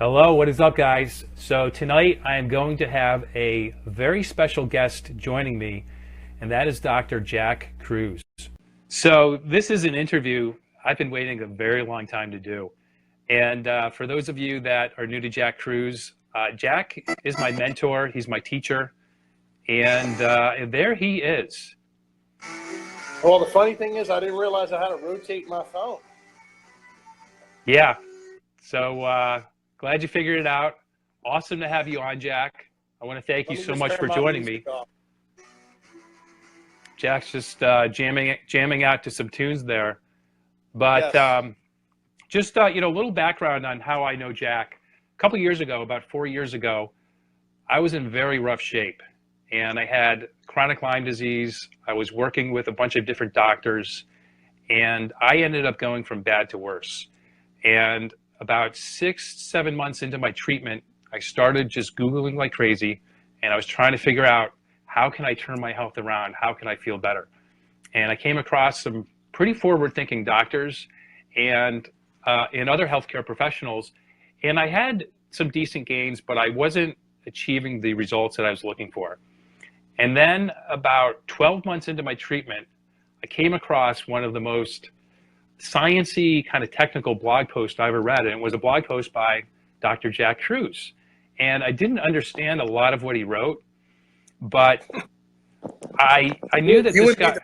Hello, what is up, guys? So tonight I am going to have a very special guest joining me, and that is Dr. Jack Kruse. So this is an interview I've been waiting a very long time to do. And for those of you that are new to Jack Kruse, Jack is my mentor, he's my teacher, and there he is. Well, the funny thing is I didn't realize I had to rotate my phone. Yeah, so glad you figured it out. Awesome to have you on, Jack. I want to thank you so much for joining me. Jack's just jamming out to some tunes there. But yes. Just a little background on how I know Jack. A couple years ago, about 4 years ago, I was in very rough shape, and I had chronic Lyme disease. I was working with a bunch of different doctors, and I ended up going from bad to worse. And about 6-7 months into my treatment, I started just Googling like crazy, and I was trying to figure out, how can I turn my health around? How can I feel better? And I came across some pretty forward-thinking doctors and other healthcare professionals, and I had some decent gains, but I wasn't achieving the results that I was looking for. And then about 12 months into my treatment, I came across one of the most science-y kind of technical blog posts I ever read, and it was a blog post by Dr. Jack Kruse. And I didn't understand a lot of what he wrote, but I knew that this guy.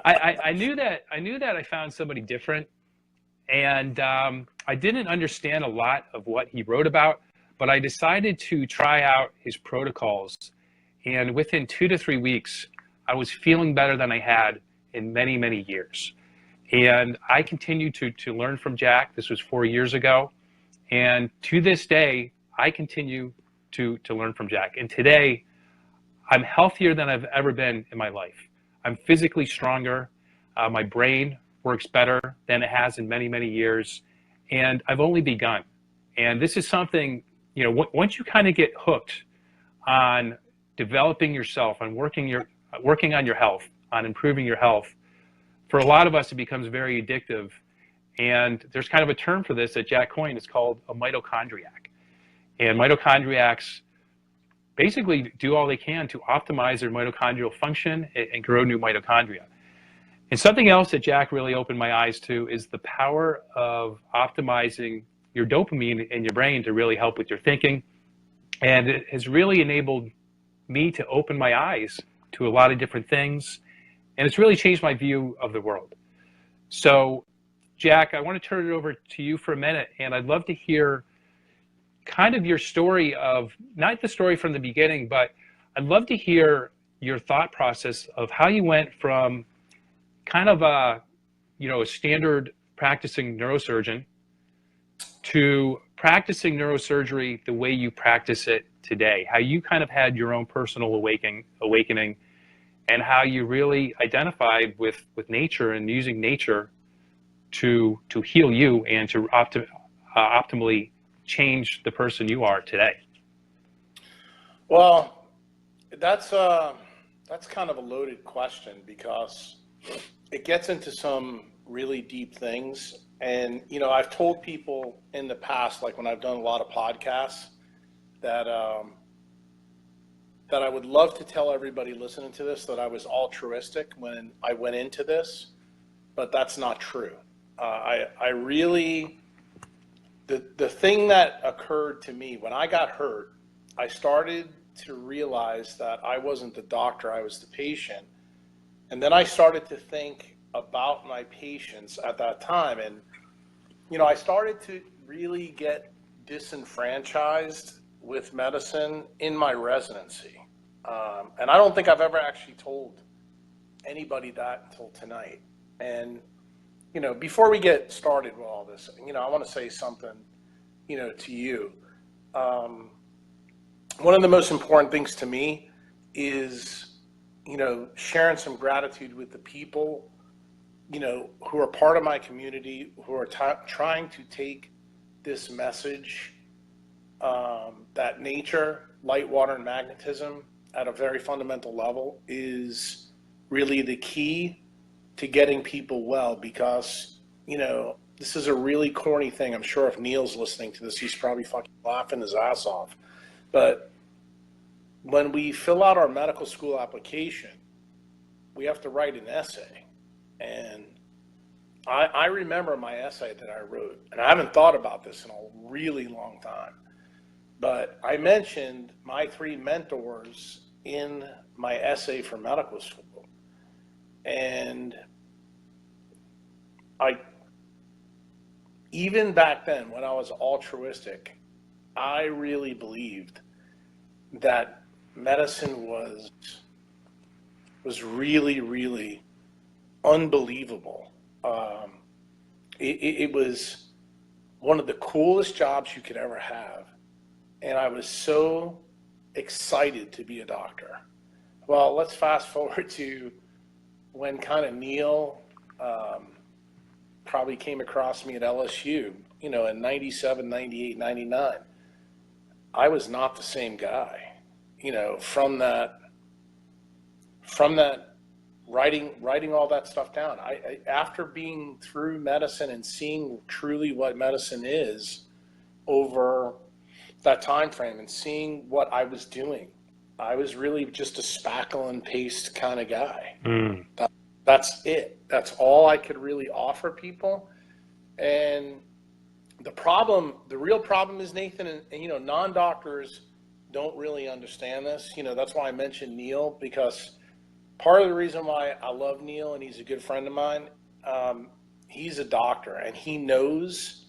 I knew that I found somebody different, and I didn't understand a lot of what he wrote about, but I decided to try out his protocols, and within 2 to 3 weeks, I was feeling better than I had in many, many years. And I continued to learn from Jack. This was 4 years ago. And to this day, I continue to learn from Jack. And today, I'm healthier than I've ever been in my life. I'm physically stronger. My brain works better than it has in many, many years. And I've only begun. And this is something, once you kind of get hooked on developing yourself, on working on your health, on improving your health, for a lot of us, it becomes very addictive. And there's kind of a term for this that Jack coined. It's called a mitochondriac. And mitochondriacs basically do all they can to optimize their mitochondrial function and grow new mitochondria. And something else that Jack really opened my eyes to is the power of optimizing your dopamine in your brain to really help with your thinking. And it has really enabled me to open my eyes to a lot of different things. And it's really changed my view of the world. So, Jack, I want to turn it over to you for a minute, and I'd love to hear kind of your story of, not the story from the beginning, but I'd love to hear your thought process of how you went from kind of a standard practicing neurosurgeon to practicing neurosurgery the way you practice it today, how you kind of had your own personal awakening, and how you really identified with nature and using nature to heal you and to optimally change the person you are today. Well, that's kind of a loaded question, because it gets into some really deep things. And, I've told people in the past, like when I've done a lot of podcasts, that I would love to tell everybody listening to this that I was altruistic when I went into this, but that's not true. I really, the thing that occurred to me when I got hurt, I started to realize that I wasn't the doctor, I was the patient. And then I started to think about my patients at that time. And, I started to really get disenfranchised with medicine in my residency. And I don't think I've ever actually told anybody that until tonight. And, before we get started with all this, I want to say something, to you. One of the most important things to me is, sharing some gratitude with the people, who are part of my community, who are trying to take this message, that nature, light, water, and magnetism at a very fundamental level is really the key to getting people well. Because, this is a really corny thing. I'm sure if Neil's listening to this, he's probably fucking laughing his ass off. But when we fill out our medical school application, we have to write an essay. And I remember my essay that I wrote, and I haven't thought about this in a really long time, but I mentioned my 3 mentors in my essay for medical school. And even back then, when I was altruistic, I really believed that medicine was really, really unbelievable. It was one of the coolest jobs you could ever have. And I was so excited to be a doctor. Well, let's fast forward to when kind of Neil probably came across me at LSU, in 97, 98, 99. I was not the same guy, from that writing all that stuff down. I after being through medicine and seeing truly what medicine is over that time frame and seeing what I was doing, I was really just a spackle and paste kind of guy. That's it. That's all I could really offer people. And the real problem is, Nathan, and non-doctors don't really understand this. That's why I mentioned Neil, because part of the reason why I love Neil, and he's a good friend of mine, he's a doctor, and he knows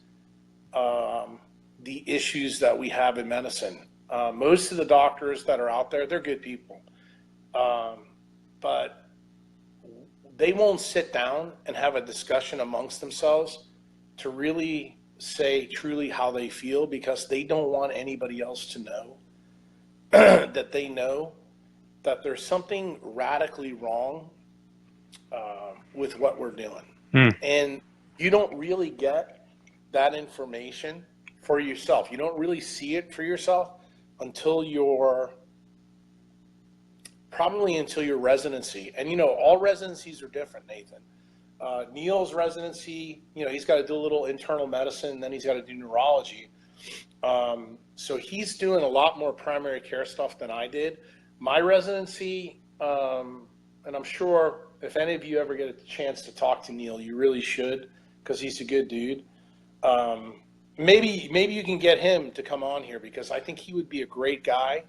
the issues that we have in medicine. Most of the doctors that are out there, they're good people. But they won't sit down and have a discussion amongst themselves to really say truly how they feel, because they don't want anybody else to know that they know that there's something radically wrong with what we're doing. And you don't really get that information for yourself. You don't really see it for yourself until your residency. And all residencies are different, Nathan. Neil's residency, he's got to do a little internal medicine, and then he's got to do neurology. So he's doing a lot more primary care stuff than I did. My residency, and I'm sure if any of you ever get a chance to talk to Neil, you really should, because he's a good dude. Maybe you can get him to come on here, because I think he would be a great guy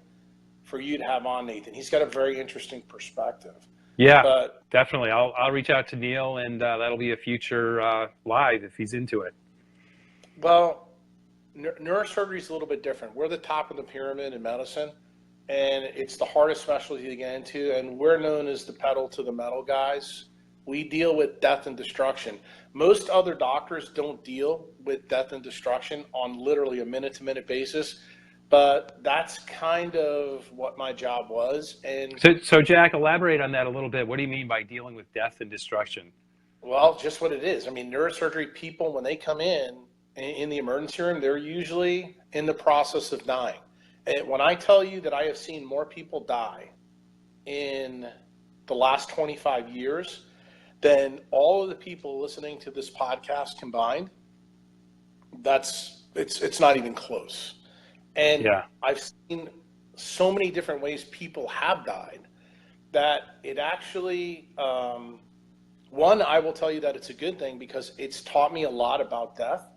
for you to have on, Nathan. He's got a very interesting perspective. Yeah, but definitely. I'll reach out to Neil, and that'll be a future live if he's into it. Well, neurosurgery is a little bit different. We're the top of the pyramid in medicine, and it's the hardest specialty to get into, and we're known as the pedal to the metal guys. We deal with death and destruction. Most other doctors don't deal with death and destruction on literally a minute-to-minute basis, but that's kind of what my job was. And so Jack, elaborate on that a little bit. What do you mean by dealing with death and destruction? Well, just what it is. I mean, neurosurgery people, when they come in the emergency room, they're usually in the process of dying. And when I tell you that I have seen more people die in the last 25 years than all of the people listening to this podcast combined, it's not even close. And yeah. I've seen so many different ways people have died that it actually, one, I will tell you that it's a good thing, because it's taught me a lot about death.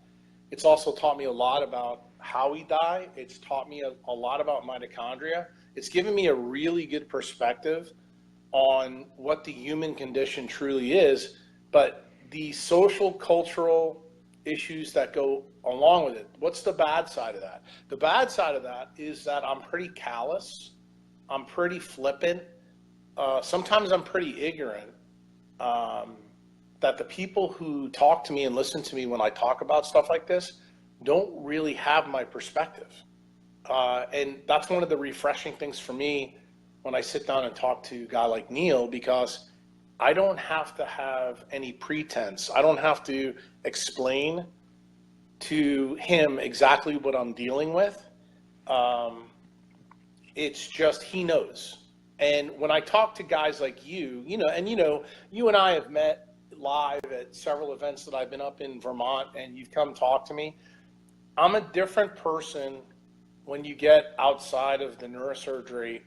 It's also taught me a lot about how we die. It's taught me a lot about mitochondria. It's given me a really good perspective on what the human condition truly is, but the social, cultural issues that go along with it. What's the bad side of that? The bad side of that is that I'm pretty callous. I'm pretty flippant. Sometimes I'm pretty ignorant. That the people who talk to me and listen to me when I talk about stuff like this don't really have my perspective. And that's one of the refreshing things for me when I sit down and talk to a guy like Neil, because I don't have to have any pretense. I don't have to explain to him exactly what I'm dealing with. It's just he knows. And when I talk to guys like you and you and I have met live at several events that I've been up in Vermont and you've come talk to me, I'm a different person when you get outside of the neurosurgery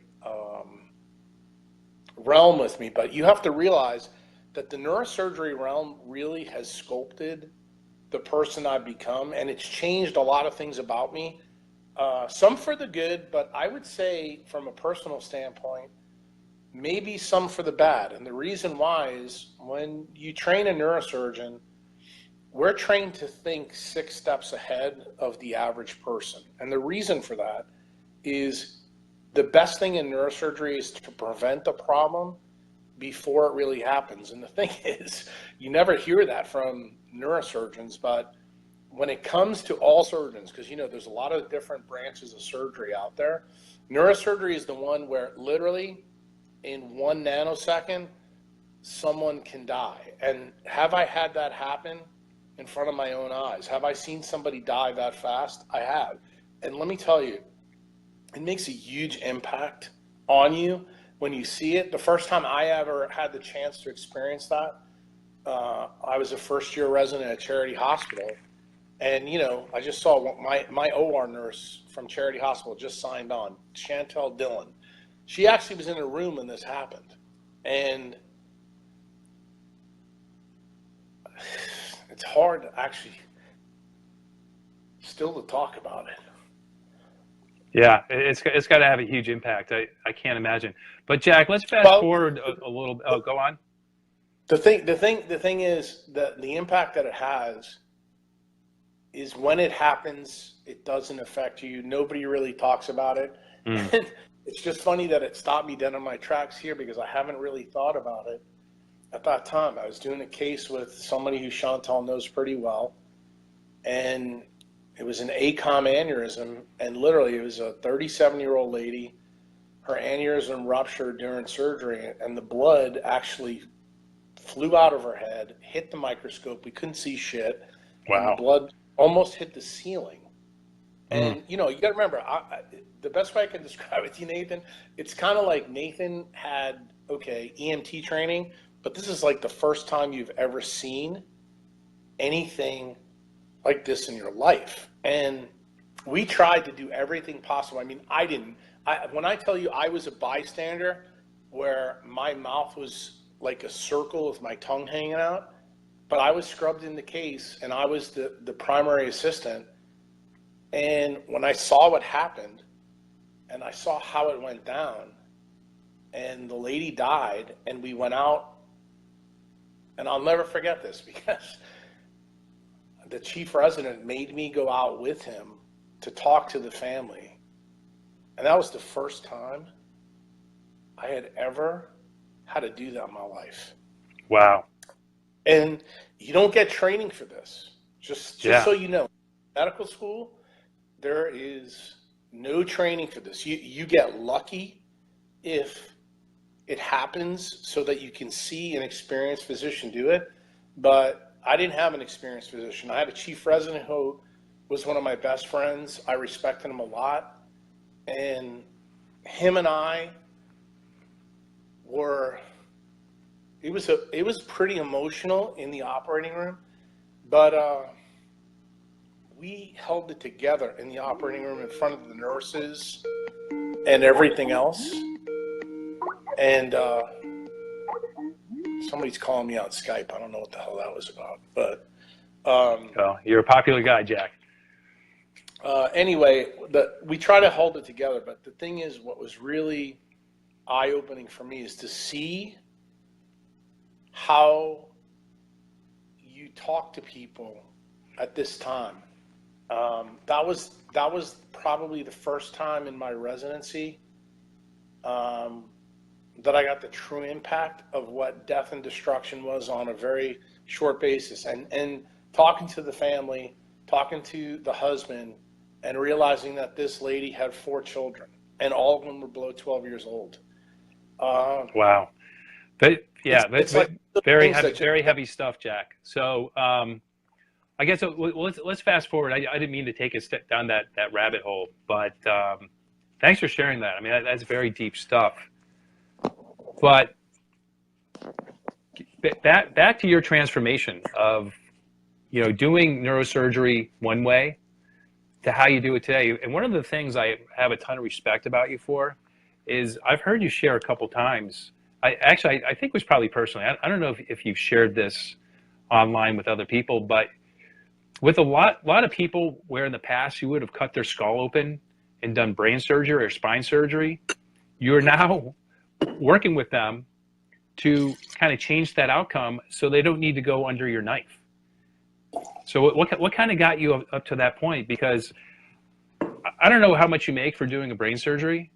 realm with me. But you have to realize that the neurosurgery realm really has sculpted the person I've become, and it's changed a lot of things about me. Some for the good, but I would say from a personal standpoint, maybe some for the bad. And the reason why is when you train a neurosurgeon, we're trained to think 6 steps ahead of the average person. And the reason for that is the best thing in neurosurgery is to prevent the problem before it really happens. And the thing is, you never hear that from neurosurgeons, but when it comes to all surgeons, because there's a lot of different branches of surgery out there, neurosurgery is the one where literally in 1 nanosecond, someone can die. And have I had that happen in front of my own eyes? Have I seen somebody die that fast? I have. And let me tell you, it makes a huge impact on you when you see it. The first time I ever had the chance to experience that, I was a first-year resident at Charity Hospital. And, I just saw my OR nurse from Charity Hospital just signed on, Chantel Dillon. She actually was in a room when this happened. And it's hard to actually still to talk about it. Yeah, it's got to have a huge impact. I can't imagine. But Jack, let's fast forward a little. Oh, go on. The thing is that the impact that it has is when it happens, it doesn't affect you. Nobody really talks about it. And it's just funny that it stopped me dead in my tracks here because I haven't really thought about it at that time. I was doing a case with somebody who Chantal knows pretty well, and it was an ACOM aneurysm, and literally it was a 37-year-old lady. Her aneurysm ruptured during surgery, and the blood actually flew out of her head, hit the microscope. We couldn't see shit. Wow. And the blood almost hit the ceiling. And, you got to remember, the best way I can describe it to you, Nathan, it's kind of like Nathan had, EMT training, but this is like the first time you've ever seen anything like this in your life. And we tried to do everything possible. I mean, when I tell you I was a bystander where my mouth was like a circle with my tongue hanging out, but I was scrubbed in the case and I was the primary assistant. And when I saw what happened and I saw how it went down and the lady died and we went out, and I'll never forget this because the chief resident made me go out with him to talk to the family. And that was the first time I had ever had to do that in my life. Wow. And you don't get training for this. Just so you know, medical school, there is no training for this. You get lucky if it happens so that you can see an experienced physician do it. But I didn't have an experienced physician. I had a chief resident who was one of my best friends. I respected him a lot. And him and I were, it was pretty emotional in the operating room, but we held it together in the operating room in front of the nurses and everything else. And somebody's calling me on Skype. I don't know what the hell that was about, but well, you're a popular guy, Jack. Anyway, we try to hold it together, but the thing is, what was really eye-opening for me is to see how you talk to people at this time. That was probably the first time in my residency that I got the true impact of what death and destruction was on a very short basis. And talking to the family, talking to the husband, and realizing that this lady had 4 children, and all of them were below 12 years old. Wow. But yeah, it's like very heavy stuff, Jack. So I guess let's fast forward. I didn't mean to take a step down that rabbit hole, but thanks for sharing that. I mean, that's very deep stuff. But back to your transformation of, doing neurosurgery one way to how you do it today. And one of the things I have a ton of respect about you for is I've heard you share a couple times. I think it was probably personally. I don't know if you've shared this online with other people, but with a lot of people where in the past you would have cut their skull open and done brain surgery or spine surgery, you're now working with them to kind of change that outcome so they don't need to go under your knife. So what kind of got you up to that point? Because I don't know how much you make for doing a brain surgery,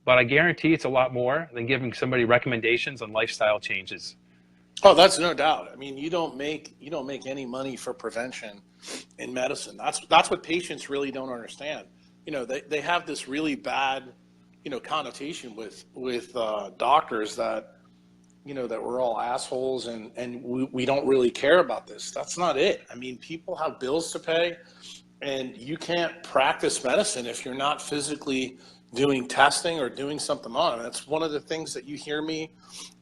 but I guarantee it's a lot more than giving somebody recommendations on lifestyle changes. Oh, that's no doubt. I mean, you don't make any money for prevention in medicine. That's what patients really don't understand. They have this really bad, connotation with doctors that, that we're all assholes and we don't really care about this. That's not it. I mean, people have bills to pay, and you can't practice medicine if you're not physically doing testing or doing something on it. That's one of the things that you hear me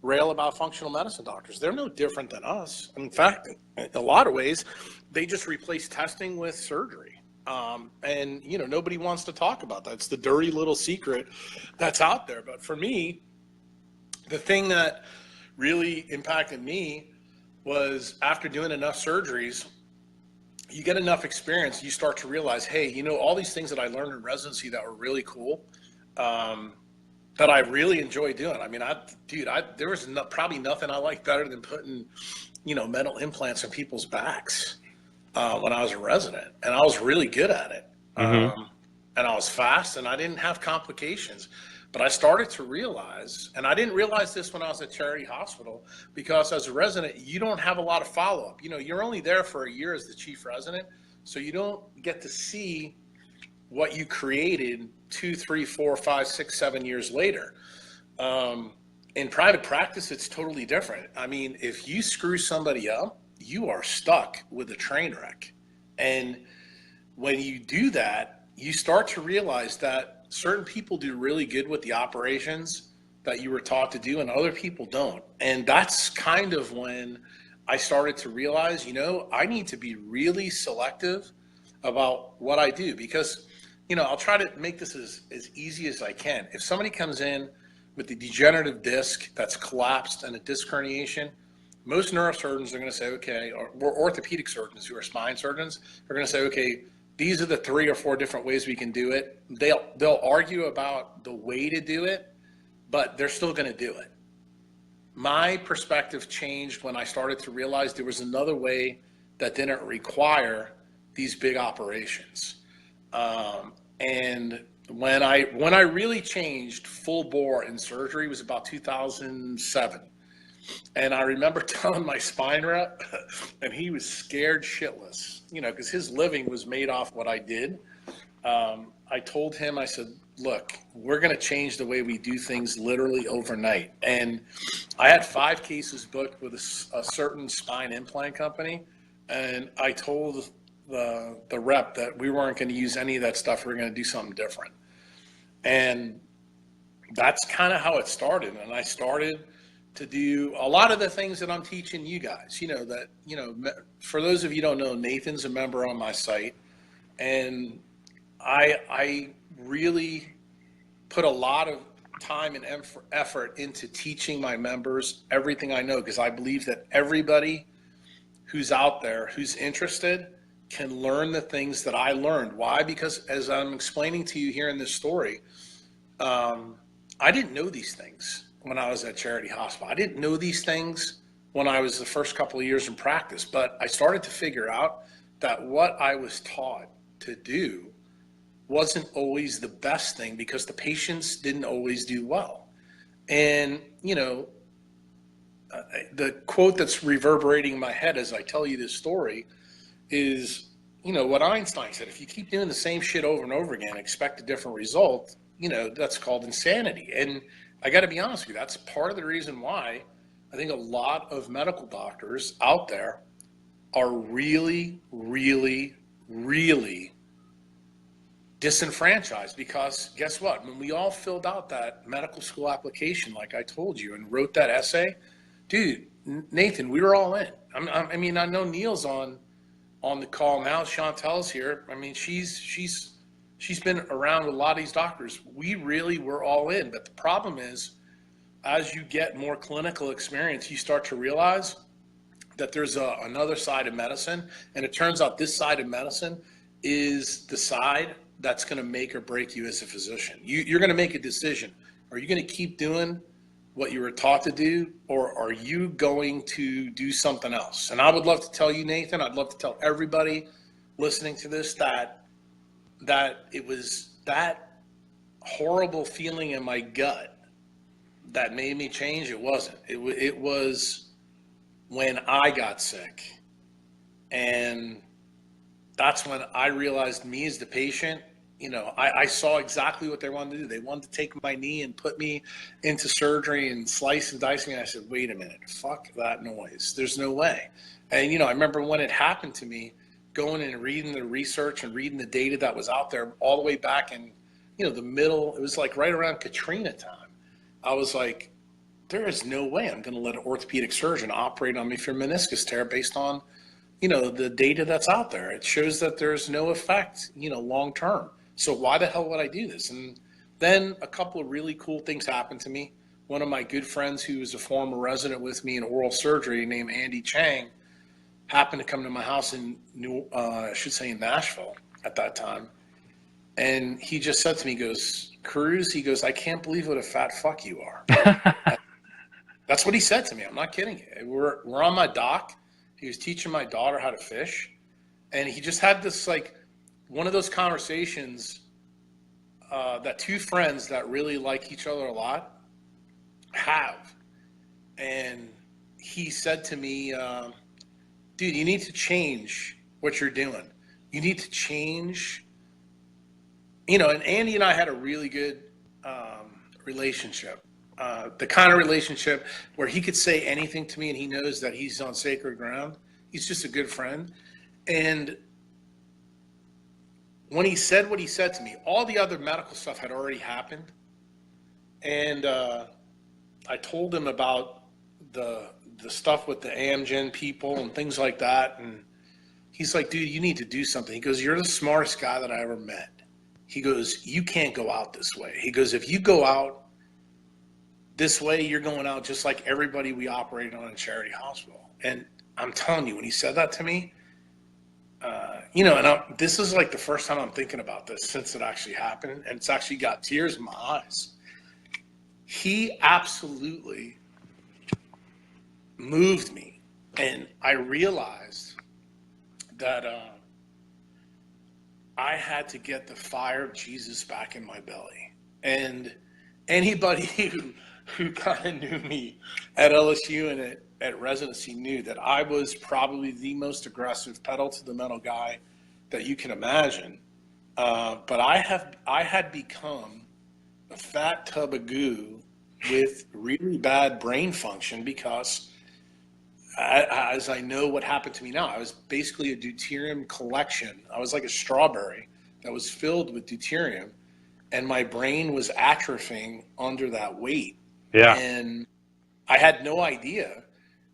rail about functional medicine doctors. They're no different than us. In fact, in a lot of ways, they just replace testing with surgery. And nobody wants to talk about that. It's the dirty little secret that's out there. But for me, the thing that really impacted me was after doing enough surgeries, you get enough experience, you start to realize, hey, all these things that I learned in residency that were really cool, that I really enjoy doing. I mean, there was probably nothing I liked better than putting, metal implants in people's backs when I was a resident, and I was really good at it. Mm-hmm. And I was fast, and I didn't have complications. But I started to realize, and I didn't realize this when I was at Charity Hospital, because as a resident, you don't have a lot of follow-up. You're only there for a year as the chief resident, so you don't get to see what you created 2, 3, 4, 5, 6, 7 years later. In private practice, it's totally different. I mean, if you screw somebody up, you are stuck with a train wreck. And when you do that, you start to realize that certain people do really good with the operations that you were taught to do, and other people don't. And that's kind of when I started to realize, I need to be really selective about what I do, because, I'll try to make this as easy as I can. If somebody comes in with a degenerative disc that's collapsed and a disc herniation, most neurosurgeons are going to say, okay, or orthopedic surgeons who are spine surgeons are going to say, okay, these are the 3 or 4 different ways we can do it. They'll argue about the way to do it, but they're still going to do it. My perspective changed when I started to realize there was another way that didn't require these big operations. And when I really changed full bore in surgery was about 2007. And I remember telling my spine rep, and he was scared shitless, because his living was made off what I did. I told him, I said, look, we're going to change the way we do things literally overnight. And I had 5 cases booked with a certain spine implant company. And I told the rep that we weren't going to use any of that stuff. We were going to do something different. And that's kind of how it started. And I started to do a lot of the things that I'm teaching you guys, for those of you who don't know, Nathan's a member on my site, and I really put a lot of time and effort into teaching my members everything I know, because I believe that everybody who's out there who's interested can learn the things that I learned. Why? Because as I'm explaining to you here in this story, I didn't know these things when I was at Charity Hospital. I didn't know these things when I was the first couple of years in practice, but I started to figure out that what I was taught to do wasn't always the best thing, because the patients didn't always do well. And, the quote that's reverberating in my head as I tell you this story is, what Einstein said: if you keep doing the same shit over and over again, expect a different result, that's called insanity. And I got to be honest with you, that's part of the reason why I think a lot of medical doctors out there are really, really, really disenfranchised. Because guess what? When we all filled out that medical school application, like I told you, and wrote that essay, dude, Nathan, we were all in. I mean, I know Neil's on the call now. Chantel's here. I mean, she's been around with a lot of these doctors. We really were all in. But the problem is, as you get more clinical experience, you start to realize that there's another side of medicine. And it turns out this side of medicine is the side that's going to make or break you as a physician. You're going to make a decision. Are you going to keep doing what you were taught to do, or are you going to do something else? And I would love to tell you, Nathan, I'd love to tell everybody listening to this that it was that horrible feeling in my gut that made me change. It wasn't. It was when I got sick. And that's when I realized, me as the patient, you know, I saw exactly what they wanted to do. They wanted to take my knee and put me into surgery and slice and dice me. And I said, wait a minute, fuck that noise. There's no way. And, you know, I remember when it happened to me, going and reading the research and reading the data that was out there all the way back in, you know, the middle. It was like right around Katrina time. I was like, there is no way I'm going to let an orthopedic surgeon operate on me for meniscus tear based on, you know, the data that's out there. It shows that there's no effect, you know, long term. So why the hell would I do this? And then a couple of really cool things happened to me. One of my good friends who was a former resident with me in oral surgery named Andy Chang happened to come to my house in in Nashville at that time. And he just said to me, he goes, Kruse, he goes, I can't believe what a fat fuck you are. That's what he said to me. I'm not kidding you. We're on my dock. He was teaching my daughter how to fish. And he just had this, like, one of those conversations that two friends that really like each other a lot have. And he said to me, dude, you need to change what you're doing. You need to change, you know, and Andy and I had a really good relationship. The kind of relationship where he could say anything to me and he knows that he's on sacred ground. He's just a good friend. And when he said what he said to me, all the other medical stuff had already happened. And I told him about the stuff with the Amgen people and things like that. And he's like, dude, you need to do something. He goes, you're the smartest guy that I ever met. He goes, you can't go out this way. He goes, if you go out this way, you're going out just like everybody we operated on in Charity Hospital. And I'm telling you, when he said that to me, you know, and this is like the first time I'm thinking about this since it actually happened, and it's actually got tears in my eyes. He absolutely moved me, and I realized that I had to get the fire of Jesus back in my belly. And anybody who kind of knew me at LSU and at residency knew that I was probably the most aggressive pedal to the metal guy that you can imagine. But I had become a fat tub of goo with really bad brain function because as I know what happened to me now, I was basically a deuterium collection. I was like a strawberry that was filled with deuterium, and my brain was atrophying under that weight. Yeah. And I had no idea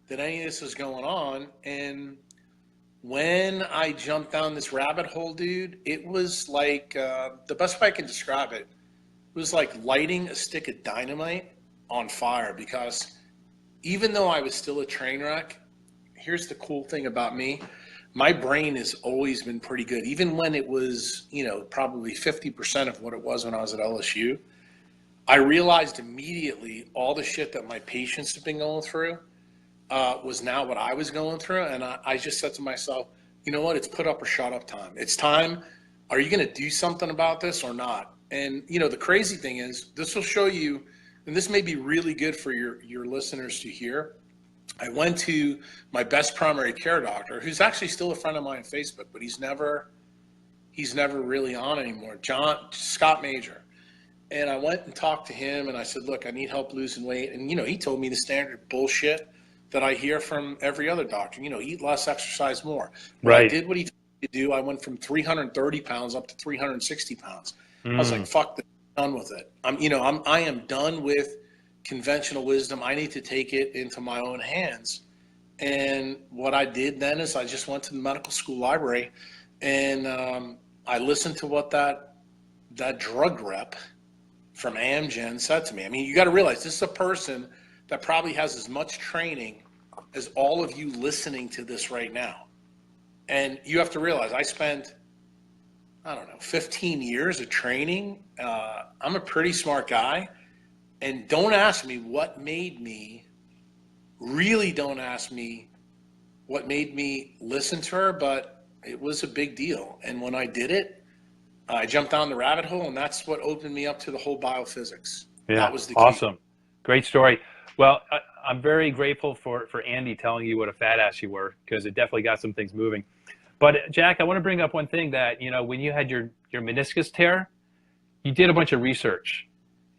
that any of this was going on. And when I jumped down this rabbit hole, dude, it was like, the best way I can describe it was like lighting a stick of dynamite on fire, because even though I was still a train wreck, here's the cool thing about me. My brain has always been pretty good. Even when it was, you know, probably 50% of what it was when I was at LSU, I realized immediately all the shit that my patients have been going through was now what I was going through. And I just said to myself, you know what, it's put up or shut up time. It's time. Are you going to do something about this or not? And, you know, the crazy thing is, this will show you, and this may be really good for your listeners to hear. I went to my best primary care doctor, who's actually still a friend of mine on Facebook, but he's never really on anymore, Scott Major. And I went and talked to him, and I said, look, I need help losing weight. And, you know, he told me the standard bullshit that I hear from every other doctor, you know, eat less, exercise more. When right. I did what he told me to do, I went from 330 pounds up to 360 pounds. I was like, fuck this, I'm done with it. I am done with conventional wisdom. I need to take it into my own hands. And what I did then is I just went to the medical school library, and I listened to what that drug rep from Amgen said to me. I mean, you got to realize this is a person that probably has as much training as all of you listening to this right now. And you have to realize I spent, I don't know, 15 years of training. I'm a pretty smart guy. And don't ask me what made me, really don't ask me what made me listen to her, but it was a big deal. And when I did it, I jumped down the rabbit hole, and that's what opened me up to the whole biophysics. Yeah, that was the key. Awesome. Great story. Well, I'm very grateful for Andy telling you what a fat ass you were, because it definitely got some things moving. But Jack, I want to bring up one thing that, when you had your meniscus tear, you did a bunch of research.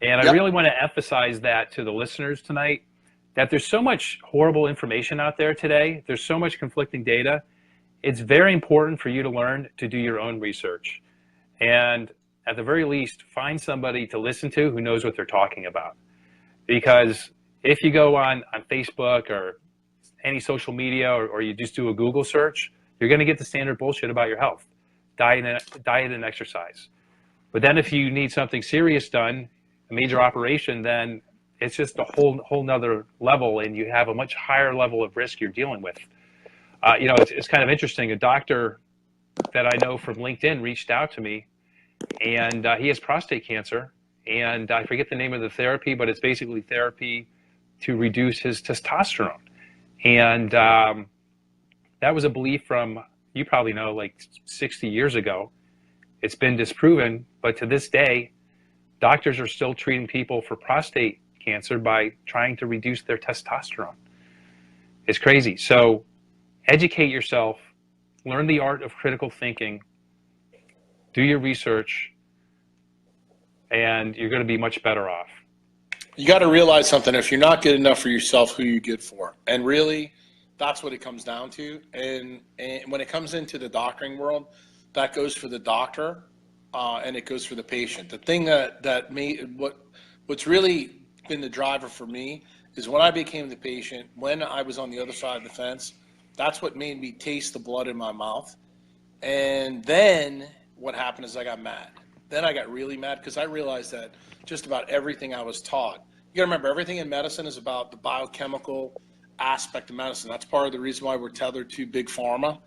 And I really want to emphasize that to the listeners tonight, that there's so much horrible information out there today. There's so much conflicting data. It's very important for you to learn to do your own research. And at the very least, find somebody to listen to who knows what they're talking about. Because if you go on Facebook or any social media, or you just do a Google search, you're going to get the standard bullshit about your health, diet and exercise. But then if you need something serious done, a major operation, then it's just a whole nother level, and you have a much higher level of risk you're dealing with. It's kind of interesting. A doctor that I know from LinkedIn reached out to me, and he has prostate cancer, and I forget the name of the therapy, but it's basically therapy to reduce his testosterone. And that was a belief from, you probably know, like 60 years ago. It's been disproven, but to this day, doctors are still treating people for prostate cancer by trying to reduce their testosterone. It's crazy. So educate yourself, learn the art of critical thinking, do your research, and you're going to be much better off. You got to realize something. If you're not good enough for yourself, who are you good for? And really, that's what it comes down to. And when it comes into the doctoring world, that goes for the doctor, and it goes for the patient. The thing that made what's really been the driver for me is when I became the patient, when I was on the other side of the fence, that's what made me taste the blood in my mouth. And then what happened is I got mad. Then I got really mad because I realized that just about everything I was taught, you gotta remember, everything in medicine is about the biochemical aspect of medicine. That's part of the reason why we're tethered to big pharma.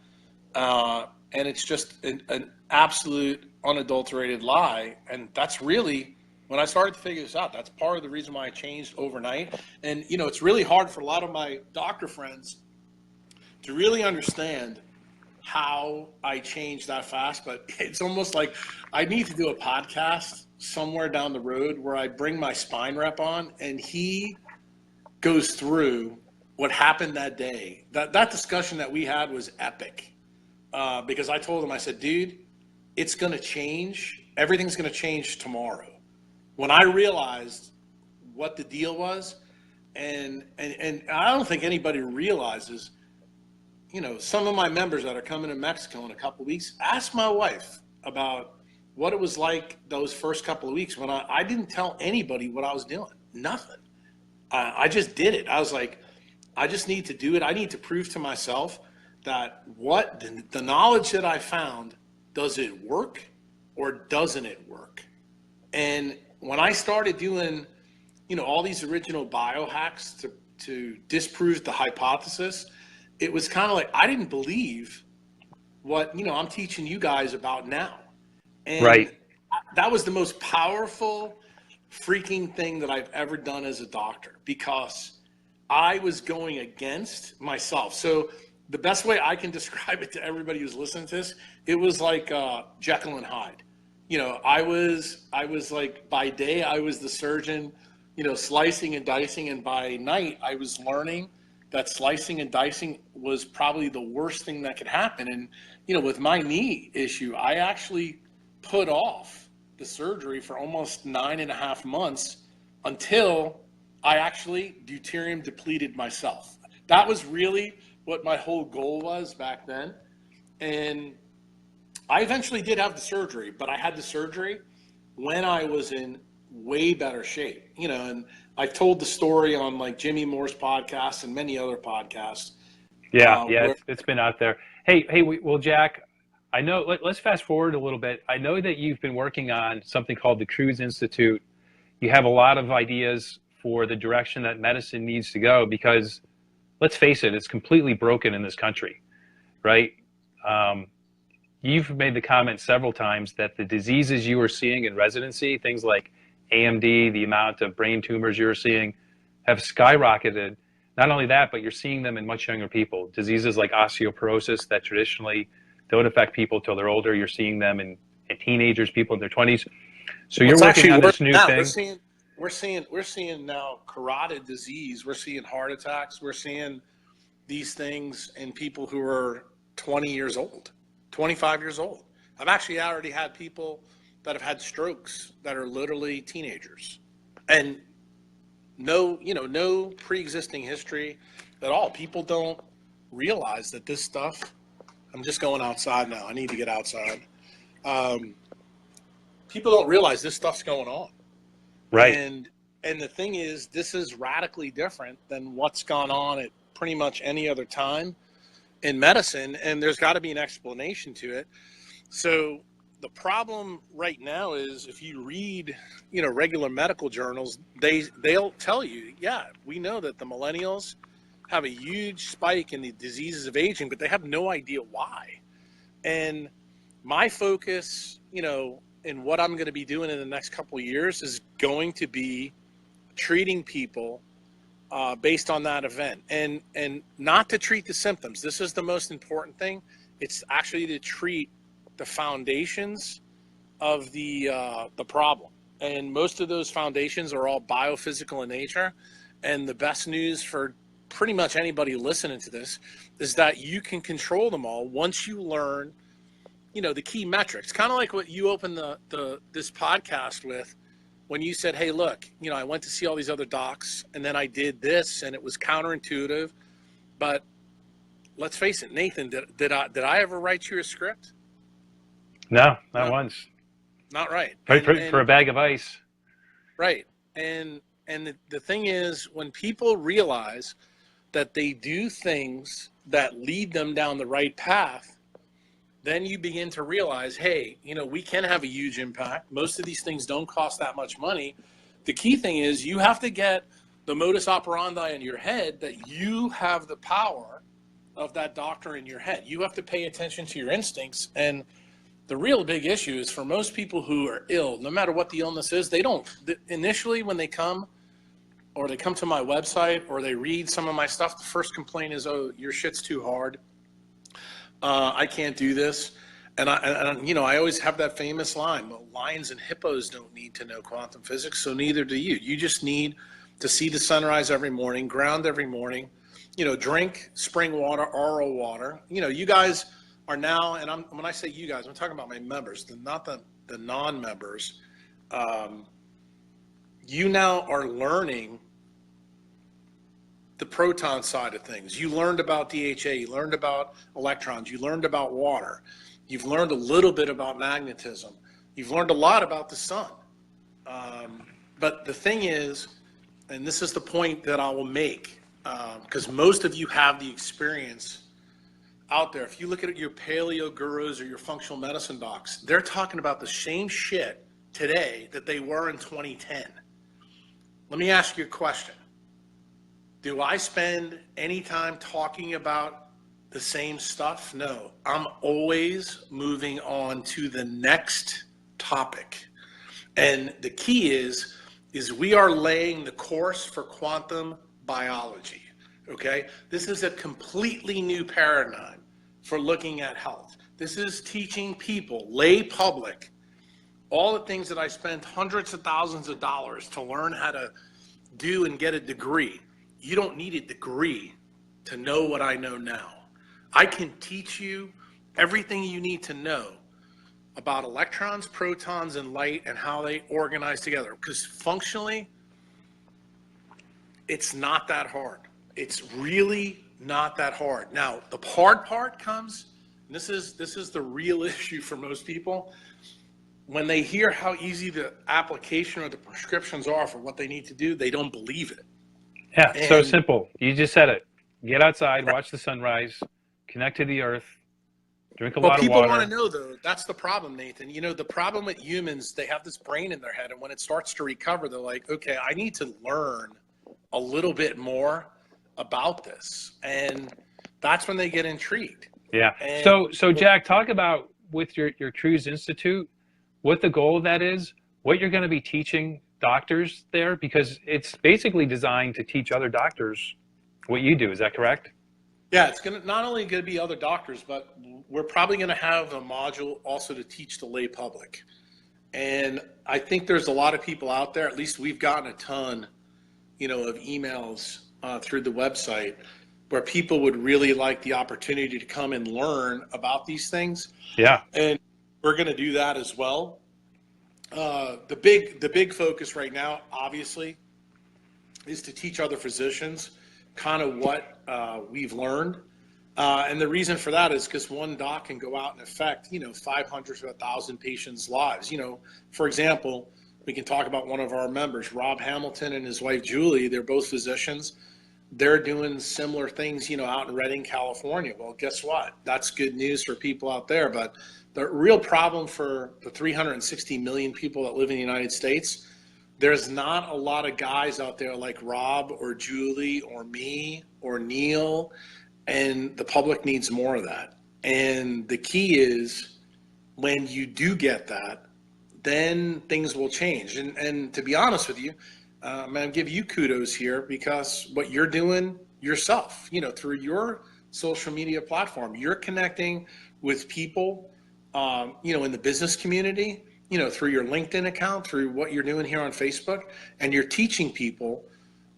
And it's just an absolute unadulterated lie. And that's really, when I started to figure this out, that's part of the reason why I changed overnight. And, it's really hard for a lot of my doctor friends to really understand how I changed that fast. But it's almost like I need to do a podcast somewhere down the road where I bring my spine rep on, and he goes through what happened that day. That discussion that we had was epic. Because I told him, I said, dude, it's going to change. Everything's going to change tomorrow. When I realized what the deal was, and I don't think anybody realizes, some of my members that are coming to Mexico in a couple of weeks, ask my wife about what it was like those first couple of weeks when I didn't tell anybody what I was doing. Nothing. I just did it. I was like, I just need to do it. I need to prove to myself that the knowledge that I found, does it work or doesn't it work? And when I started doing, all these original biohacks to disprove the hypothesis, it was kind of like, I didn't believe what, I'm teaching you guys about now. And right. That was the most powerful freaking thing that I've ever done as a doctor, because I was going against myself. So the best way I can describe it to everybody who's listening to this, it was like Jekyll and Hyde. I was like, by day, I was the surgeon, slicing and dicing. And by night, I was learning that slicing and dicing was probably the worst thing that could happen. And, with my knee issue, I actually put off the surgery for almost 9.5 months until I actually deuterium depleted myself. That was really what my whole goal was back then. And I eventually did have the surgery, but I had the surgery when I was in way better shape, and I've told the story on like Jimmy Moore's podcast and many other podcasts. Yeah, it's been out there. Well, Jack, I know. Let's fast forward a little bit. I know that you've been working on something called the Kruse Institute. You have a lot of ideas for the direction that medicine needs to go because, let's face it, it's completely broken in this country, right? You've made the comment several times that the diseases you were seeing in residency, things like AMD, the amount of brain tumors you're seeing, have skyrocketed. Not only that, but you're seeing them in much younger people. Diseases like osteoporosis that traditionally don't affect people till they're older, you're seeing them in teenagers, people in their 20s. So you're working on this new thing. We're seeing now carotid disease. We're seeing heart attacks. We're seeing these things in people who are 20 years old, 25 years old. I've actually already had people that have had strokes that are literally teenagers, and no pre-existing history at all. People don't realize that this stuff. I'm just going outside now. I need to get outside. People don't realize this stuff's going on. Right. And the thing is, this is radically different than what's gone on at pretty much any other time in medicine. And there's got to be an explanation to it. So the problem right now is if you read, regular medical journals, they'll tell you, yeah, we know that the millennials have a huge spike in the diseases of aging, but they have no idea why. And my focus, and what I'm going to be doing in the next couple of years is going to be treating people based on that event, and not to treat the symptoms. This is the most important thing. It's actually to treat the foundations of the problem. And most of those foundations are all biophysical in nature. And the best news for pretty much anybody listening to this is that you can control them all once you learn, the key metrics. Kind of like what you opened this podcast with when you said, hey, look, I went to see all these other docs and then I did this and it was counterintuitive. But let's face it, Nathan, did I ever write you a script? No, not once. Not right. For a bag of ice. Right. And the thing is, when people realize that they do things that lead them down the right path, then you begin to realize, hey, we can have a huge impact. Most of these things don't cost that much money. The key thing is you have to get the modus operandi in your head that you have the power of that doctor in your head. You have to pay attention to your instincts. And the real big issue is for most people who are ill, no matter what the illness is, initially when they come, or they come to my website, or they read some of my stuff, the first complaint is, oh, your shit's too hard. I can't do this. And I always have that famous line, well, lions and hippos don't need to know quantum physics, so neither do you. You just need to see the sunrise every morning, ground every morning, drink spring water, RO water. You guys are now, and when I say you guys, I'm talking about my members, not the non-members. You now are learning the proton side of things. You learned about DHA, you learned about electrons, you learned about water, you've learned a little bit about magnetism, you've learned a lot about the sun. But the thing is, and this is the point that I will make, because most of you have the experience out there. If you look at your paleo gurus or your functional medicine docs, they're talking about the same shit today that they were in 2010. Let me ask you a question. Do I spend any time talking about the same stuff? No. I'm always moving on to the next topic. And the key is we are laying the course for quantum biology. Okay? This is a completely new paradigm for looking at health. This is teaching people, lay public, all the things that I spent hundreds of thousands of dollars to learn how to do and get a degree. You don't need a degree to know what I know now. I can teach you everything you need to know about electrons, protons, and light and how they organize together. Because functionally, it's not that hard. It's really not that hard. Now, the hard part comes, and this is the real issue for most people. when they hear how easy the application or the prescriptions are for what they need to do, they don't believe it. Yeah, so simple. You just said it. Get outside, watch the sunrise, connect to the earth, drink a lot of water. People want to know, though, that's the problem, Nathan. You know, the problem with humans, they have this brain in their head, and when it starts to recover, they're like, okay, I need to learn a little bit more about this. And that's when they get intrigued. Yeah. And so Jack, talk about with your Kruse Institute, what the goal of that is, what you're going to be teaching doctors there, because it's basically designed to teach other doctors what you do. Is that correct? Yeah, it's going to not only going to be other doctors, but we're probably going to have a module also to teach the lay public. And I think there's a lot of people out there, at least we've gotten a ton, you know, of emails through the website where people would really like the opportunity to come and learn about these things. Yeah. And we're going to do that as well. The big focus right now, obviously, is to teach other physicians kind of what we've learned. And the reason for that is because one doc can go out and affect, 500 to 1,000 patients' lives. For example, we can talk about one of our members, Rob Hamilton, and his wife, Julie. They're both physicians. They're doing similar things, out in Redding, California. Well, guess what? That's good news for people out there. But the real problem for the 360 million people that live in the United States, there's not a lot of guys out there like Rob or Julie or me or Neil, and the public needs more of that. And the key is when you do get that, then things will change. And to be honest with you, I'm going to give you kudos here because what you're doing yourself, through your social media platform, you're connecting with people, in the business community, through your LinkedIn account, through what you're doing here on Facebook, and you're teaching people,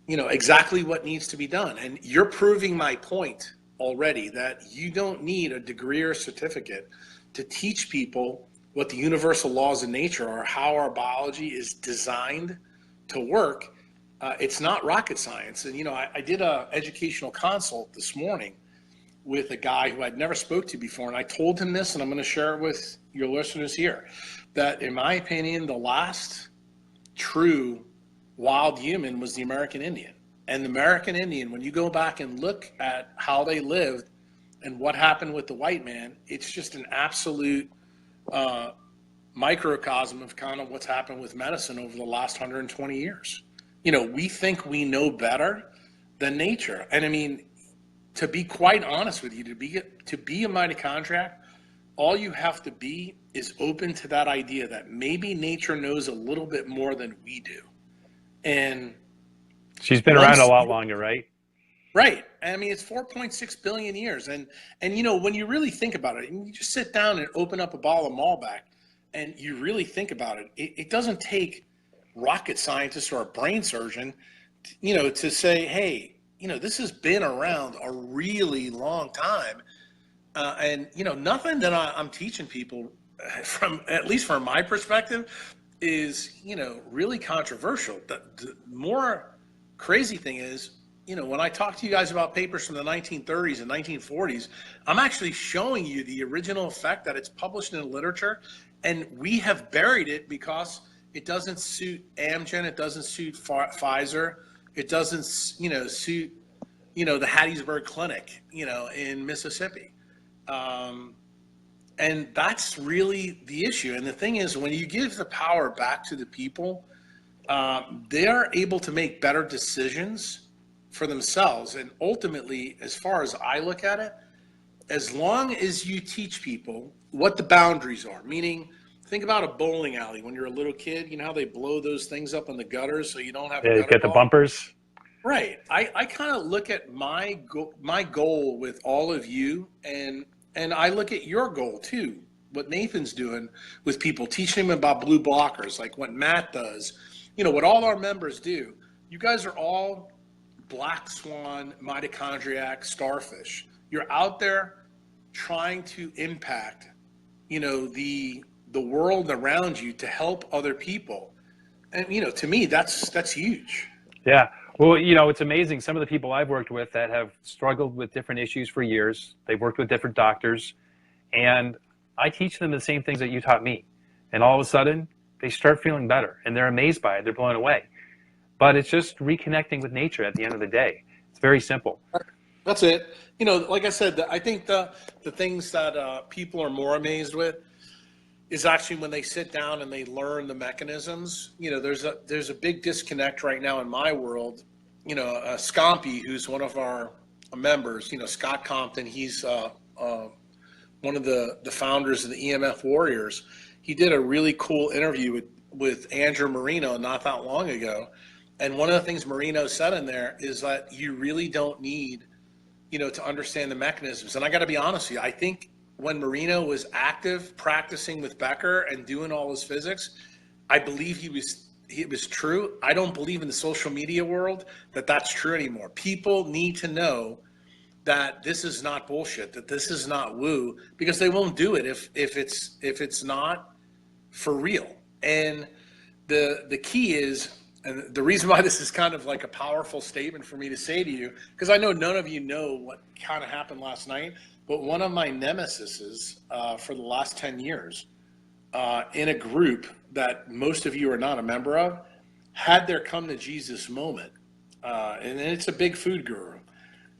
exactly what needs to be done. And you're proving my point already that you don't need a degree or certificate to teach people what the universal laws of nature are, how our biology is designed to work. It's not rocket science. And, I did a educational consult this morning with a guy who I'd never spoke to before. And I told him this, and I'm going to share it with your listeners here, that in my opinion, the last true wild human was the American Indian. And the American Indian, when you go back and look at how they lived and what happened with the white man, it's just an absolute microcosm of kind of what's happened with medicine over the last 120 years. We think we know better than nature. And I mean, to be quite honest with you, to be a mitochondriac, all you have to be is open to that idea that maybe nature knows a little bit more than we do. And she's been around a lot longer, right? Right. I mean, it's 4.6 billion years. And when you really think about it, and you just sit down and open up a bottle of Malbec and you really think about it, it doesn't take rocket scientists or a brain surgeon, to say, hey, this has been around a really long time. And, nothing that I'm teaching people at least from my perspective, is, really controversial. The more crazy thing is, when I talk to you guys about papers from the 1930s and 1940s, I'm actually showing you the original effect that it's published in the literature, and we have buried it because it doesn't suit Amgen, it doesn't suit Pfizer, it doesn't, suit, the Hattiesburg Clinic, in Mississippi. And that's really the issue. And the thing is, when you give the power back to the people, they are able to make better decisions for themselves. And ultimately, as far as I look at it, as long as you teach people what the boundaries are, meaning think about a bowling alley when you're a little kid, how they blow those things up in the gutters so you don't have to get the bumpers. Right. I kind of look at my goal with all of you, and I look at your goal too, what Nathan's doing with people, teaching them about blue blockers, like what Matt does, what all our members do. You guys are all black swan, mitochondriac, starfish. You're out there trying to impact, the world around you to help other people. And, to me, that's huge. Yeah. Well, it's amazing. Some of the people I've worked with that have struggled with different issues for years, they've worked with different doctors, and I teach them the same things that you taught me. And all of a sudden, they start feeling better, and they're amazed by it. They're blown away. But it's just reconnecting with nature at the end of the day. It's very simple. That's it. You know, like I said, I think the things that people are more amazed with is actually when they sit down and they learn the mechanisms. You know, there's a big disconnect right now in my world. You know, Scompy, who's one of our members, you know, Scott Compton, he's one of the founders of the EMF Warriors. He did a really cool interview with Andrew Marino not that long ago. And one of the things Marino said in there is that you really don't need, you know, to understand the mechanisms. And I got to be honest with you, I think when Marino was active practicing with Becker and doing all his physics, I believe it was true. I don't believe in the social media world that that's true anymore. People need to know that this is not bullshit, that this is not woo, because they won't do it if it's not for real. And the key is, and the reason why this is kind of like a powerful statement for me to say to you, because I know none of you know what kind of happened last night, but one of my nemesises for the last 10 years in a group that most of you are not a member of had their come to Jesus moment. And it's a big food guru.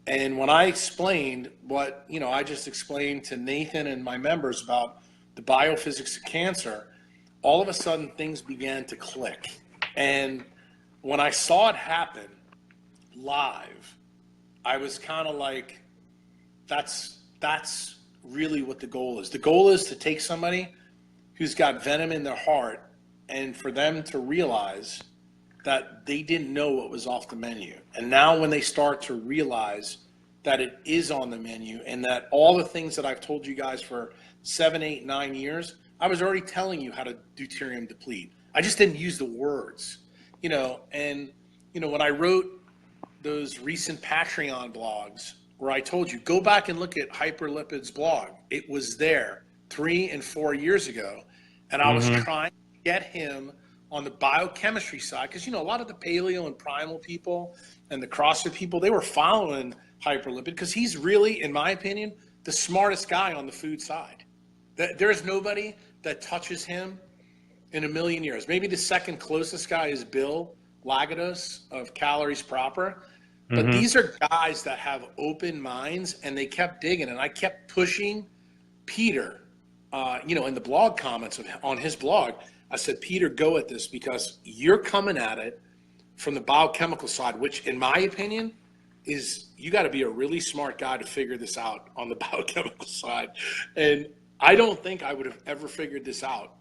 And when I explained what, you know, I just explained to Nathan and my members about the biophysics of cancer, all of a sudden things began to click. And when I saw it happen live, I was kind of like, that's really what the goal is. The goal is to take somebody who's got venom in their heart and for them to realize that they didn't know what was off the menu. And now when they start to realize that it is on the menu and that all the things that I've told you guys for 7, 8, 9 years, I was already telling you how to deuterium deplete. I just didn't use the words, you know. And, you know, when I wrote those recent Patreon blogs where I told you, go back and look at Hyperlipid's blog. It was there 3 and 4 years ago. And I was trying to get him on the biochemistry side, because, you know, a lot of the paleo and primal people and the CrossFit people, they were following Hyperlipid because he's really, in my opinion, the smartest guy on the food side. There's nobody that touches him in a million years. Maybe the second closest guy is Bill Lagados of Calories Proper. But these are guys that have open minds, and they kept digging. And I kept pushing Peter, you know, in the blog comments on his blog. I said, Peter, go at this because you're coming at it from the biochemical side, which in my opinion is you got to be a really smart guy to figure this out on the biochemical side. And I don't think I would have ever figured this out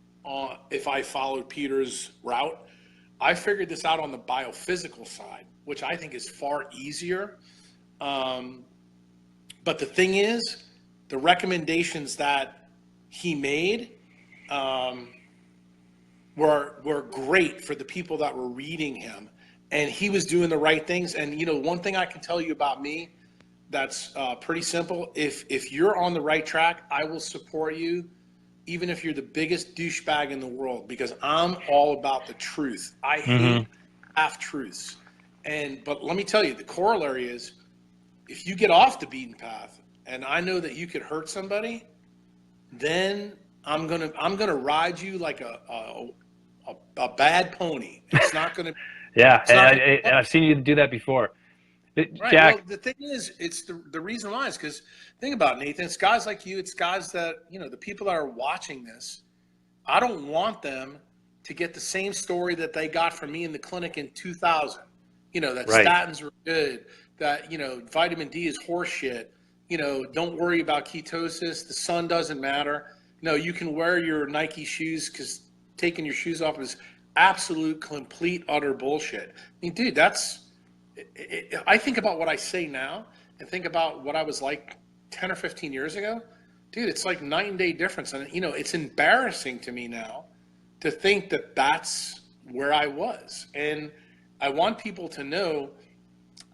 if I followed Peter's route. I figured this out on the biophysical side, which I think is far easier. But the thing is, the recommendations that he made were great for the people that were reading him. And he was doing the right things. And, you know, one thing I can tell you about me that's pretty simple. If you're on the right track, I will support you, even if you're the biggest douchebag in the world, because I'm all about the truth. I hate half-truths. But let me tell you, the corollary is if you get off the beaten path and I know that you could hurt somebody, then I'm gonna ride you like a bad pony. It's not gonna. Yeah, and I've seen you do that before. Right. Jack. Well, the thing is, it's the reason why is because think about it, Nathan. It's guys like you. It's guys that, you know, the people that are watching this. I don't want them to get the same story that they got from me in the clinic in 2000. You know, that statins were good. That, you know, vitamin D is horseshit. You know, don't worry about ketosis. The sun doesn't matter. No, you can wear your Nike shoes because taking your shoes off is absolute, complete, utter bullshit. I mean, dude, I think about what I say now and think about what I was like 10 or 15 years ago. Dude, it's like night and day difference. And, you know, it's embarrassing to me now to think that that's where I was. And I want people to know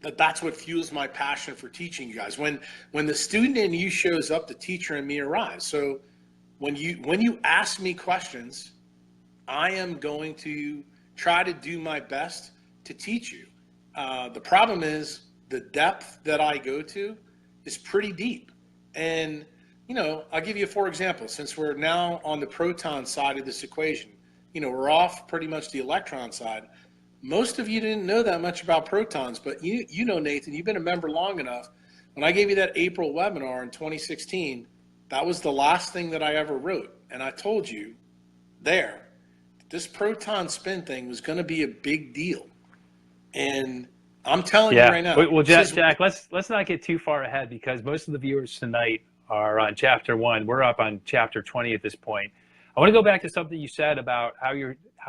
that that's what fuels my passion for teaching you guys. When the student in you shows up, the teacher in me arrives. So when you ask me questions, I am going to try to do my best to teach you. The problem is the depth that I go to is pretty deep. And, I'll give you for example, since we're now on the proton side of this equation, we're off pretty much the electron side. Most of you didn't know that much about protons, but Nathan, you've been a member long enough. When I gave you that April webinar in 2016, that was the last thing that I ever wrote. And I told you there, this proton spin thing was going to be a big deal. And I'm telling you right now. Well, Jack, let's not get too far ahead, because most of the viewers tonight are on chapter 1. We're up on chapter 20 at this point. I want to go back to something you said about how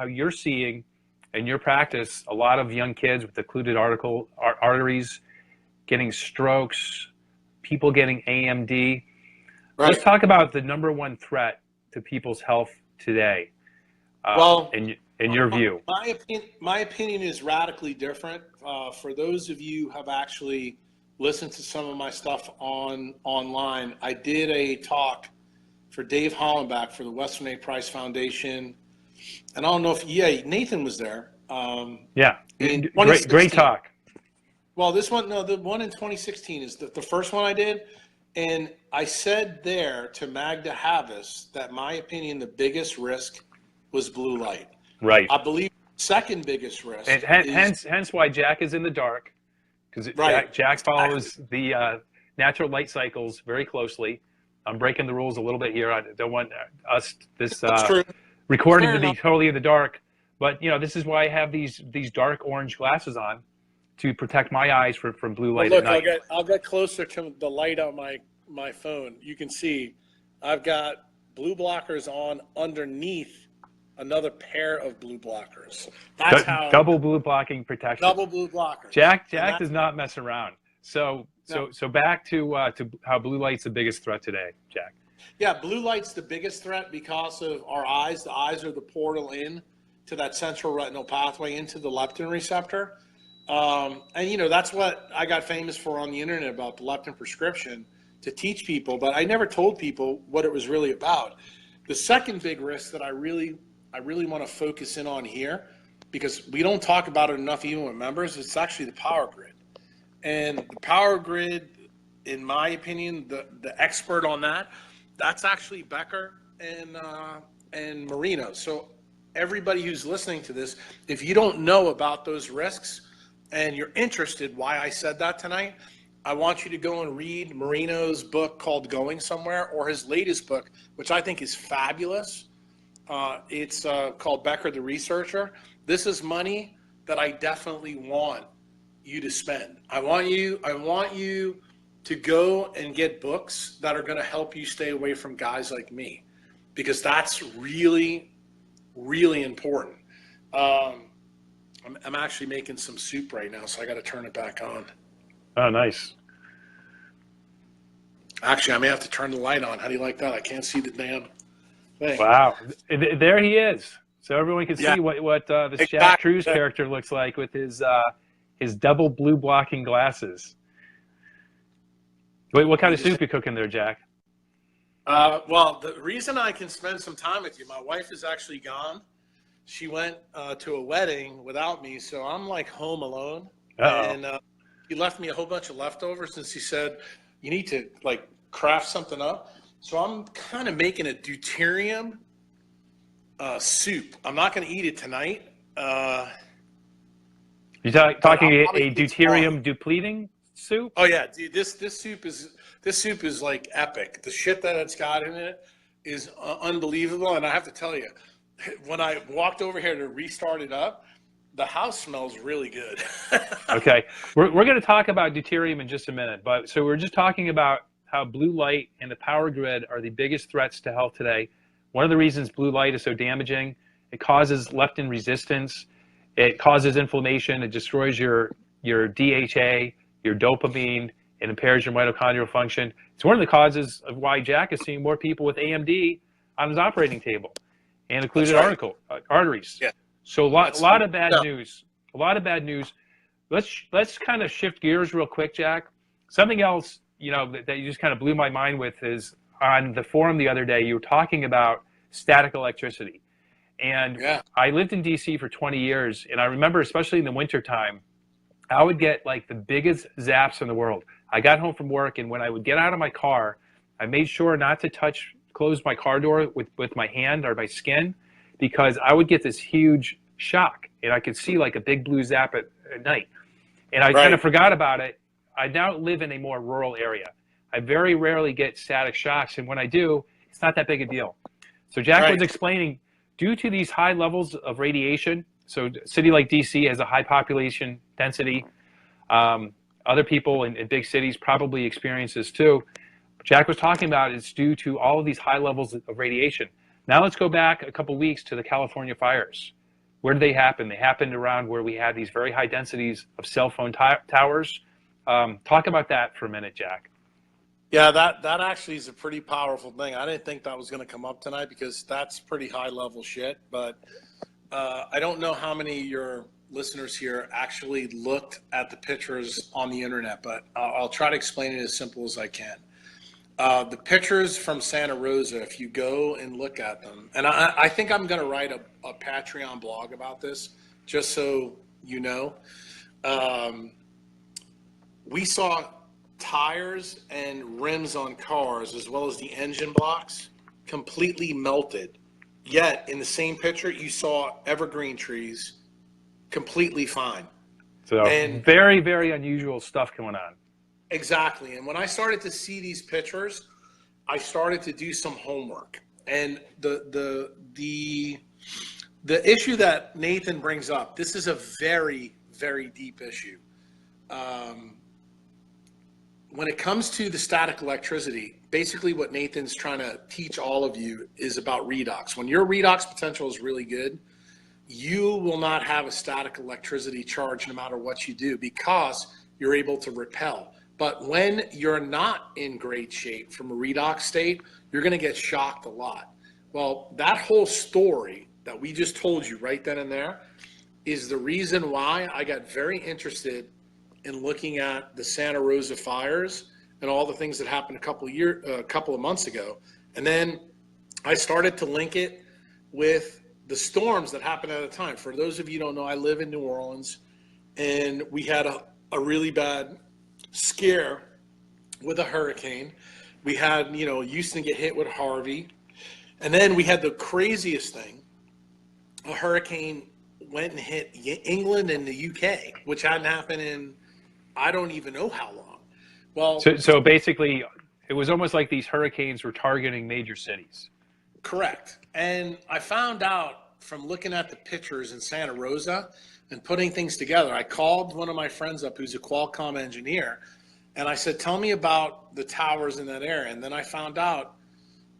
you're seeing in your practice a lot of young kids with occluded arteries getting strokes, people getting AMD. Right. Let's talk about the number one threat to people's health today. In your view, my opinion is radically different. For those of you who have actually listened to some of my stuff online, I did a talk for Dave Hollenbach for the Western A. Price Foundation, and I don't know if Nathan was there. Great talk. Well, this one, no, the one in 2016 is the first one I did. And I said there to Magda Havis that my opinion, the biggest risk was blue light. Right. I believe second biggest risk. And hence why Jack is in the dark, because Jack follows the natural light cycles very closely. I'm breaking the rules a little bit here. I don't want recording to be totally in the dark. But this is why I have these dark orange glasses on, to protect my eyes from blue light at night. I'll get closer to the light on my phone. You can see I've got blue blockers on underneath another pair of blue blockers. That's how double blue blocking protection. Double blue blockers. Jack does not mess around. So back to how blue light's the biggest threat today, Jack. Yeah, blue light's the biggest threat because of our eyes. The eyes are the portal in to that central retinal pathway into the leptin receptor. And that's what I got famous for on the internet about the leptin prescription, to teach people, but I never told people what it was really about. The second big risk that I really want to focus in on here, because we don't talk about it enough even with members, it's actually the power grid. And the power grid, in my opinion, the expert on that's actually Becker and Marino. So everybody who's listening to this, if you don't know about those risks and you're interested why I said that tonight, I want you to go and read Marino's book called Going Somewhere, or his latest book, which I think is fabulous. It's called Becker the Researcher. This is money that I definitely want you to spend. I want you to go and get books that are going to help you stay away from guys like me, because that's really, really important. I'm actually making some soup right now, so I got to turn it back on. Oh, nice. Actually, I may have to turn the light on. How do you like that? I can't see the damn thing. Wow. There he is. So everyone can see what this Jack Kruse character looks like with his double blue blocking glasses. Wait, what kind of soup you cooking there, Jack? Well, the reason I can spend some time with you, my wife is actually gone. She went to a wedding without me, so I'm like home alone. And he left me a whole bunch of leftovers, since he said you need to like craft something up. So I'm kind of making a deuterium soup. I'm not going to eat it tonight. You're talking a deuterium depleting soup? Oh yeah, dude, this soup is like epic. The shit that it's got in it is unbelievable, and I have to tell you, when I walked over here to restart it up, the house smells really good. Okay, we're going to talk about deuterium in just a minute, but so we're just talking about how blue light and the power grid are the biggest threats to health today. One of the reasons blue light is so damaging, it causes leptin resistance, it causes inflammation, it destroys your DHA, your dopamine, it impairs your mitochondrial function. It's one of the causes of why Jack is seeing more people with AMD on his operating table and occluded arteries. Yeah. So a lot of bad news. A lot of bad news. Let's kind of shift gears real quick, Jack. Something else, that you just kind of blew my mind with is on the forum the other day, you were talking about static electricity. And I lived in DC for 20 years, and I remember, especially in the wintertime, I would get like the biggest zaps in the world. I got home from work, and when I would get out of my car, I made sure not to close my car door with my hand or my skin, because I would get this huge shock, and I could see like a big blue zap at night. And I kind of forgot about it. I now live in a more rural area. I very rarely get static shocks, and when I do, it's not that big a deal. So Jack was explaining, due to these high levels of radiation, so a city like DC has a high population density. Other people in big cities probably experience this too. Jack was talking about it's due to all of these high levels of radiation. Now let's go back a couple weeks to the California fires. Where did they happen? They happened around where we had these very high densities of cell phone towers. Talk about that for a minute, Jack. Yeah, that actually is a pretty powerful thing. I didn't think that was going to come up tonight, because that's pretty high level shit. But I don't know how many of your listeners here actually looked at the pictures on the internet, but I'll try to explain it as simple as I can. The pictures from Santa Rosa, if you go and look at them, and I think I'm going to write a Patreon blog about this, just so you know. We saw tires and rims on cars, as well as the engine blocks, completely melted. Yet, in the same picture, you saw evergreen trees completely fine. So, very, very unusual stuff going on. Exactly. And when I started to see these pictures, I started to do some homework. And the issue that Nathan brings up, this is a very, very deep issue. When it comes to the static electricity, basically what Nathan's trying to teach all of you is about redox. When your redox potential is really good, you will not have a static electricity charge no matter what you do, because you're able to repel. But when you're not in great shape from a redox state, you're going to get shocked a lot. Well, that whole story that we just told you right then and there is the reason why I got very interested in looking at the Santa Rosa fires and all the things that happened a couple of months ago. And then I started to link it with the storms that happened at the time. For those of you who don't know, I live in New Orleans, and we had a really bad scare with a hurricane. We had, Houston get hit with Harvey. And then we had the craziest thing. A hurricane went and hit England and the UK, which hadn't happened in, I don't even know how long. Well, so basically, it was almost like these hurricanes were targeting major cities. Correct. And I found out from looking at the pictures in Santa Rosa and putting things together. I called one of my friends up who's a Qualcomm engineer, and I said, tell me about the towers in that area. And then I found out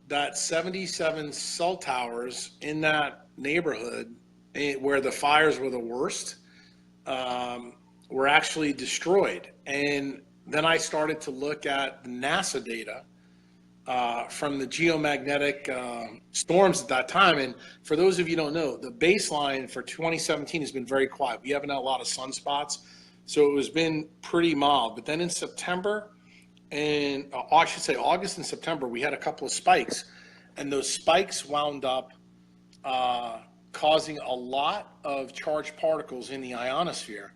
that 77 cell towers in that neighborhood where the fires were the worst were actually destroyed. And then I started to look at the NASA data from the geomagnetic storms at that time. And for those of you who don't know, the baseline for 2017 has been very quiet. We haven't had a lot of sunspots, so it has been pretty mild. But then in September, and I should say August and September, we had a couple of spikes, and those spikes wound up causing a lot of charged particles in the ionosphere.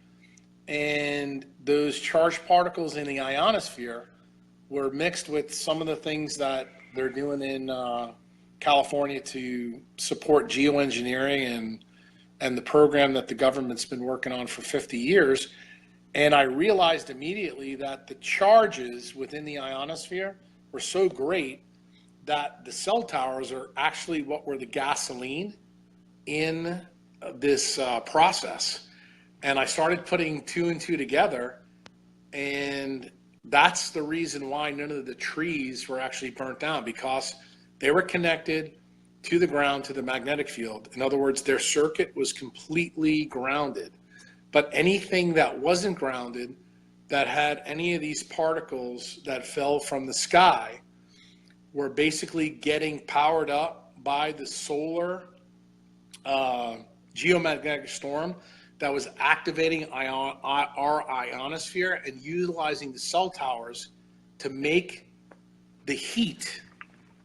And those charged particles in the ionosphere were mixed with some of the things that they're doing in California to support geoengineering and the program that the government's been working on for 50 years. And I realized immediately that the charges within the ionosphere were so great that the cell towers are actually what were the gasoline in this process. And I started putting two and two together, and that's the reason why none of the trees were actually burnt down, because they were connected to the ground, to the magnetic field. In other words, their circuit was completely grounded. But anything that wasn't grounded, that had any of these particles that fell from the sky, were basically getting powered up by the solar geomagnetic storm that was activating our ionosphere and utilizing the cell towers to make the heat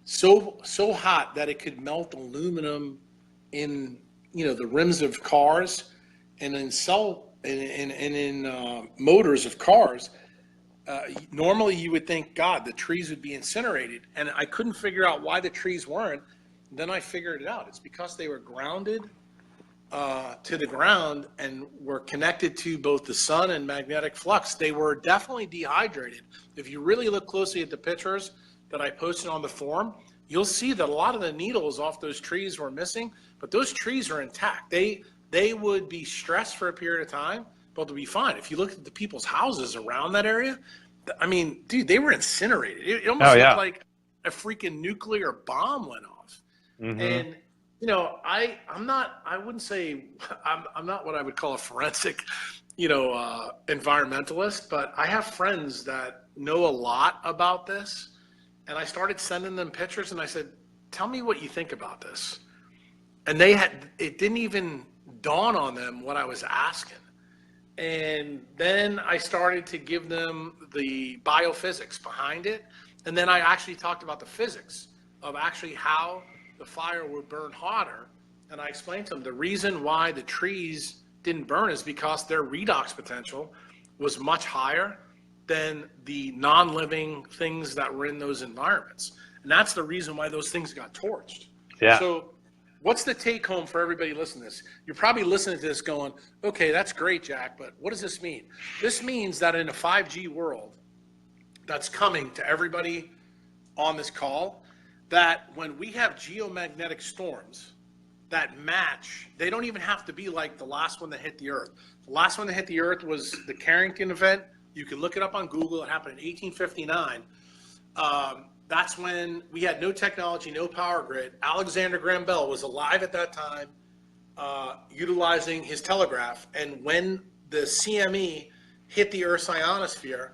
so hot that it could melt aluminum in the rims of cars and in motors of cars. Normally you would think, God, the trees would be incinerated. And I couldn't figure out why the trees weren't. Then I figured it out. It's because they were grounded to the ground and were connected to both the sun and magnetic flux. They were definitely dehydrated. If you really look closely at the pictures that I posted on the forum, you'll see that a lot of the needles off those trees were missing, but those trees are intact. They would be stressed for a period of time, but they'll be fine. If you look at the people's houses around that area, I mean, dude, they were incinerated. It almost looked like a freaking nuclear bomb went off. Mm-hmm. And you know, I wouldn't say I'm not what I would call a forensic, environmentalist, but I have friends that know a lot about this. And I started sending them pictures and I said, tell me what you think about this. And it didn't even dawn on them what I was asking. And then I started to give them the biophysics behind it. And then I actually talked about the physics of actually how the fire would burn hotter. And I explained to them the reason why the trees didn't burn is because their redox potential was much higher than the non-living things that were in those environments. And that's the reason why those things got torched. Yeah. So what's the take home for everybody listening to this? You're probably listening to this going, okay, that's great, Jack, but what does this mean? This means that in a 5G world that's coming to everybody on this call, that when we have geomagnetic storms that match, they don't even have to be like the last one that hit the Earth. The last one that hit the Earth was the Carrington Event. You can look it up on Google. It happened in 1859. That's when we had no technology, no power grid. Alexander Graham Bell was alive at that time, utilizing his telegraph. And when the CME hit the Earth's ionosphere,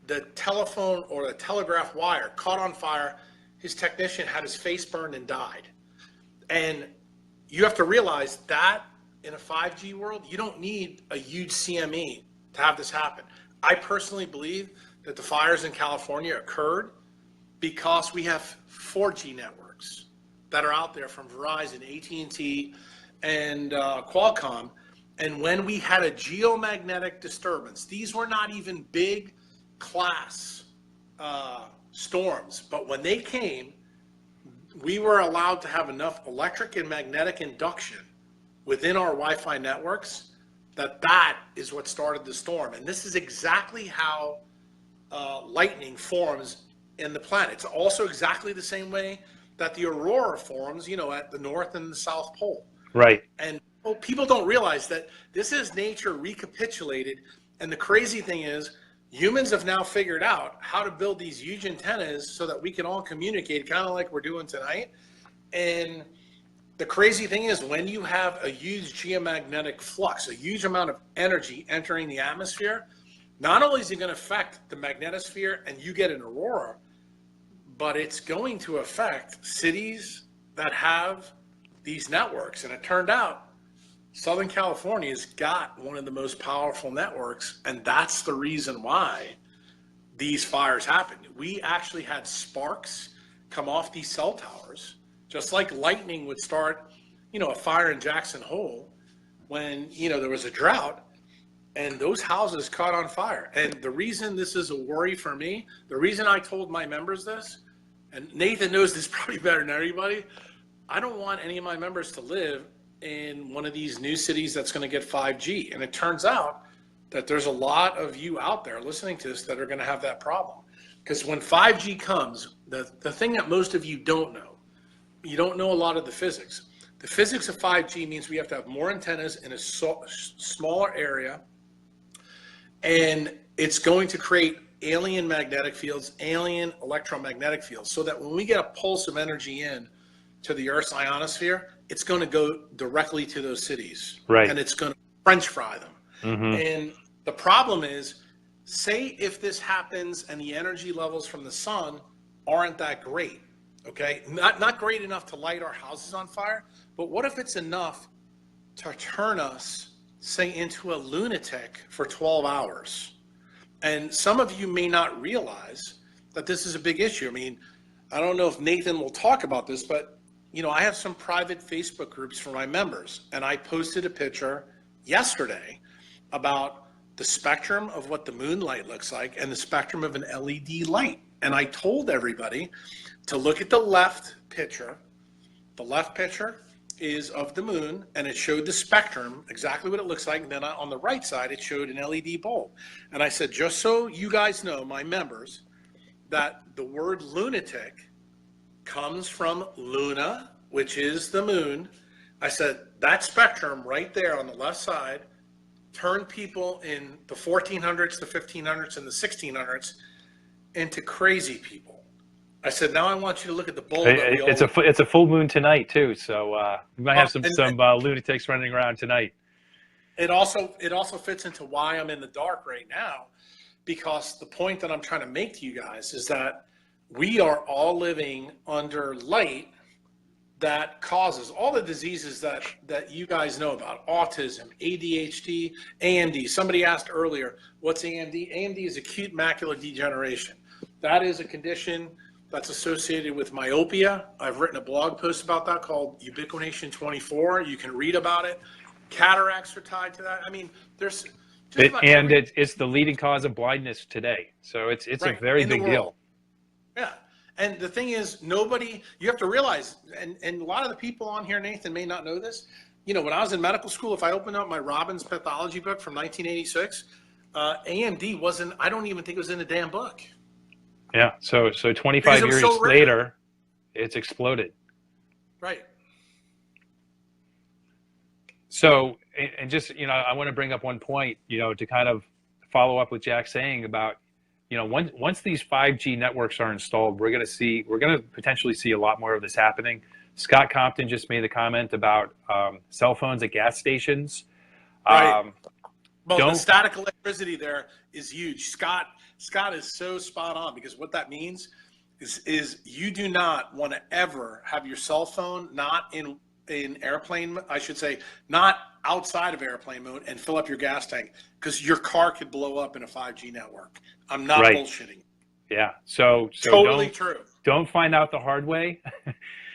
the telephone or the telegraph wire caught on fire. His technician had his face burned and died. And you have to realize that in a 5G world, you don't need a huge CME to have this happen. I personally believe that the fires in California occurred because we have 4G networks that are out there from Verizon, AT&T, and Qualcomm. And when we had a geomagnetic disturbance, these were not even big class storms, but when they came, we were allowed to have enough electric and magnetic induction within our Wi-Fi networks that is what started the storm. And this is exactly how lightning forms in the planet. It's also exactly the same way that the aurora forms, at the North and the South Pole. Right. And people don't realize that this is nature recapitulated. And the crazy thing is, humans have now figured out how to build these huge antennas so that we can all communicate, kind of like we're doing tonight. And the crazy thing is, when you have a huge geomagnetic flux, a huge amount of energy entering the atmosphere, not only is it going to affect the magnetosphere and you get an aurora, but it's going to affect cities that have these networks. And it turned out Southern California's got one of the most powerful networks, and that's the reason why these fires happened. We actually had sparks come off these cell towers, just like lightning would start, a fire in Jackson Hole when, there was a drought, and those houses caught on fire. And the reason this is a worry for me, the reason I told my members this, and Nathan knows this probably better than everybody, I don't want any of my members to live in one of these new cities that's going to get 5G. And it turns out that there's a lot of you out there listening to this that are going to have that problem. Because when 5G comes, the thing that most of you don't know, you don't know a lot of the physics. The physics of 5G means we have to have more antennas in a smaller area, and it's going to create alien magnetic fields, alien electromagnetic fields, so that when we get a pulse of energy in to the Earth's ionosphere, it's going to go directly to those cities. Right. And it's going to French fry them. Mm-hmm. And the problem is, say if this happens and the energy levels from the sun aren't that great, okay? Not great enough to light our houses on fire, but what if it's enough to turn us, say, into a lunatic for 12 hours? And some of you may not realize that this is a big issue. I mean, I don't know if Nathan will talk about this, but I have some private Facebook groups for my members, and I posted a picture yesterday about the spectrum of what the moonlight looks like and the spectrum of an LED light. And I told everybody to look at the left picture. The left picture is of the moon, and it showed the spectrum, exactly what it looks like. And then on the right side, it showed an LED bulb. And I said, just so you guys know, my members, that the word lunatic comes from Luna, which is the moon. I said, that spectrum right there on the left side turned people in the 1400s, the 1500s, and the 1600s into crazy people. I said, now I want you to look at the bulb. It's a full moon tonight too, so we might have some lunatics running around tonight. It also fits into why I'm in the dark right now, because the point that I'm trying to make to you guys is that we are all living under light that causes all the diseases that you guys know about: autism, ADHD, AMD. Somebody asked earlier, what's AMD? AMD is acute macular degeneration. That is a condition that's associated with myopia. I've written a blog post about that called Ubiquination 24. You can read about it. Cataracts are tied to that. I mean, there's it's the leading cause of blindness today. So it's right, a very big deal. Yeah. And the thing is, you have to realize, and a lot of the people on here, Nathan, may not know this. You know, when I was in medical school, if I opened up my Robbins pathology book from 1986, AMD wasn't, I don't even think it was in the damn book. Yeah. So 25 years later, it's exploded. Right. So, and just, you know, I want to bring up one point, you know, to kind of follow up with Jack saying about, you know, once these 5G networks are installed, we're going to potentially see a lot more of this happening. Scott Compton just made a comment about cell phones at gas stations. Right. Well, the static electricity there is huge. Scott is so spot on, because what that means is you do not want to ever have your cell phone not in airplane, I should say, not outside of airplane mode, and fill up your gas tank, because your car could blow up in a 5G network. I'm not bullshitting. Yeah. So totally true. Don't find out the hard way,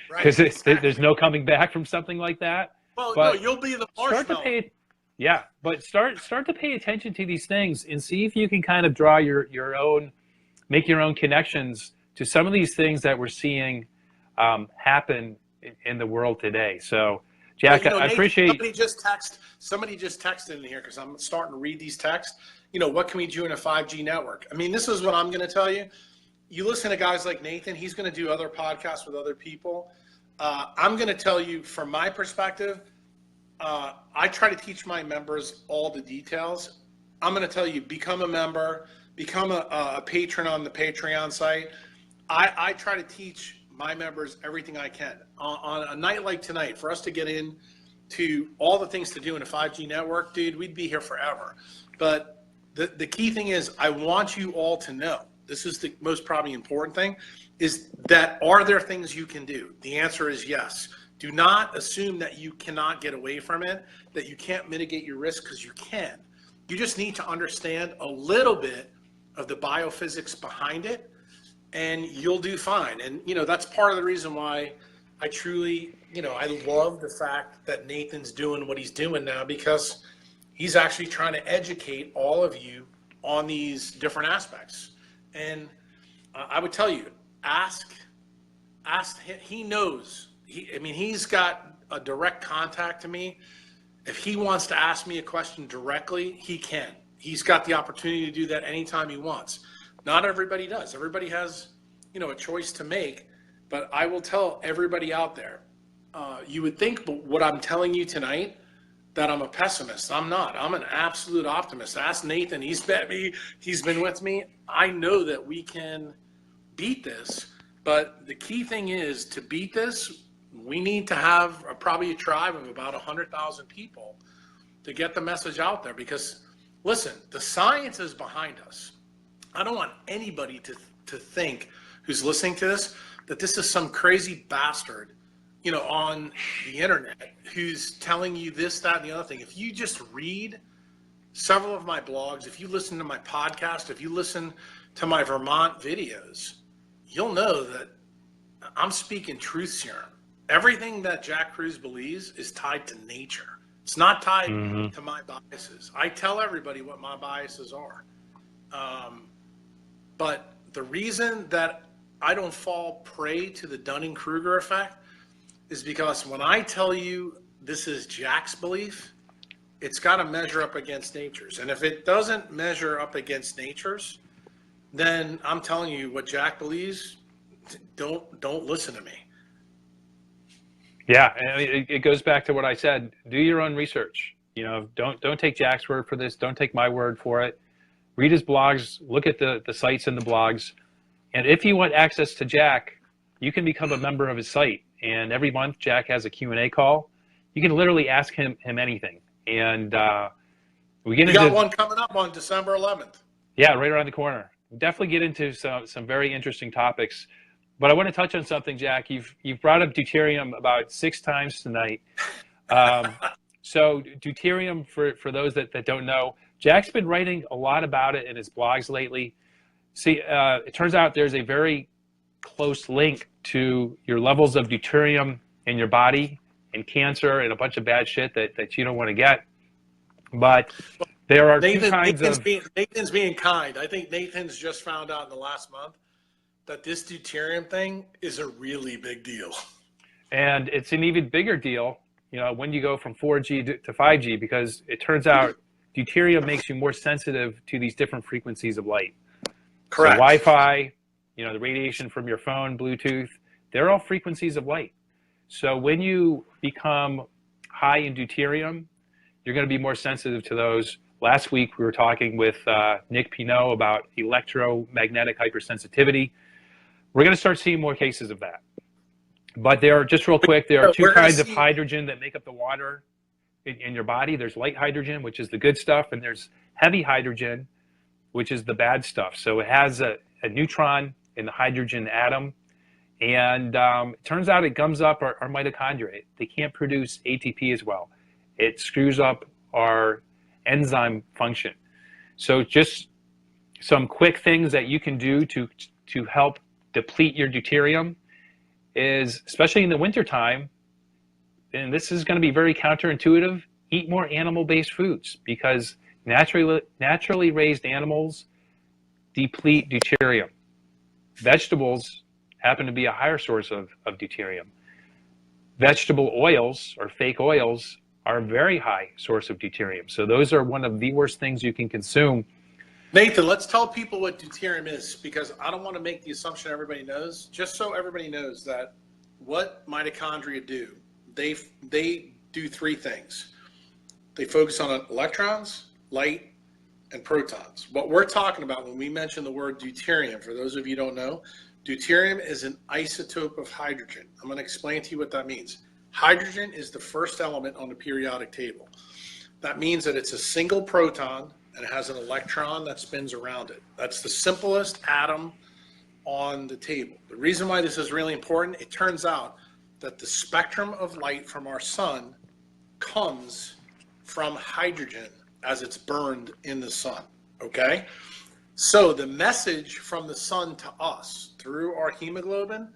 because there's no coming back from something like that. Well, no, you'll be the marshmallow. Start to pay attention to these things and see if you can kind of draw make your own connections to some of these things that we're seeing happen in the world today. So, Jack, well, I appreciate. Somebody just texted in here, because I'm starting to read these texts. You know, what can we do in a 5G network? I mean, this is what I'm going to tell you. You listen to guys like Nathan. He's going to do other podcasts with other people. I'm going to tell you from my perspective. I try to teach my members all the details. I'm going to tell you, become a member, become a patron on the Patreon site. I try to teach my members everything I can. On a night like tonight, for us to get into all the things to do in a 5G network, dude, we'd be here forever. But the key thing is, I want you all to know, this is the most probably important thing, is that are there things you can do? The answer is yes. Do not assume that you cannot get away from it, that you can't mitigate your risk, because you can. You just need to understand a little bit of the biophysics behind it, and you'll do fine. And, you know, that's part of the reason why I truly, you know, I love the fact that Nathan's doing what he's doing now, because he's actually trying to educate all of you on these different aspects. And I would tell you, ask him. He knows. He's got a direct contact to me. If he wants to ask me a question directly, he can. He's got the opportunity to do that anytime he wants. Not everybody does. Everybody has, you know, a choice to make. But I will tell everybody out there, you would think, but what I'm telling you tonight, that I'm a pessimist. I'm not. I'm an absolute optimist. Ask Nathan. He's met me. He's been with me. I know that we can beat this. But the key thing is, to beat this, we need to have probably a tribe of about 100,000 people to get the message out there. Because, listen, the science is behind us. I don't want anybody to think, who's listening to this, that this is some crazy bastard, you know, on the internet who's telling you this, that, and the other thing. If you just read several of my blogs, if you listen to my podcast, if you listen to my Vermont videos, you'll know that I'm speaking truth serum. Everything that Jack Kruse believes is tied to nature. It's not tied Mm-hmm. to my biases. I tell everybody what my biases are. But the reason that I don't fall prey to the Dunning-Kruger effect is because when I tell you this is Jack's belief, it's got to measure up against nature's. And if it doesn't measure up against nature's, then I'm telling you what Jack believes, don't listen to me. Yeah, and it goes back to what I said. Do your own research. You know, don't take Jack's word for this. Don't take my word for it. Read his blogs. Look at the sites and the blogs. And if you want access to Jack, you can become a member of his site. And every month, Jack has a Q&A call. You can literally ask him anything. And we got one coming up on December 11th. Yeah, right around the corner. Definitely get into some very interesting topics. But I want to touch on something, Jack. You've brought up deuterium about 6 times tonight. So deuterium, for those that don't know, Jack's been writing a lot about it in his blogs lately. See, it turns out there's a very close link to your levels of deuterium in your body and cancer and a bunch of bad shit that you don't want to get. But there are two kinds of... Nathan's being kind. I think Nathan's just found out in the last month that this deuterium thing is a really big deal. And it's an even bigger deal, you know, when you go from 4G to 5G, because it turns out deuterium makes you more sensitive to these different frequencies of light. Correct. So Wi-Fi, you know, the radiation from your phone, Bluetooth, they're all frequencies of light. So when you become high in deuterium, you're going to be more sensitive to those. Last week, we were talking with Nick Pinot about electromagnetic hypersensitivity. We're going to start seeing more cases of that. But there are, just real quick, there are two kinds of hydrogen that make up the water in your body. There's light hydrogen, which is the good stuff, and there's heavy hydrogen, which is the bad stuff. So it has a neutron in the hydrogen atom, and it turns out it gums up our mitochondria. They can't produce ATP as well. It screws up our enzyme function. So just some quick things that you can do to help deplete your deuterium is, especially in the wintertime, and this is going to be very counterintuitive, eat more animal-based foods, because naturally raised animals deplete deuterium. Vegetables happen to be a higher source of deuterium. Vegetable oils, or fake oils, are a very high source of deuterium. So those are one of the worst things you can consume. Nathan, let's tell people what deuterium is, because I don't want to make the assumption everybody knows. Just so everybody knows that what mitochondria do, they do 3 things. They focus on electrons, light, and protons. What we're talking about when we mention the word deuterium, for those of you who don't know, deuterium is an isotope of hydrogen. I'm going to explain to you what that means. Hydrogen is the first element on the periodic table. That means that it's a single proton and it has an electron that spins around it. That's the simplest atom on the table. The reason why this is really important, it turns out that the spectrum of light from our sun comes from hydrogen as it's burned in the sun, okay? So the message from the sun to us through our hemoglobin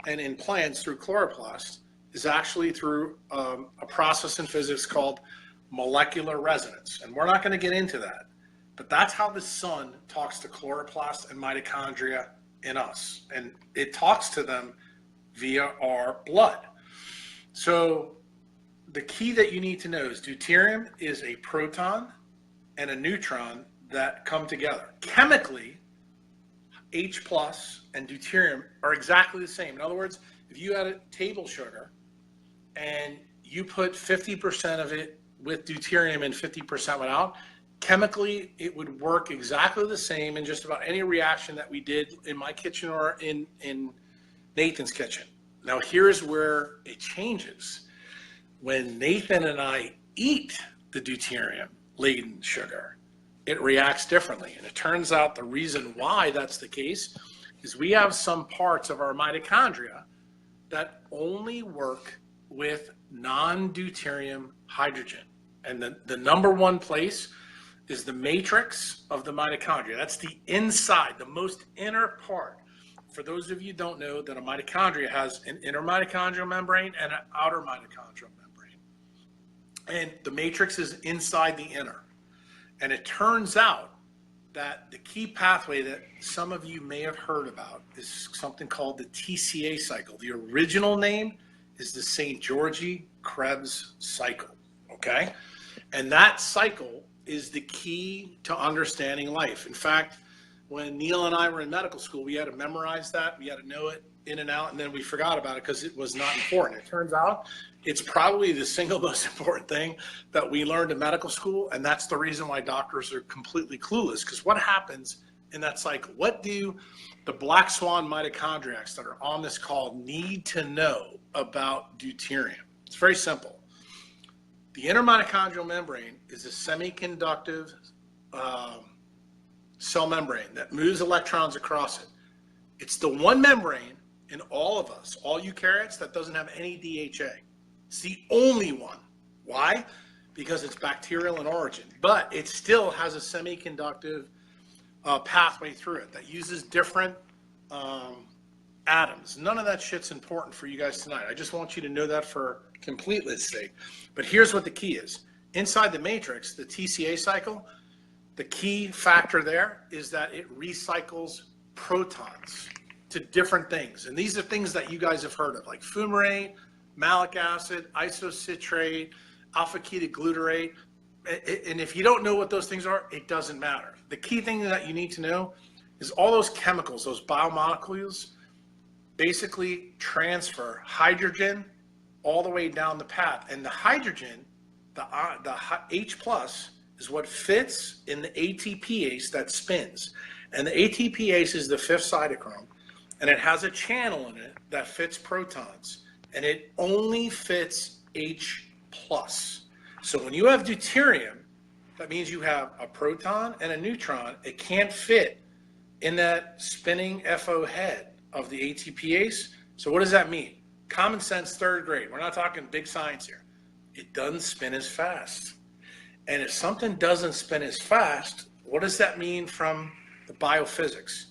and in plants through chloroplast is actually through a process in physics called molecular resonance. And we're not going to get into that, but that's how the sun talks to chloroplast and mitochondria in us. And it talks to them via our blood. So the key that you need to know is deuterium is a proton and a neutron that come together. Chemically, H plus and deuterium are exactly the same. In other words, if you had a table sugar and you put 50% of it with deuterium and 50% without, chemically it would work exactly the same in just about any reaction that we did in my kitchen or in Nathan's kitchen. Now here's where it changes. When Nathan and I eat the deuterium-laden sugar, it reacts differently. And it turns out the reason why that's the case is we have some parts of our mitochondria that only work with non-deuterium hydrogen. And the number one place is the matrix of the mitochondria. That's the inside, the most inner part. For those of you who don't know that a mitochondria has an inner mitochondrial membrane and an outer mitochondrial membrane. And the matrix is inside the inner. And it turns out that the key pathway that some of you may have heard about is something called the TCA cycle. The original name is the St. George Krebs cycle, okay? And that cycle is the key to understanding life. In fact, when Neil and I were in medical school, we had to memorize that. We had to know it in and out, and then we forgot about it because it was not important. It turns out it's probably the single most important thing that we learned in medical school, and that's the reason why doctors are completely clueless, because what happens in that cycle? What do the black swan mitochondriacs that are on this call need to know about deuterium? It's very simple. The inner mitochondrial membrane is a semiconductive cell membrane that moves electrons across it. It's the one membrane in all of us, all eukaryotes, that doesn't have any DHA. It's the only one. Why? Because it's bacterial in origin, but it still has a semiconductive pathway through it that uses different atoms. None of that shit's important for you guys tonight. I just want you to know that for completeness sake. But here's what the key is. Inside the matrix, the TCA cycle, the key factor there is that it recycles protons to different things. And these are things that you guys have heard of, like fumarate, malic acid, isocitrate, alpha-ketoglutarate. And if you don't know what those things are, it doesn't matter. The key thing that you need to know is all those chemicals, those biomolecules, basically transfer hydrogen all the way down the path. And the hydrogen, the H plus, is what fits in the ATPase that spins. And the ATPase is the fifth cytochrome, and it has a channel in it that fits protons, and it only fits H plus. So when you have deuterium, that means you have a proton and a neutron. It can't fit in that spinning FO head of the ATPase. So what does that mean? Common sense, third grade. We're not talking big science here. It doesn't spin as fast. And if something doesn't spin as fast, what does that mean from the biophysics?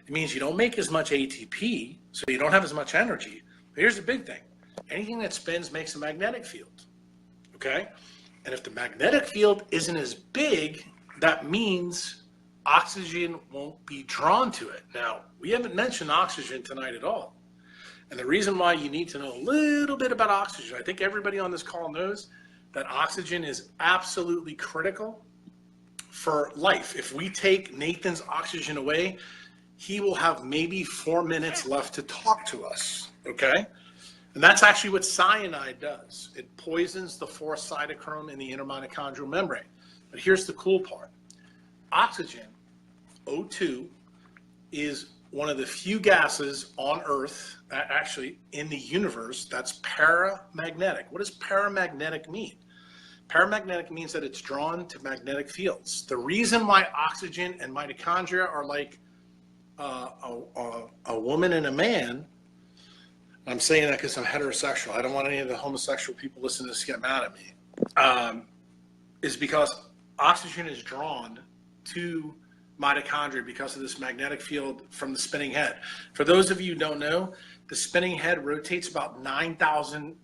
It means you don't make as much ATP, so you don't have as much energy. But here's the big thing. Anything that spins makes a magnetic field, okay? And if the magnetic field isn't as big, that means oxygen won't be drawn to it. Now, we haven't mentioned oxygen tonight at all. And the reason why you need to know a little bit about oxygen, I think everybody on this call knows that oxygen is absolutely critical for life. If we take Nathan's oxygen away, he will have maybe 4 minutes left to talk to us, okay? And that's actually what cyanide does. It poisons the fourth cytochrome in the inner mitochondrial membrane. But here's the cool part. Oxygen, O2, is one of the few gases on Earth, actually in the universe, that's paramagnetic. What does paramagnetic mean? Paramagnetic means that it's drawn to magnetic fields. The reason why oxygen and mitochondria are like a woman and a man, I'm saying that because I'm heterosexual. I don't want any of the homosexual people listening to this to get mad at me, is because oxygen is drawn to mitochondria because of this magnetic field from the spinning head. For those of you who don't know, the spinning head rotates about 9,000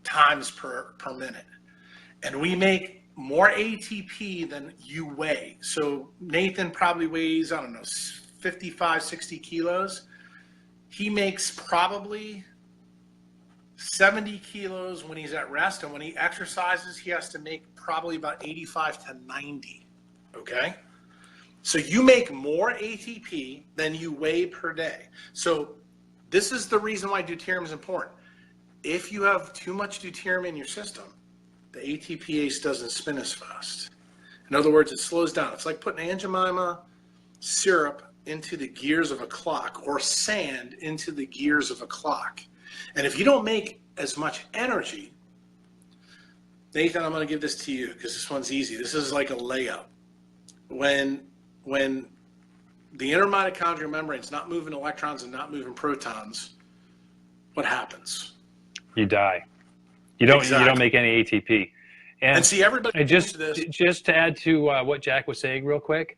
times per minute. And we make more ATP than you weigh. So Nathan probably weighs, I don't know, 55, 60 kilos. He makes probably 70 kilos when he's at rest. And when he exercises, he has to make probably about 85 to 90, okay? So you make more ATP than you weigh per day. So this is the reason why deuterium is important. If you have too much deuterium in your system, the ATPase doesn't spin as fast. In other words, it slows down. It's like putting Aunt Jemima syrup into the gears of a clock, or sand into the gears of a clock. And if you don't make as much energy, Nathan, I'm going to give this to you because this one's easy. This is like a layup. When the inner mitochondrial membrane is not moving electrons and not moving protons, what happens? You die. You don't. Exactly. You don't make any ATP. And see, everybody. And just to add to what Jack was saying, real quick,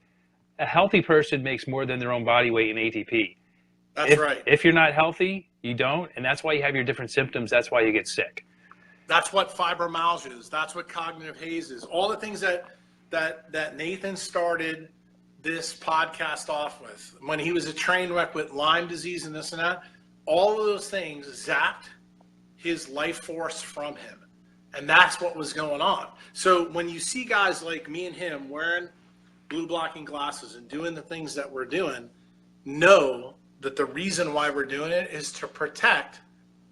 a healthy person makes more than their own body weight in ATP. That's right. If you're not healthy, you don't, and that's why you have your different symptoms. That's why you get sick. That's what fibromyalgia is. That's what cognitive haze is. All the things that Nathan started this podcast off with, when he was a train wreck with Lyme disease and this and that, all of those things zapped his life force from him. And that's what was going on. So when you see guys like me and him wearing blue blocking glasses and doing the things that we're doing, know that the reason why we're doing it is to protect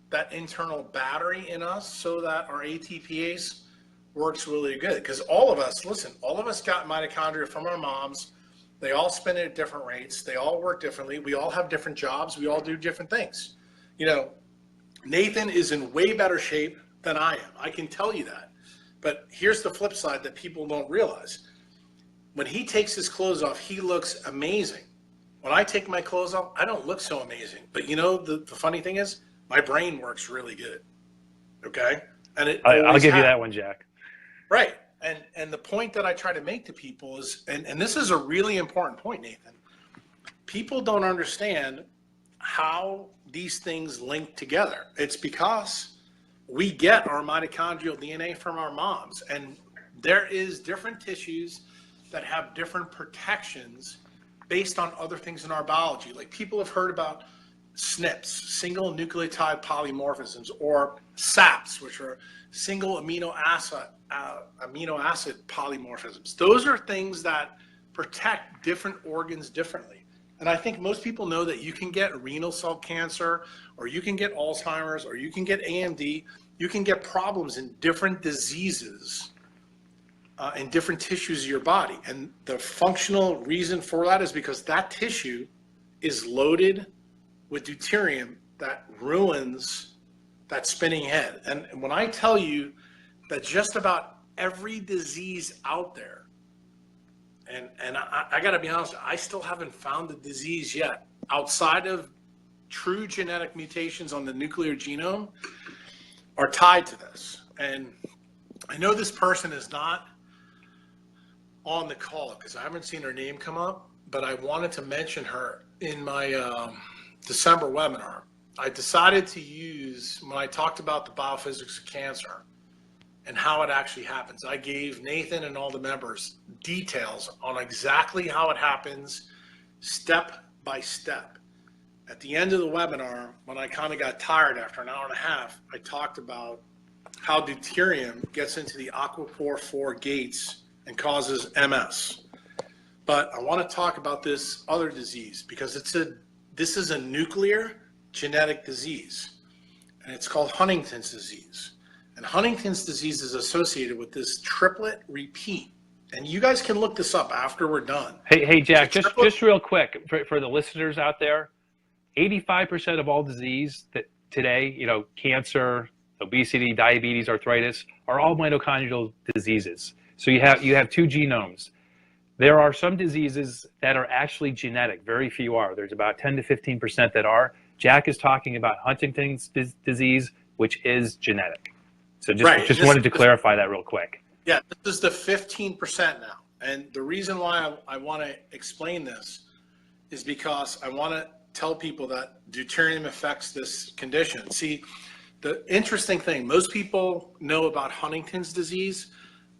that internal battery in us so that our ATPase works really good. Because all of us, listen, all of us got mitochondria from our moms. They all spin it at different rates. They all work differently. We all have different jobs. We all do different things. You know, Nathan is in way better shape than I am. I can tell you that. But here's the flip side that people don't realize. When he takes his clothes off, he looks amazing. When I take my clothes off, I don't look so amazing. But you know, the funny thing is, my brain works really good. Okay? And I'll give you that one, Jack. Right. And the point that I try to make to people is, and this is a really important point, Nathan, people don't understand how these things link together. It's because we get our mitochondrial DNA from our moms, and there is different tissues that have different protections based on other things in our biology. Like people have heard about SNPs, single nucleotide polymorphisms, or SAPs, which are single amino acid polymorphisms. Those are things that protect different organs differently. And I think most people know that you can get renal cell cancer, or you can get Alzheimer's, or you can get AMD. You can get problems in different diseases in different tissues of your body. And the functional reason for that is because that tissue is loaded with deuterium that ruins that spinning head. And when I tell you that just about every disease out there, and I got to be honest, I still haven't found the disease yet outside of true genetic mutations on the nuclear genome, are tied to this. And I know this person is not on the call because I haven't seen her name come up, but I wanted to mention her in my December webinar. I decided to use, when I talked about the biophysics of cancer and how it actually happens, I gave Nathan and all the members details on exactly how it happens, step by step. At the end of the webinar, when I kind of got tired after an hour and a half, I talked about how deuterium gets into the aquaphor 4 gates and causes MS. But I want to talk about this other disease because this is a nuclear genetic disease, and it's called Huntington's disease. And Huntington's disease is associated with this triplet repeat. And you guys can look this up after we're done. Hey, Jack, just real quick for the listeners out there, 85% of all disease that today, you know, cancer, obesity, diabetes, arthritis, are all mitochondrial diseases. So you have two genomes. There are some diseases that are actually genetic. Very few are. There's about 10 to 15% that are. Jack is talking about Huntington's disease, which is genetic. So just wanted to clarify that real quick. Yeah, this is the 15% now. And the reason why I want to explain this is because I want to tell people that deuterium affects this condition. See, the interesting thing, most people know about Huntington's disease.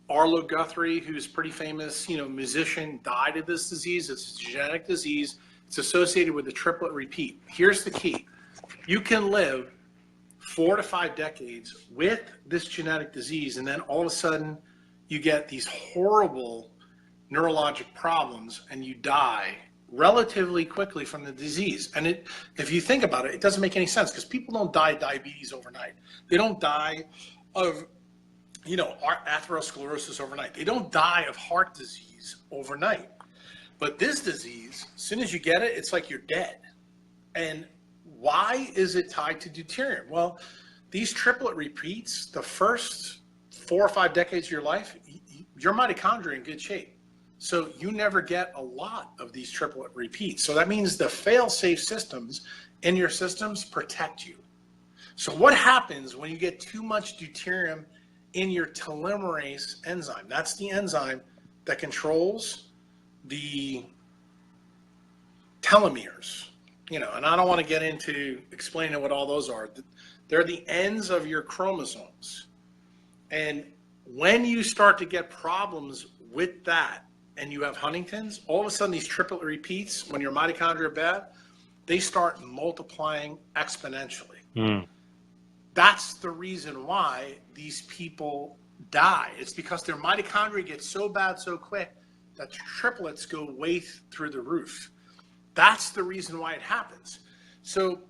Arlo Guthrie, who's pretty famous, musician, died of this disease. It's a genetic disease. It's associated with the triplet repeat. Here's the key. You can live 4 to 5 decades with this genetic disease, and then all of a sudden you get these horrible neurologic problems and you die relatively quickly from the disease. And if you think about it, it doesn't make any sense because people don't die of diabetes overnight. They don't die of atherosclerosis overnight. They don't die of heart disease overnight. But this disease, as soon as you get it, it's like you're dead. And why is it tied to deuterium? Well, these triplet repeats, the first 4 or 5 decades of your life, your mitochondria are in good shape. So you never get a lot of these triplet repeats. So that means the fail-safe systems in your systems protect you. So what happens when you get too much deuterium in your telomerase enzyme? That's the enzyme that controls the telomeres. And I don't want to get into explaining what all those are. They're the ends of your chromosomes. And when you start to get problems with that and you have Huntington's, all of a sudden these triplet repeats, when your mitochondria are bad, they start multiplying exponentially. That's the reason why these people die. It's because their mitochondria get so bad so quick that triplets go way through the roof. That's the reason why it happens. So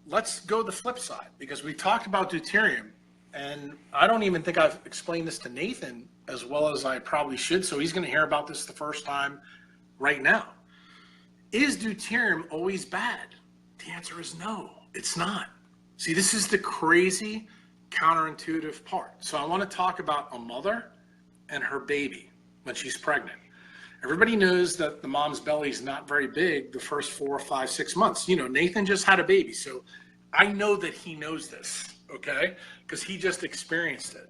let's go the flip side, because we talked about deuterium, and I don't even think I've explained this to Nathan as well as I probably should, so he's going to hear about this the first time right now. Is deuterium always bad? The answer is no, it's not. See, this is the crazy counterintuitive part. So I want to talk about a mother and her baby when she's pregnant. Everybody knows that the mom's belly is not very big the first 4, 5, 6 months. You know, Nathan just had a baby, so I know that he knows this, okay? Because he just experienced it.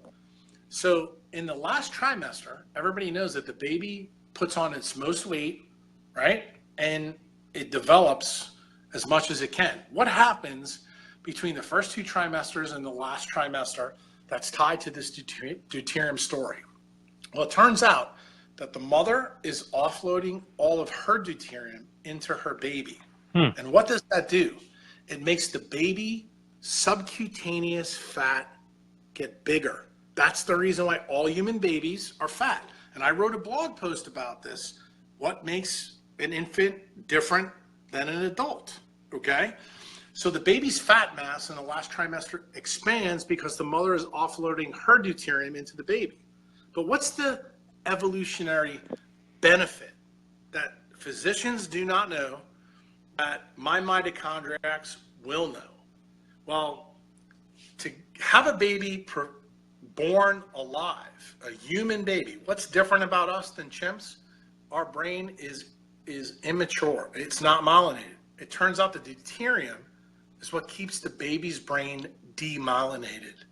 So in the last trimester, everybody knows that the baby puts on its most weight, right? And it develops as much as it can. What happens between the first 2 trimesters and the last trimester that's tied to this deuterium story? Well, it turns out that the mother is offloading all of her deuterium into her baby. And what does that do? It makes the baby subcutaneous fat get bigger. That's the reason why all human babies are fat. And I wrote a blog post about this. What makes an infant different than an adult, okay? So the baby's fat mass in the last trimester expands because the mother is offloading her deuterium into the baby. But what's the evolutionary benefit that physicians do not know that my mitochondriacs will know? Well, to have a baby born alive, a human baby, what's different about us than chimps? Our brain is immature. It's not myelinated. It turns out the deuterium is what keeps the baby's brain demyelinated.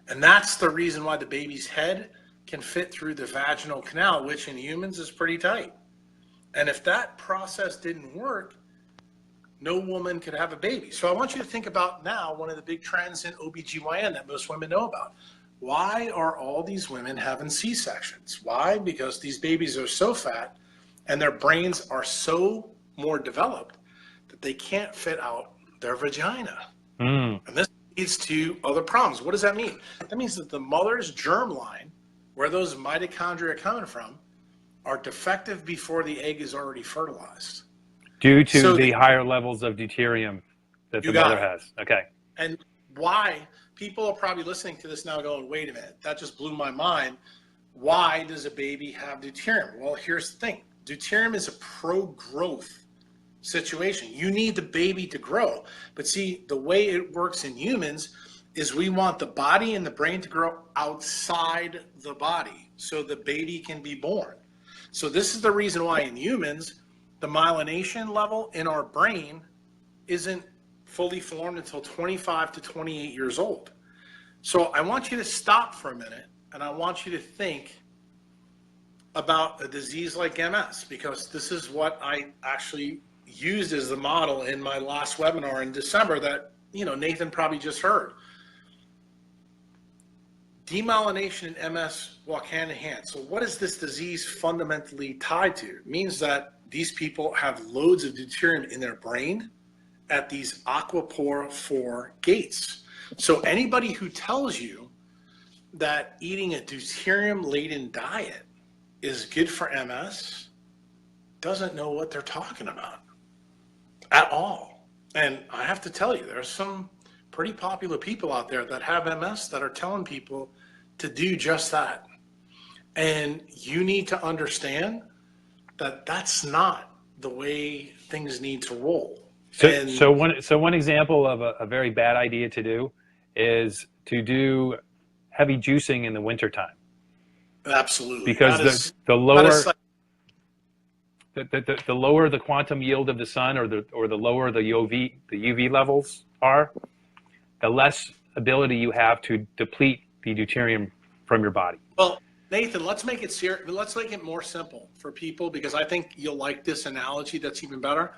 And that's the reason why the baby's head can fit through the vaginal canal, which in humans is pretty tight. And if that process didn't work, no woman could have a baby. So I want you to think about now one of the big trends in OBGYN that most women know about. Why are all these women having C-sections? Why? Because these babies are so fat and their brains are so more developed that they can't fit out their vagina. And this leads to other problems. What does that mean? That means that the mother's germline, where those mitochondria are coming from, are defective before the egg is already fertilized. Due to the higher levels of deuterium that the mother has. Okay. And why? People are probably listening to this now going, wait a minute, that just blew my mind. Why does a baby have deuterium? Well, here's the thing. Deuterium is a pro-growth situation. You need the baby to grow. But see, the way it works in humans is we want the body and the brain to grow outside the body so the baby can be born. So this is the reason why in humans, the myelination level in our brain isn't fully formed until 25 to 28 years old. So I want you to stop for a minute and I want you to think about a disease like MS, because this is what I actually used as the model in my last webinar in December that, you know, Nathan probably just heard. Demyelination and MS walk hand in hand. So what is this disease fundamentally tied to? It means that these people have loads of deuterium in their brain at these aquapore 4 gates. So anybody who tells you that eating a deuterium-laden diet is good for MS doesn't know what they're talking about at all. And I have to tell you, there's some pretty popular people out there that have MS that are telling people to do just that. And you need to understand that that's not the way things need to roll. So one example of a very bad idea to do is to do heavy juicing in the wintertime. Absolutely. Because the lower the lower the quantum yield of the sun, or the lower the UV levels are, the less ability you have to deplete the deuterium from your body. Well, Nathan, let's make it serious. Let's make it more simple for people, because I think you'll like this analogy that's even better.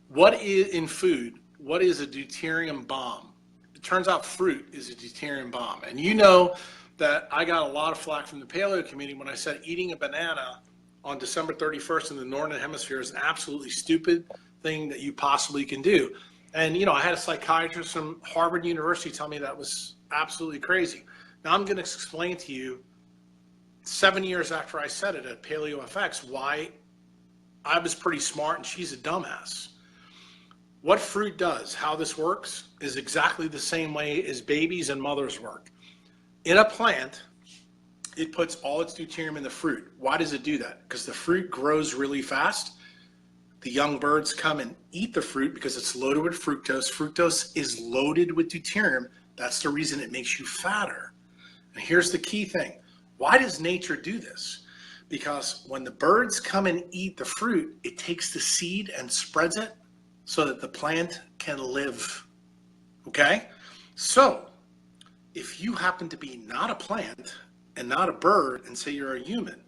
What is in food? What is a deuterium bomb? It turns out fruit is a deuterium bomb. And you know that I got a lot of flack from the paleo community when I said eating a banana on December 31st in the Northern Hemisphere is an absolutely stupid thing that you possibly can do. And, you know, I had a psychiatrist from Harvard University tell me that was absolutely crazy. Now I'm going to explain to you 7 years after I said it at Paleo FX why I was pretty smart and she's a dumbass. What fruit does, how this works, is exactly the same way as babies and mothers work. In a plant, it puts all its deuterium in the fruit. Why does it do that? Because the fruit grows really fast. The young birds come and eat the fruit because it's loaded with fructose. Fructose is loaded with deuterium. That's the reason it makes you fatter. And here's the key thing. Why does nature do this? Because when the birds come and eat the fruit, it takes the seed and spreads it so that the plant can live. Okay? So if you happen to be not a plant and not a bird and say you're a human,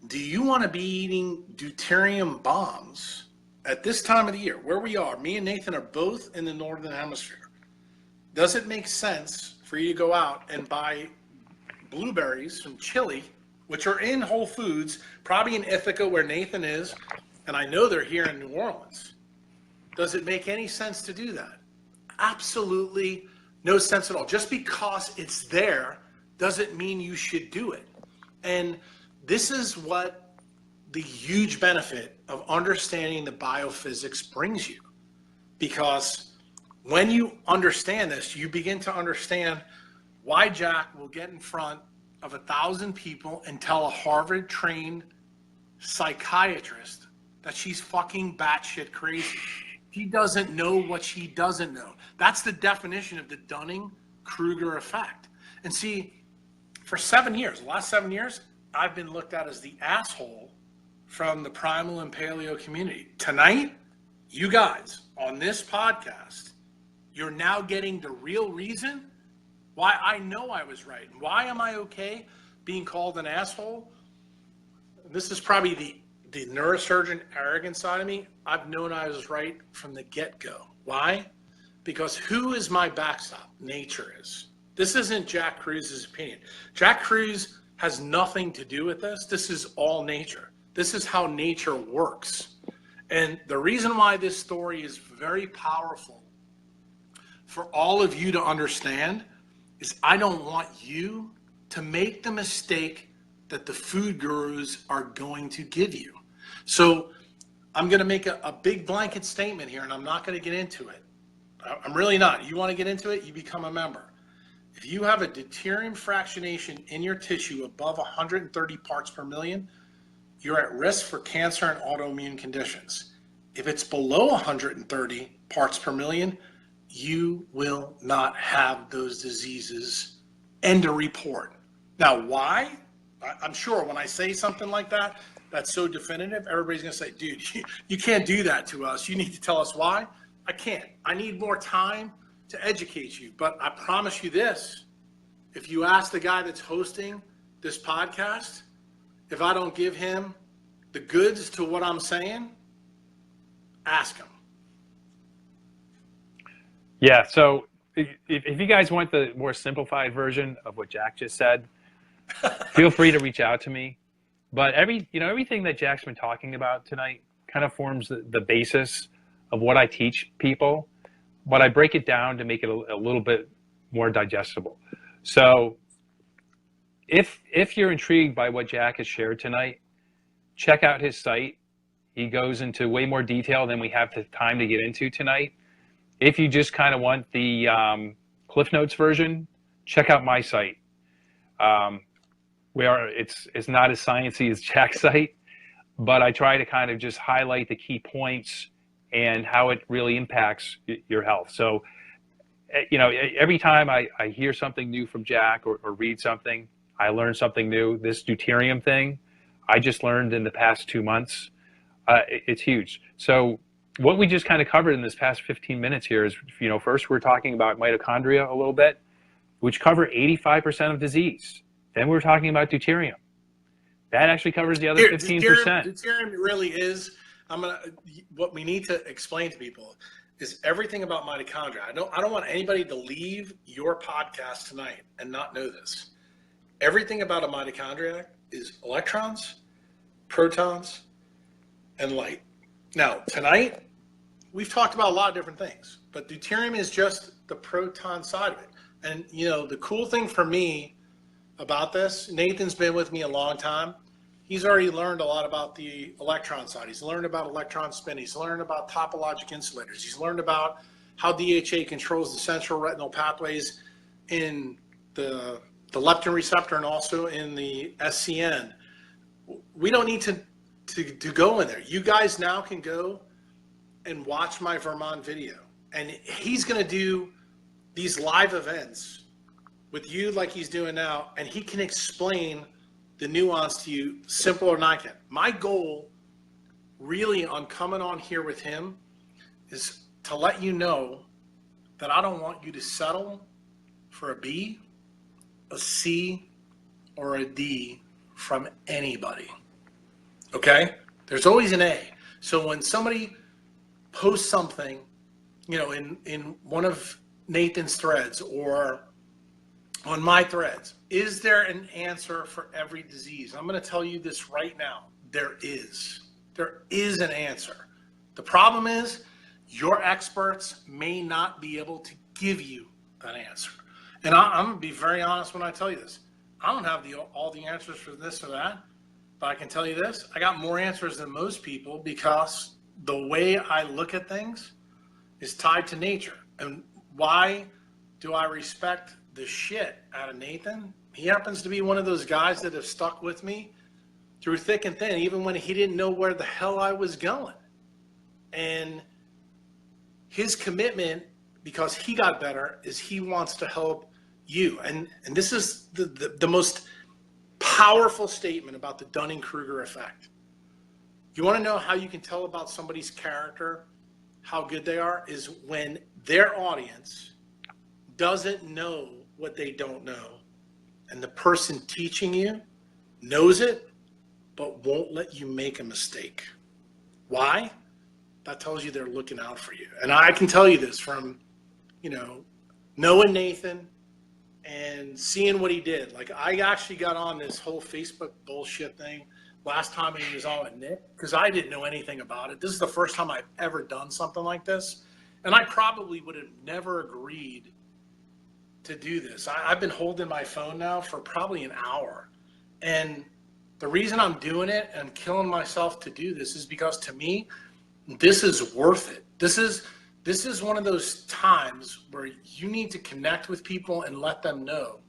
do you want to be eating deuterium bombs at this time of the year where we are? Me and Nathan are both in the Northern Hemisphere. Does it make sense for you to go out and buy blueberries from Chile, which are in Whole Foods, probably in Ithaca where Nathan is, and I know they're here in New Orleans? Does it make any sense to do that? Absolutely no sense at all. Just because it's there doesn't mean you should do it. And this is what the huge benefit of understanding the biophysics brings you. Because when you understand this, you begin to understand why Jack will get in front of 1,000 people and tell a Harvard-trained psychiatrist that she's fucking batshit crazy. She doesn't know what she doesn't know. That's the definition of the Dunning-Kruger effect. And see, for 7 years, the last 7 years, I've been looked at as the asshole from the primal and paleo community. Tonight, you guys on this podcast, you're now getting the real reason why I know I was right. And why am I okay being called an asshole? This is probably the neurosurgeon arrogant side of me. I've known I was right from the get-go. Why? Because who is my backstop? Nature is. This isn't Jack Kruse's opinion. Jack Kruse has nothing to do with this. This is all nature. This is how nature works. And the reason why this story is very powerful for all of you to understand is I don't want you to make the mistake that the food gurus are going to give you. So I'm going to make a big blanket statement here, and I'm not going to get into it. I'm really not. You want to get into it, you become a member. If you have a deuterium fractionation in your tissue above 130 parts per million, you're at risk for cancer and autoimmune conditions. If it's below 130 parts per million, you will not have those diseases. End of report. Now, why? I'm sure when I say something like that, that's so definitive, everybody's going to say, dude, you can't do that to us. You need to tell us why. I can't. I need more time to educate you. But I promise you this, if you ask the guy that's hosting this podcast, if I don't give him the goods to what I'm saying, ask him. Yeah, so if you guys want the more simplified version of what Jack just said, feel free to reach out to me. But everything that Jack's been talking about tonight kind of forms the basis of what I teach people, but I break it down to make it a little bit more digestible. So if you're intrigued by what Jack has shared tonight, check out his site. He goes into way more detail than we have the time to get into tonight. If you just kind of want the Cliff Notes version, check out my site. It's not as sciencey as Jack's site, but I try to kind of just highlight the key points and how it really impacts your health. So, every time I hear something new from Jack or read something, I learn something new. This deuterium thing, I just learned in the past 2 months. It's huge. So what we just kind of covered in this past 15 minutes here is, first we're talking about mitochondria a little bit, which cover 85% of disease. Then we're talking about deuterium. That actually covers the other 15%. Deuterium really is. What we need to explain to people is everything about mitochondria. I don't want anybody to leave your podcast tonight and not know this. everything about a mitochondriac is electrons, protons, and light. Now, tonight, we've talked about a lot of different things, but deuterium is just the proton side of it. And, you know, the cool thing for me about this, Nathan's been with me a long time. He's already learned a lot about the electron side. He's learned about electron spin. He's learned about topologic insulators. He's learned about how DHA controls the central retinal pathways in the leptin receptor and also in the SCN. We don't need to go in there. You guys now can go and watch my Vermont video. And he's going to do these live events with you like he's doing now, and he can explain the nuance to you simpler than I can. My goal really on coming on here with him is to let you know that I don't want you to settle for a B, a C, or a D from anybody. Okay? There's always an A. So when somebody posts something, you know, in one of Nathan's threads or on my threads, is there an answer for every disease? I'm going to tell you this right now. There is. There is an answer. The problem is your experts may not be able to give you that answer. And I'm going to be very honest when I tell you this. I don't have all the answers for this or that, but I can tell you this. I got more answers than most people because the way I look at things is tied to nature. And why do I respect the shit out of Nathan? He happens to be one of those guys that have stuck with me through thick and thin, even when he didn't know where the hell I was going. And his commitment, because he got better, is he wants to help you. And this is the most powerful statement about the Dunning-Kruger effect. You want to know how you can tell about somebody's character, how good they are, is when their audience doesn't know what they don't know, and the person teaching you knows it, but won't let you make a mistake. Why? That tells you they're looking out for you. And I can tell you this from, you know, knowing Nathan and seeing what he did. Like, I actually got on this whole Facebook bullshit thing last time he was on with Nick, because I didn't know anything about it. This is the first time I've ever done something like this. And I probably would have never agreed to do this. I've been holding my phone now for probably an hour. And the reason I'm doing it and killing myself to do this is because, to me, this is worth it. This is one of those times where you need to connect with people and let them know,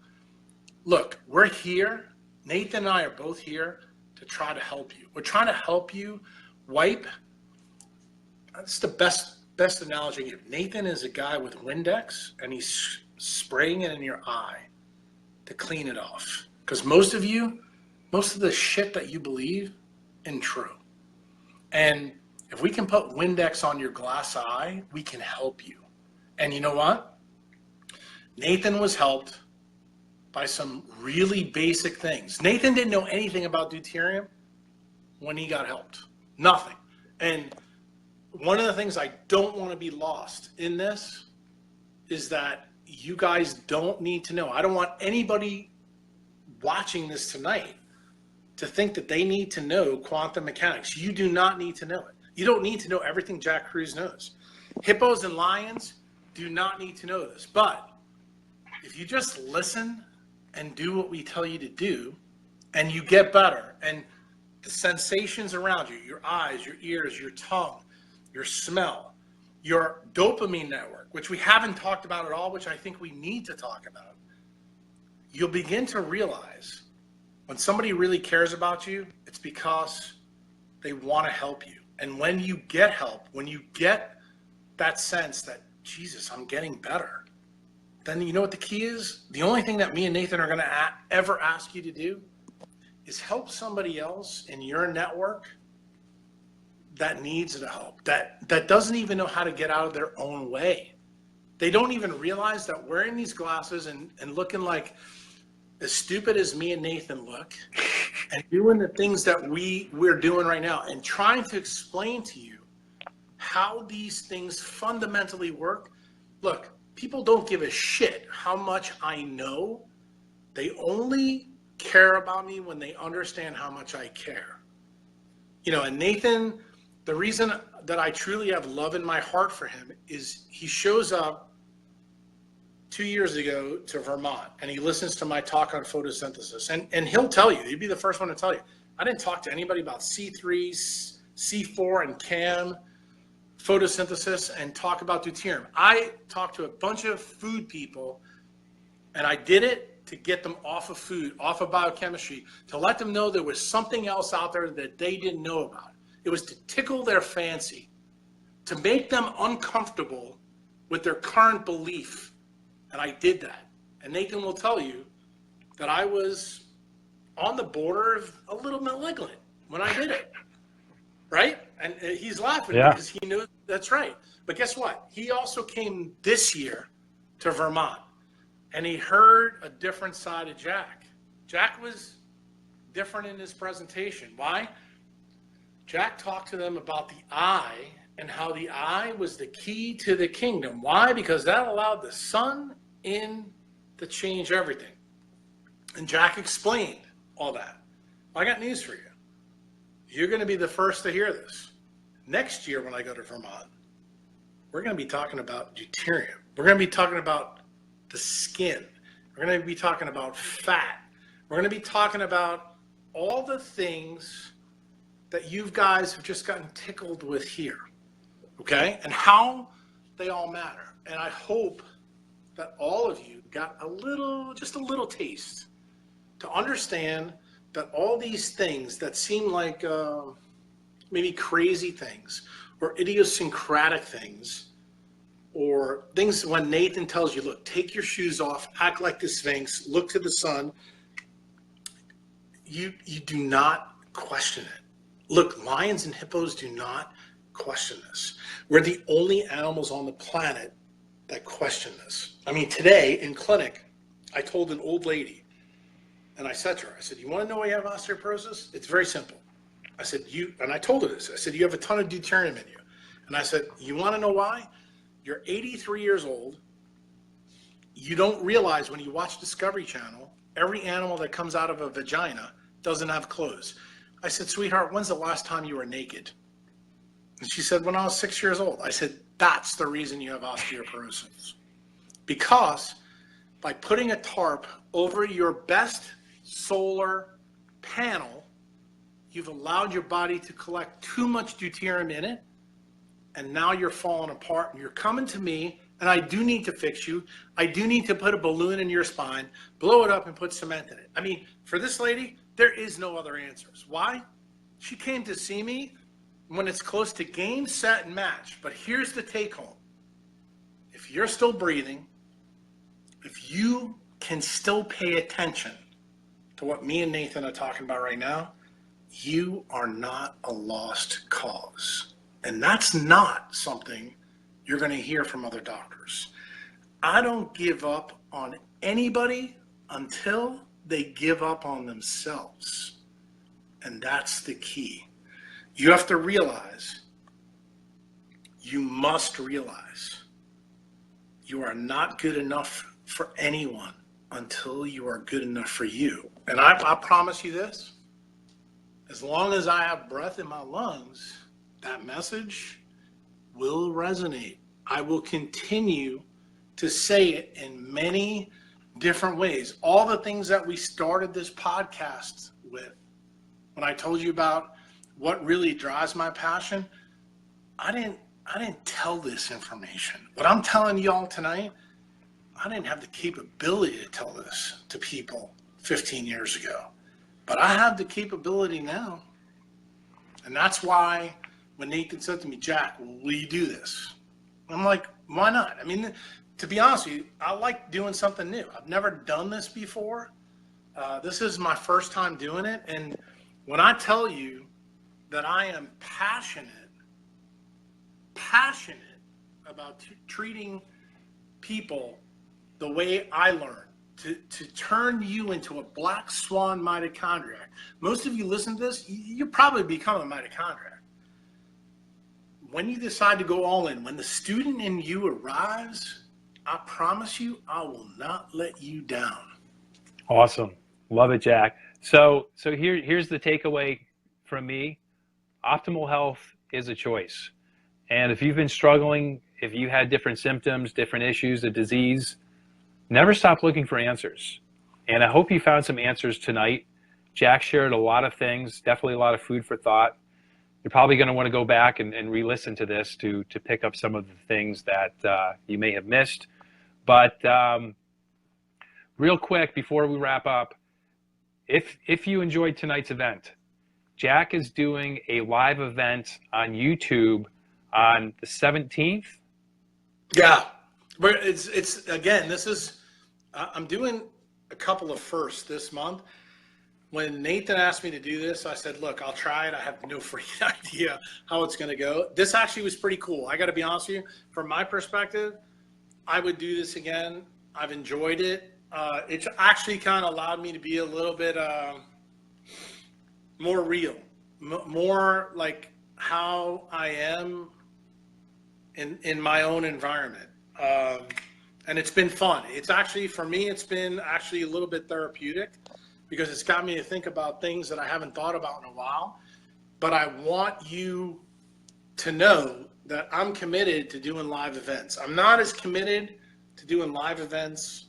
look, we're here. Nathan and I are both here to try to help you. We're trying to help you wipe. That's the best analogy I give. Nathan is a guy with Windex, and he's spraying it in your eye to clean it off. Because most of the shit that you believe isn't true. And if we can put Windex on your glass eye, we can help you. And you know what? Nathan was helped by some really basic things. Nathan didn't know anything about deuterium when he got helped. Nothing. And one of the things I don't want to be lost in this is that you guys don't need to know. I don't want anybody watching this tonight to think that they need to know quantum mechanics. You do not need to know it. You don't need to know everything Jack Kruse knows. Hippos and lions do not need to know this. But if you just listen and do what we tell you to do, and you get better, and the sensations around you, your eyes, your ears, your tongue, your smell, your dopamine network, which we haven't talked about at all, which I think we need to talk about, you'll begin to realize when somebody really cares about you, it's because they want to help you. And when you get help, when you get that sense that, Jesus, I'm getting better, then you know what the key is? The only thing that me and Nathan are going to ever ask you to do is help somebody else in your network that needs the help, that doesn't even know how to get out of their own way. They don't even realize that wearing these glasses and looking like as stupid as me and Nathan look, and doing the things that we're doing right now, and trying to explain to you how these things fundamentally work. Look, people don't give a shit how much I know. They only care about me when they understand how much I care. You know, and Nathan, the reason that I truly have love in my heart for him is he shows up 2 years ago to Vermont and he listens to my talk on photosynthesis. And he'll tell you, he'd be the first one to tell you, I didn't talk to anybody about C3, C4, and CAM, photosynthesis, and talk about deuterium. I talked to a bunch of food people, and I did it to get them off of food, off of biochemistry, to let them know there was something else out there that they didn't know about. It was to tickle their fancy, to make them uncomfortable with their current belief. And I did that. And Nathan will tell you that I was on the border of a little malignant when I did it. Right? And he's laughing because he knew that's right. But guess what? He also came this year to Vermont and he heard a different side of Jack. Jack was different in his presentation. Why? Jack talked to them about the eye and how the eye was the key to the kingdom. Why? Because that allowed the sun in to change everything. And Jack explained all that. I got news for you. You're going to be the first to hear this. Next year when I go to Vermont, we're going to be talking about deuterium. We're going to be talking about the skin. We're going to be talking about fat. We're going to be talking about all the things that you guys have just gotten tickled with here, okay? And how they all matter. And I hope that all of you got a little, just a little taste to understand that all these things that seem like maybe crazy things or idiosyncratic things or things when Nathan tells you, look, take your shoes off, act like the Sphinx, look to the sun, you do not question it. Look, lions and hippos do not question this. We're the only animals on the planet that question this. I mean, today in clinic, I told an old lady, and I said to her, I said, you want to know why you have osteoporosis? It's very simple. I said, and I told her this, I said, you have a ton of deuterium in you. And I said, you want to know why? You're 83 years old. You don't realize when you watch Discovery Channel, every animal that comes out of a vagina doesn't have clothes. I said, sweetheart, when's the last time you were naked? And she said, when I was 6 years old. I said, that's the reason you have osteoporosis. Because by putting a tarp over your best solar panel, you've allowed your body to collect too much deuterium in it, and now you're falling apart, and you're coming to me, and I do need to fix you. I do need to put a balloon in your spine, blow it up, and put cement in it. I mean, for this lady, there is no other answers. Why? She came to see me when it's close to game, set, and match. But here's the take home. If you're still breathing, if you can still pay attention to what me and Nathan are talking about right now, you are not a lost cause. And that's not something you're going to hear from other doctors. I don't give up on anybody until they give up on themselves. And that's the key. You have to realize, you must realize, you are not good enough for anyone until you are good enough for you. And I promise you this, as long as I have breath in my lungs, that message will resonate. I will continue to say it in many different ways. All the things that we started this podcast with, when I told you about what really drives my passion, I didn't tell this information. What I'm telling y'all tonight, I didn't have the capability to tell this to people 15 years ago. But I have the capability now. And that's why when Nathan said to me, Jack, will you do this? I'm like, why not? I mean, to be honest with you, I like doing something new. I've never done this before. This is my first time doing it. And when I tell you that I am passionate about treating people the way I learned, to turn you into a black swan mitochondriac. Most of you listen to this, you probably become a mitochondriac. When you decide to go all in, when the student in you arrives, I promise you, I will not let you down. Awesome. Love it, Jack. So here's the takeaway from me. Optimal health is a choice. And if you've been struggling, if you had different symptoms, different issues, a disease, never stop looking for answers. And I hope you found some answers tonight. Jack shared a lot of things, definitely a lot of food for thought. You're probably going to want to go back and re-listen to this to pick up some of the things that you may have missed. But real quick, before we wrap up, if you enjoyed tonight's event, Jack is doing a live event on YouTube on the 17th. Yeah, but it's again, this is, I'm doing a couple of firsts this month. When Nathan asked me to do this, I said, look, I'll try it. I have no freaking idea how it's going to go. This actually was pretty cool. I got to be honest with you. From my perspective, I would do this again. I've enjoyed it. It's actually kind of allowed me to be a little bit more real, more like how I am in my own environment. And it's been fun. It's actually, for me, it's been actually a little bit therapeutic, because it's got me to think about things that I haven't thought about in a while. But I want you to know that I'm committed to doing live events. I'm not as committed to doing live events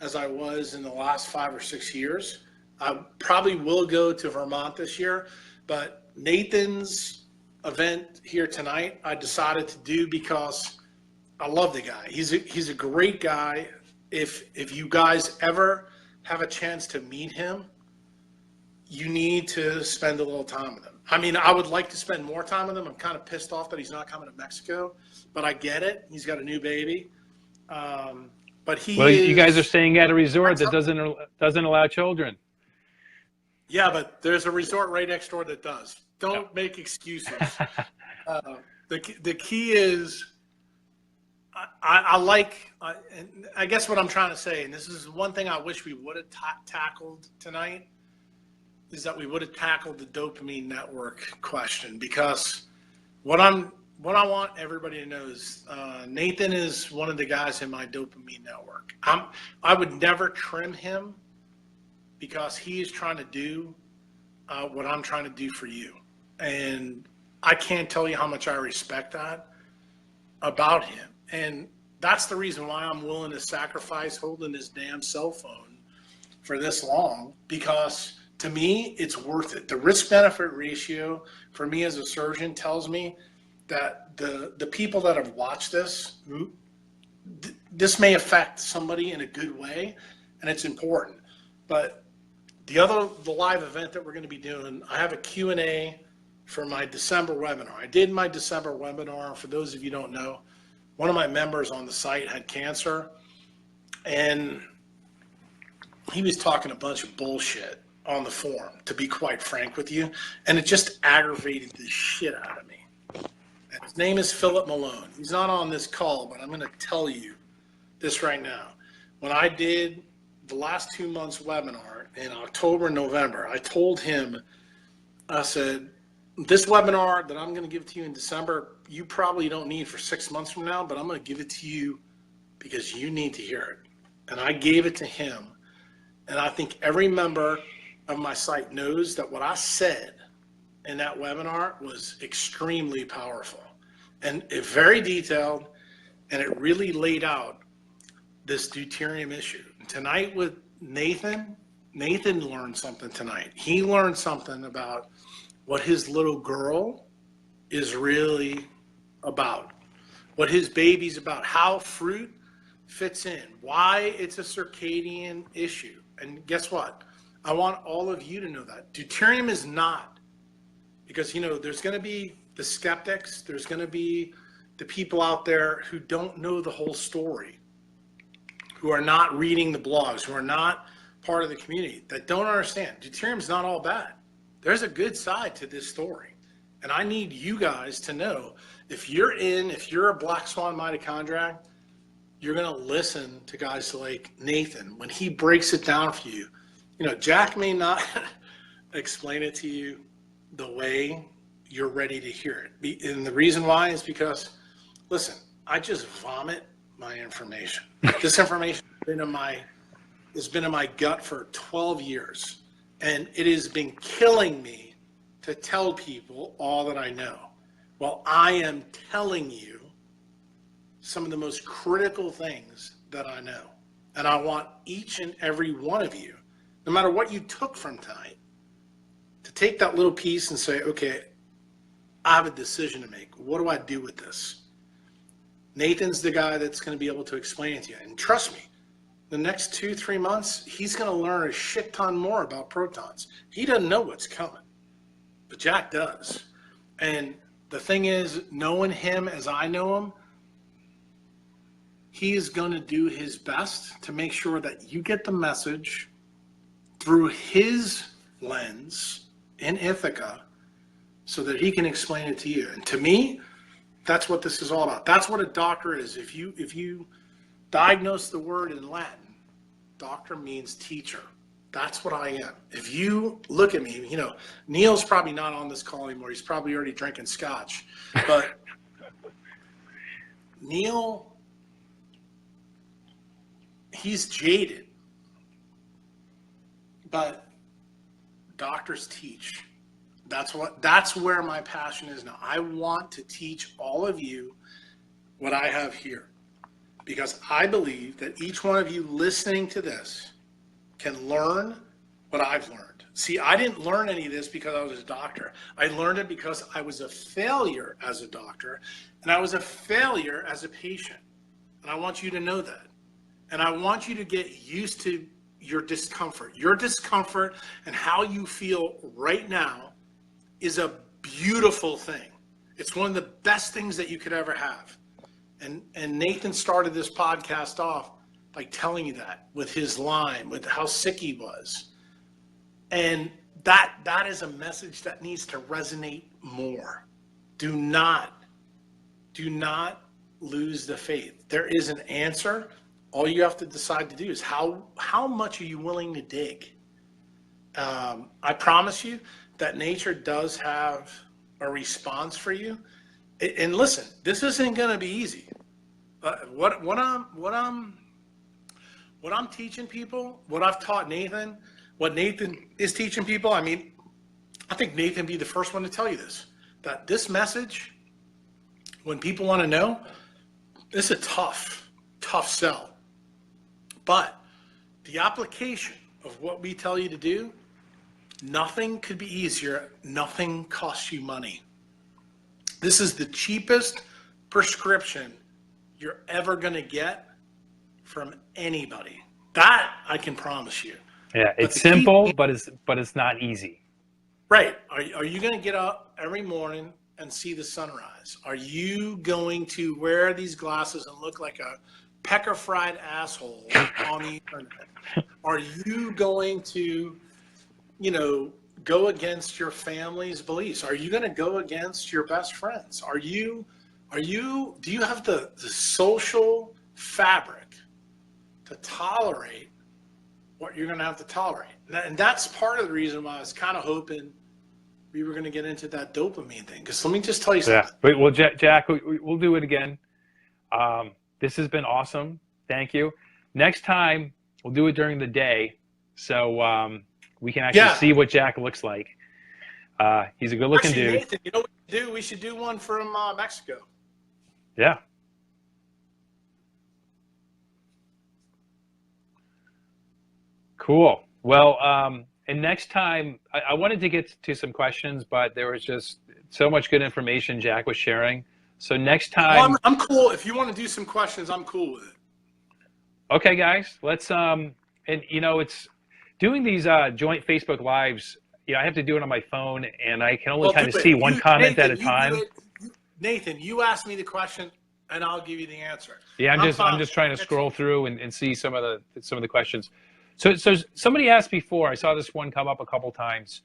as I was in the last 5 or 6 years. I probably will go to Vermont this year, but Nathan's event here tonight, I decided to do because I love the guy. He's a great guy. If you guys ever have a chance to meet him, you need to spend a little time with him. I mean, I would like to spend more time with him. I'm kind of pissed off that he's not coming to Mexico, but I get it. He's got a new baby. But you guys are staying at a resort that doesn't allow children. Yeah, but there's a resort right next door that does. Don't make excuses. The key is, I guess what I'm trying to say, and this is one thing I wish we would have tackled tonight, is that we would have tackled the dopamine network question, because what I want everybody to know is Nathan is one of the guys in my dopamine network. I would never trim him, because he is trying to do what I'm trying to do for you. And I can't tell you how much I respect that about him. And that's the reason why I'm willing to sacrifice holding this damn cell phone for this long, because to me, it's worth it. The risk-benefit ratio for me as a surgeon tells me that the people that have watched this, this may affect somebody in a good way, and it's important. But the live event that we're going to be doing, I have a Q&A for my December webinar. I did my December webinar. For those of you who don't know, one of my members on the site had cancer, and he was talking a bunch of bullshit on the forum, to be quite frank with you, and it just aggravated the shit out of me. And his name is Philip Malone. He's not on this call, but I'm going to tell you this right now. When I did the last 2 months webinar in October and November, I told him, I said, this webinar that I'm going to give to you in December, you probably don't need for 6 months from now, but I'm going to give it to you because you need to hear it. And I gave it to him. And I think every member of my site knows that what I said in that webinar was extremely powerful, and it's very detailed, and it really laid out this deuterium issue. Tonight with Nathan learned something tonight. He learned something about what his little girl is really about, what his baby's about, how fruit fits in, why it's a circadian issue. And guess what? I want all of you to know that. Deuterium is not, because, you know, there's going to be the skeptics, there's going to be the people out there who don't know the whole story, who are not reading the blogs, who are not part of the community, that don't understand. Deuterium is not all bad. There's a good side to this story. And I need you guys to know, if you're a black swan mitochondriac, you're going to listen to guys like Nathan when he breaks it down for you. You know, Jack may not explain it to you the way you're ready to hear it. And the reason why is because, listen, I just vomit my information. This information has been in my has been in my gut for 12 years, and it has been killing me to tell people all that I know. Well, I am telling you some of the most critical things that I know. And I want each and every one of you, no matter what you took from tonight, to take that little piece and say, okay, I have a decision to make. What do I do with this? Nathan's the guy that's going to be able to explain it to you. And trust me, the next 2-3 months, he's going to learn a shit ton more about protons. He doesn't know what's coming, but Jack does. And the thing is, knowing him as I know him, he is going to do his best to make sure that you get the message through his lens in Ithaca so that he can explain it to you. And to me, that's what this is all about. That's what a doctor is. If you diagnose the word in Latin, doctor means teacher. That's what I am. If you look at me, you know, Neil's probably not on this call anymore. He's probably already drinking scotch. But Neil, he's jaded. But doctors teach. That's where my passion is now. I want to teach all of you what I have here, because I believe that each one of you listening to this can learn what I've learned. See, I didn't learn any of this because I was a doctor. I learned it because I was a failure as a doctor, and I was a failure as a patient. And I want you to know that. And I want you to get used to your discomfort. Your discomfort and how you feel right now is a beautiful thing. It's one of the best things that you could ever have. And Nathan started this podcast off by telling you that with his line, with how sick he was. And that is a message that needs to resonate more. Do not lose the faith. There is an answer. All you have to decide to do is how much are you willing to dig? I promise you that nature does have a response for you. And listen, this isn't going to be easy. What I'm teaching people, what I've taught Nathan, what Nathan is teaching people, I mean, I think Nathan would be the first one to tell you this, that this message, when people want to know, it's a tough sell. But the application of what we tell you to do, nothing could be easier. Nothing costs you money. This is the cheapest prescription you're ever going to get from anybody. That I can promise you. Yeah, it's simple, but it's not easy. Right. Are you going to get up every morning and see the sunrise? Are you going to wear these glasses and look like a pecker-fried asshole on the internet? Are you going to, go against your family's beliefs? Are you going to go against your best friends? Do you have the social fabric to tolerate what you're going to have to tolerate? And that's part of the reason why I was kind of hoping we were going to get into that dopamine thing. Because let me just tell you something. Yeah. Well, Jack, we'll do it again. This has been awesome. Thank you. Next time, we'll do it during the day, so we can actually see what Jack looks like. He's a good-looking dude. Nathan, you know what we should do? We should do one from Mexico. Yeah. Cool. Well, and next time, I wanted to get to some questions, but there was just so much good information Jack was sharing. So next time, well, I'm cool. If you want to do some questions, I'm cool with it. Okay, guys, let's and it's doing these joint Facebook lives. I have to do it on my phone, and I can only kind of see one comment at a time. Nathan, you ask me the question, and I'll give you the answer. Yeah, I'm just trying to scroll through and see some of the questions. So somebody asked before. I saw this one come up a couple times.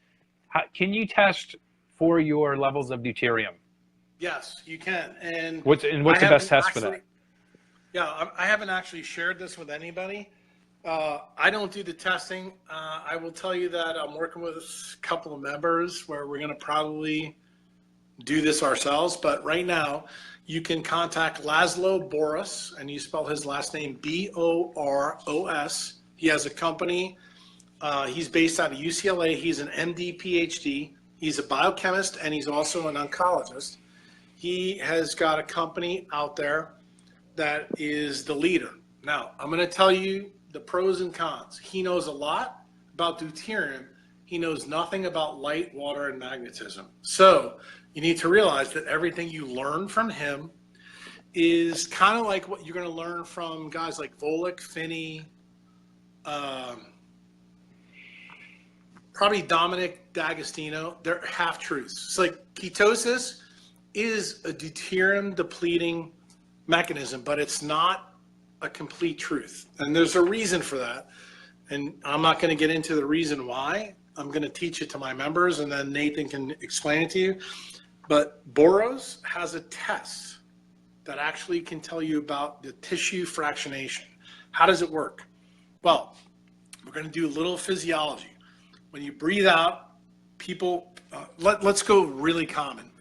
Can you test for your levels of deuterium? Yes, you can. And what's the best test for that? Yeah, I haven't actually shared this with anybody. I don't do the testing. I will tell you that I'm working with a couple of members where we're going to probably do this ourselves. But right now, you can contact Laszlo Boris, and you spell his last name Boros. He has a company. He's based out of UCLA. He's an MD, PhD. He's a biochemist, and he's also an oncologist. He has got a company out there that is the leader. Now, I'm going to tell you the pros and cons. He knows a lot about deuterium. He knows nothing about light, water, and magnetism. So you need to realize that everything you learn from him is kind of like what you're going to learn from guys like Volek, Finney, probably Dominic D'Agostino. They're half-truths. It's like ketosis is a deuterium depleting mechanism, but it's not a complete truth. And there's a reason for that. And I'm not going to get into the reason why. I'm going to teach it to my members, and then Nathan can explain it to you. But Boros has a test that actually can tell you about the tissue fractionation. How does it work? Well, we're going to do a little physiology. When you breathe out, people, let's go really common.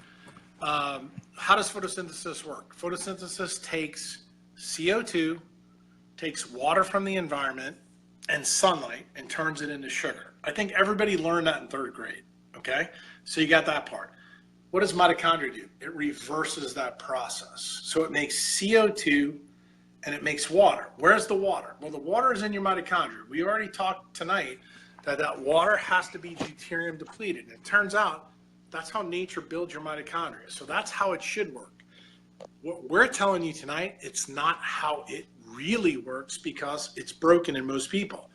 How does photosynthesis work? Photosynthesis takes CO2, takes water from the environment and sunlight, and turns it into sugar. I think everybody learned that in 3rd grade, okay? So you got that part. What does mitochondria do? It reverses that process. So it makes CO2 and it makes water. Where's the water? Well, the water is in your mitochondria. We already talked tonight that water has to be deuterium depleted. And it turns out that's how nature builds your mitochondria. So that's how it should work. What we're telling you tonight, it's not how it really works because it's broken in most people.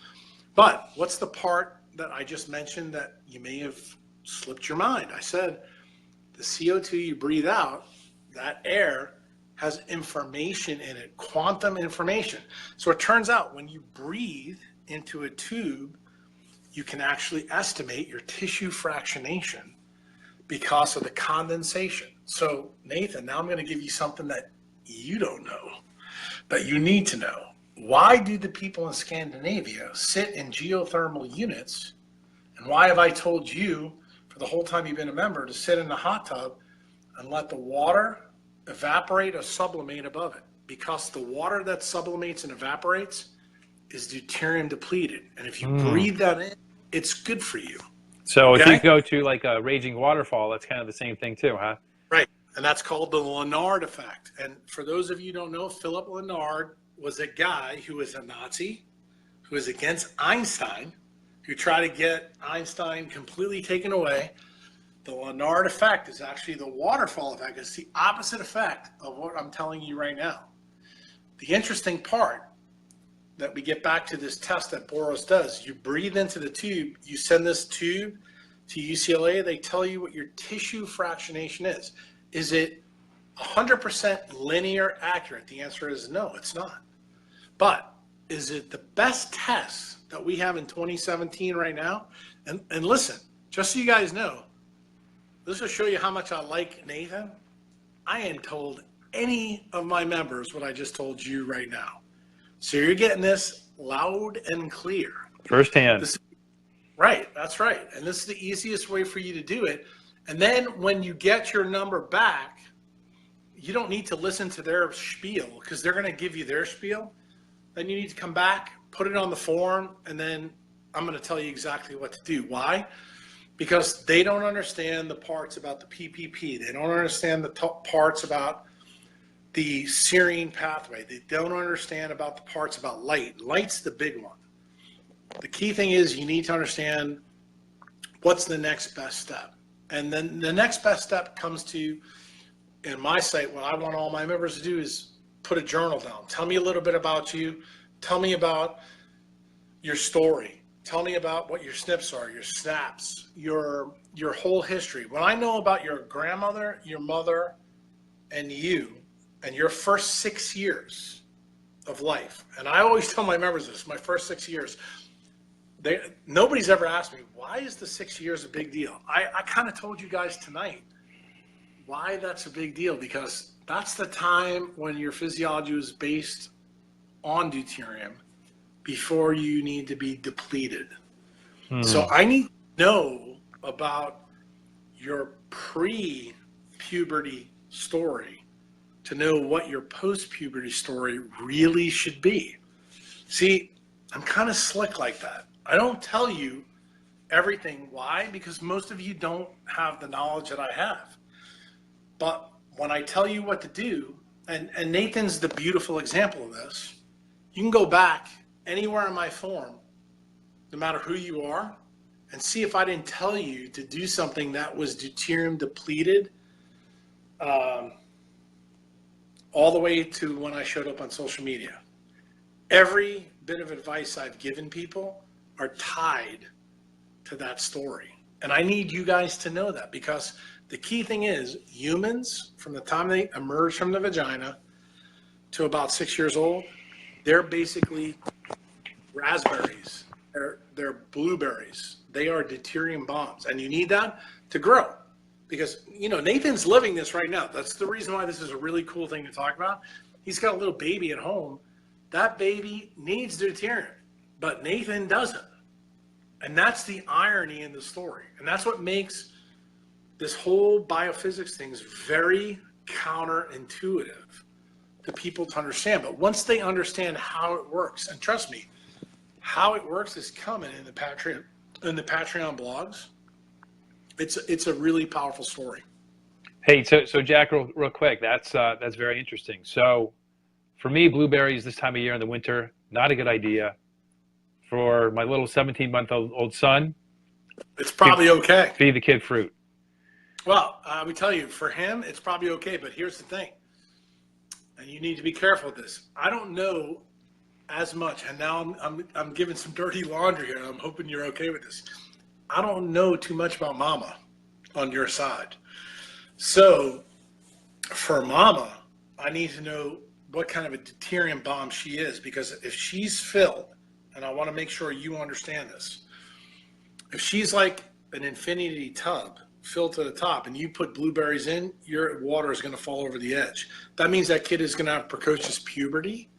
But what's the part that I just mentioned that you may have slipped your mind? I said the CO2 you breathe out, that air has information in it, quantum information. So it turns out when you breathe into a tube, you can actually estimate your tissue fractionation because of the condensation. So Nathan, now I'm going to give you something that you don't know, that you need to know. Why do the people in Scandinavia sit in geothermal units? And why have I told you for the whole time you've been a member to sit in the hot tub and let the water evaporate or sublimate above it? Because the water that sublimates and evaporates is deuterium depleted. And if you breathe that in, it's good for you. So if you go to like a raging waterfall, that's kind of the same thing too, huh? Right. And that's called the Leonard effect. And for those of you who don't know, Philip Leonard was a guy who was a Nazi, who was against Einstein, who tried to get Einstein completely taken away. The Leonard effect is actually the waterfall effect. It's the opposite effect of what I'm telling you right now. The interesting part that we get back to this test that Boros does, you breathe into the tube, you send this tube to UCLA, they tell you what your tissue fractionation is. Is it 100% linear accurate? The answer is no, it's not. But is it the best test that we have in 2017 right now? And listen, just so you guys know, this will show you how much I like Nathan. I ain't told any of my members what I just told you right now. So you're getting this loud and clear. Firsthand. Right, that's right. And this is the easiest way for you to do it. And then when you get your number back, you don't need to listen to their spiel because they're going to give you their spiel. Then you need to come back, put it on the form, and then I'm going to tell you exactly what to do. Why? Because they don't understand the parts about the PPP. They don't understand the parts about the serine pathway. They don't understand about the parts about light. Light's the big one. The key thing is you need to understand what's the next best step. And then the next best step comes to, in my site, what I want all my members to do is put a journal down. Tell me a little bit about you. Tell me about your story. Tell me about what your SNPs are, your SNAPs, your whole history. When I know about your grandmother, your mother, and you, and your first 6 years of life, and I always tell my members this, my first 6 years, nobody's ever asked me, why is the 6 years a big deal? I kind of told you guys tonight why that's a big deal, because that's the time when your physiology is based on deuterium before you need to be depleted. So I need to know about your pre-puberty story to know what your post-puberty story really should be. See, I'm kind of slick like that. I don't tell you everything. Why? Because most of you don't have the knowledge that I have. But when I tell you what to do, and Nathan's the beautiful example of this, you can go back anywhere in my form, no matter who you are, and see if I didn't tell you to do something that was deuterium depleted, all the way to when I showed up on social media. Every bit of advice I've given people are tied to that story. And I need you guys to know that, because the key thing is humans, from the time they emerge from the vagina to about 6 years old, they're basically raspberries. They're blueberries. They are deuterium bombs. And you need that to grow. Because, you know, Nathan's living this right now. That's the reason why this is a really cool thing to talk about. He's got a little baby at home. That baby needs deuterium, but Nathan doesn't. And that's the irony in the story. And that's what makes this whole biophysics thing very counterintuitive to people to understand. But once they understand how it works, and trust me, how it works is coming in the Patreon blogs. It's a really powerful story. Hey, so Jack, real quick, that's very interesting. So for me, blueberries this time of year in the winter, not a good idea. For my little 17-month-old son, it's probably okay. Feed the kid fruit. Well, I would tell you, for him, it's probably okay. But here's the thing, and you need to be careful with this. I don't know as much, and now I'm giving some dirty laundry here, and I'm hoping you're okay with this. I don't know too much about Mama on your side. So for Mama, I need to know what kind of a deuterium bomb she is, because if she's filled, and I want to make sure you understand this, if she's like an infinity tub filled to the top and you put blueberries in, your water is going to fall over the edge. That means that kid is going to have precocious puberty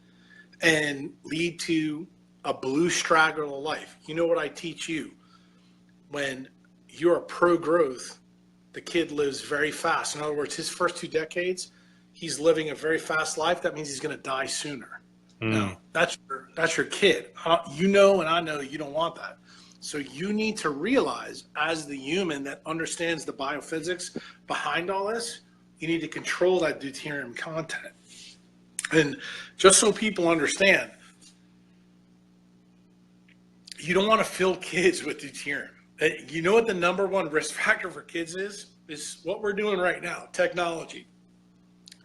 and lead to a blue straggler life. You know what I teach you? When you're pro-growth, the kid lives very fast. In other words, his first 2 decades, he's living a very fast life. That means he's going to die sooner. No, that's your kid. You know, and I know you don't want that. So you need to realize, as the human that understands the biophysics behind all this, you need to control that deuterium content. And just so people understand, you don't want to fill kids with deuterium. You know what the #1 risk factor for kids is what we're doing right now, technology.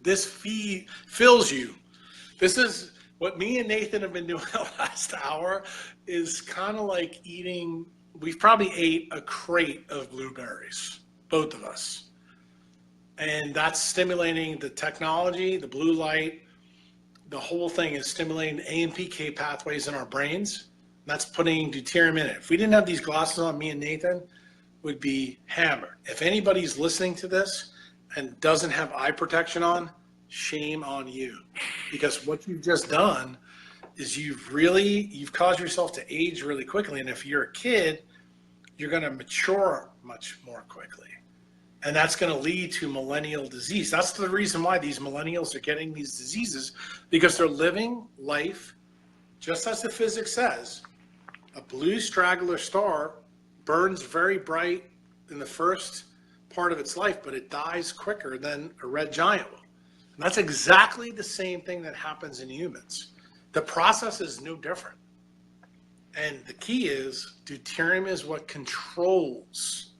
This fills you. This is what me and Nathan have been doing the last hour, is kind of like eating, we've probably ate a crate of blueberries, both of us. And that's stimulating the technology, the blue light, the whole thing is stimulating AMPK pathways in our brains. That's putting deuterium in it. If we didn't have these glasses on, me and Nathan would be hammered. If anybody's listening to this and doesn't have eye protection on, shame on you. Because what you've just done is you've caused yourself to age really quickly. And if you're a kid, you're going to mature much more quickly. And that's going to lead to millennial disease. That's the reason why these millennials are getting these diseases, because they're living life just as the physics says. A blue straggler star burns very bright in the first part of its life, but it dies quicker than a red giant will. And that's exactly the same thing that happens in humans. The process is no different. And the key is deuterium is what controls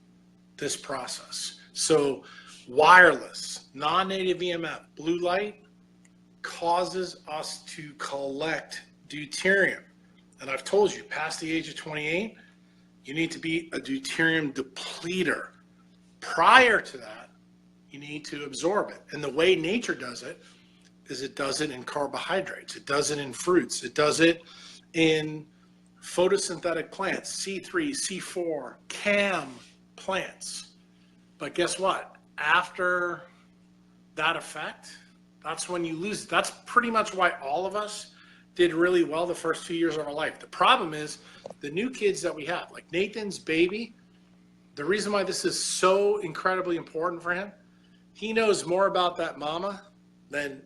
this process. So wireless, non-native EMF, blue light causes us to collect deuterium. And I've told you, past the age of 28, you need to be a deuterium depleter. Prior to that, you need to absorb it. And the way nature does it is it does it in carbohydrates. It does it in fruits. It does it in photosynthetic plants, C3, C4, CAM plants. But guess what? After that effect, that's when you lose it. That's pretty much why all of us did really well the first 2 years of our life. The problem is the new kids that we have, like Nathan's baby, the reason why this is so incredibly important for him, he knows more about that mama than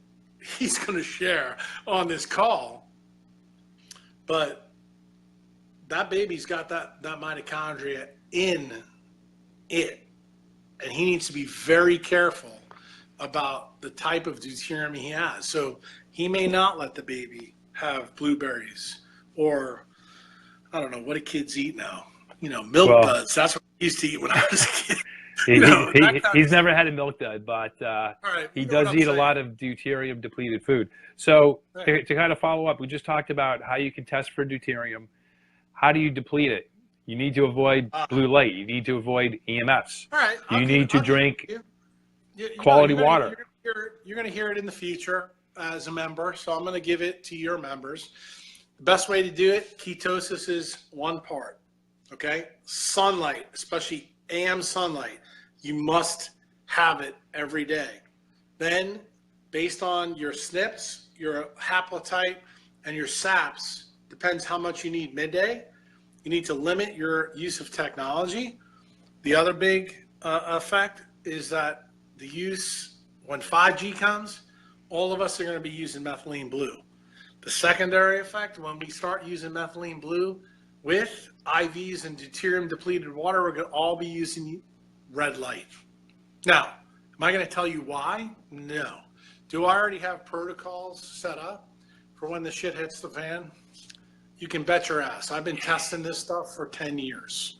he's going to share on this call. But that baby's got that mitochondria in it. And he needs to be very careful about the type of deuterium he has. So he may not let the baby have blueberries, or I don't know, what do kids eat now? You know, milk duds. That's what I used to eat when I was a kid. He's never had a milk dud, but he does eat a lot of deuterium depleted food. So to kind of follow up, we just talked about how you can test for deuterium. How do you deplete it? You need to avoid blue light. You need to avoid EMFs. All right. You need to drink quality water. You're going to hear it in the future as a member, so I'm going to give it to your members. The best way to do it, ketosis is one part, okay? Sunlight, especially AM sunlight, you must have it every day. Then, based on your SNPs, your haplotype, and your SAPs, depends how much you need midday. You need to limit your use of technology. The other big effect is that the use, when 5G comes, all of us are going to be using methylene blue. The secondary effect, when we start using methylene blue with IVs and deuterium depleted water, we're going to all be using red light. Now, am I going to tell you why? No. Do I already have protocols set up for when the shit hits the fan? You can bet your ass. I've been testing this stuff for 10 years.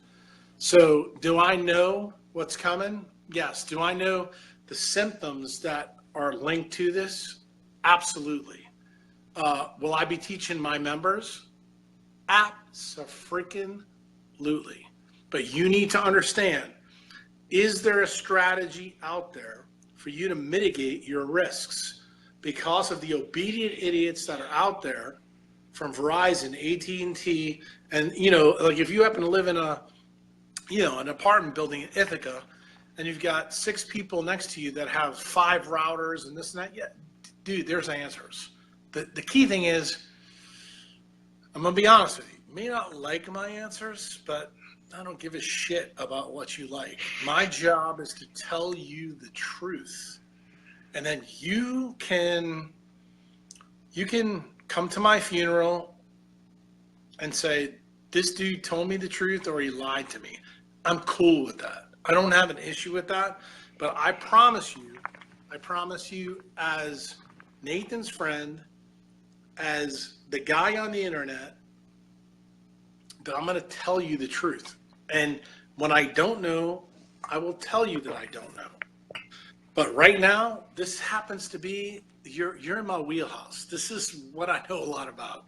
So do I know what's coming? Yes. Do I know the symptoms that are linked to this? Absolutely. Will I be teaching my members? Abso-freaking-lutely. But you need to understand, is there a strategy out there for you to mitigate your risks because of the obedient idiots that are out there from Verizon, AT&T, and, you know, like if you happen to live in a, you know, an apartment building in Ithaca, and you've got 6 people next to you that have 5 routers and this and that, yeah, dude, there's answers. The key thing is, I'm going to be honest with you, you may not like my answers, but I don't give a shit about what you like. My job is to tell you the truth. And then you can come to my funeral and say, this dude told me the truth or he lied to me. I'm cool with that. I don't have an issue with that. But I promise you as Nathan's friend, as the guy on the internet, that I'm going to tell you the truth. And when I don't know, I will tell you that I don't know. But right now, this happens to be, you're in my wheelhouse. This is what I know a lot about.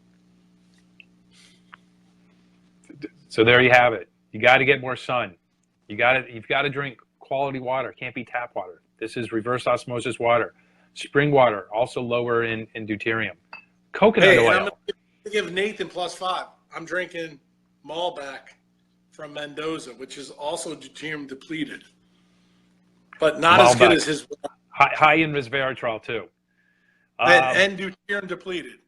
So there you have it. You got to get more sun. You've got to drink quality water. It can't be tap water. This is reverse osmosis water. Spring water, also lower in deuterium. Coconut oil. I'm going to give Nathan +5. I'm drinking Malbec from Mendoza, which is also deuterium depleted, but not as good as his. High in resveratrol too. And deuterium depleted.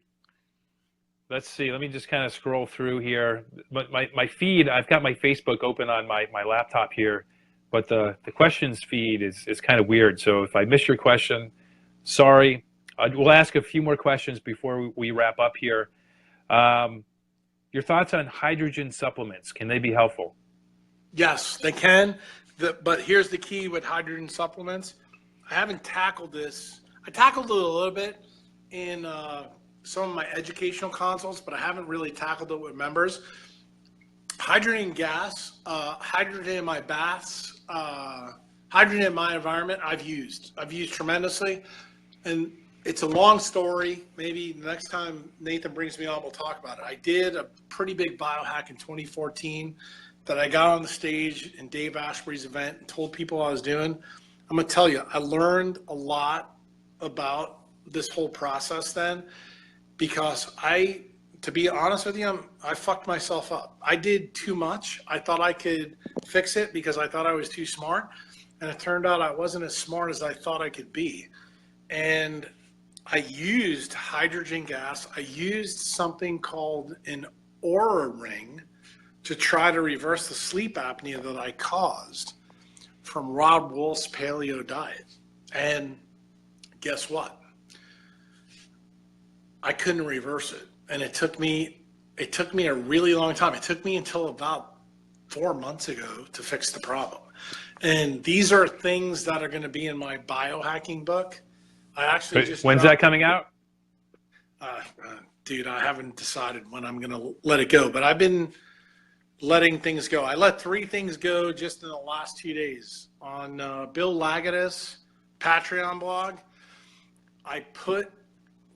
Let's see. Let me just kind of scroll through here. But my feed, I've got my Facebook open on my laptop here, but the questions feed is kind of weird. So if I miss your question, sorry. We'll ask a few more questions before we wrap up here. Your thoughts on hydrogen supplements? Can they be helpful? Yes, they can. But here's the key with hydrogen supplements. I haven't tackled this. I tackled it a little bit in some of my educational consults, but I haven't really tackled it with members. Hydrogen gas, hydrogen in my baths, hydrogen in my environment, I've used tremendously. And it's a long story. Maybe the next time Nathan brings me on, we'll talk about it. I did a pretty big biohack in 2014 that I got on the stage in Dave Asprey's event and told people I was doing. I'm going to tell you, I learned a lot about this whole process then, because to be honest with you, I fucked myself up. I did too much. I thought I could fix it because I thought I was too smart. And it turned out I wasn't as smart as I thought I could be. And I used hydrogen gas. I used something called an aura ring to try to reverse the sleep apnea that I caused from Rob Wolf's paleo diet. And guess what? I couldn't reverse it. And it took me it took me a really long time. It took me until about 4 months ago to fix the problem. And these are things that are going to be in my biohacking book. I actually just When's that coming out? Dude, I haven't decided when I'm going to let it go, but I've been letting things go. I let 3 things go just in the last 2 days. On Bill Lagatus' Patreon blog, I put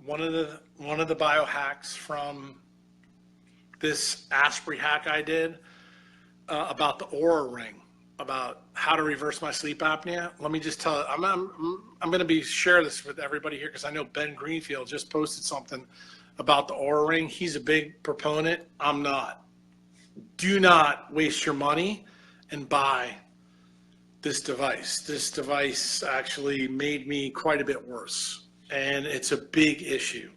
one of the biohacks from this Asprey hack I did about the Aura Ring, about how to reverse my sleep apnea. Let me just tell you, I'm going to share this with everybody here because I know Ben Greenfield just posted something about the Aura Ring. He's a big proponent. I'm not. Do not waste your money and buy this device. This device actually made me quite a bit worse, and it's a big issue.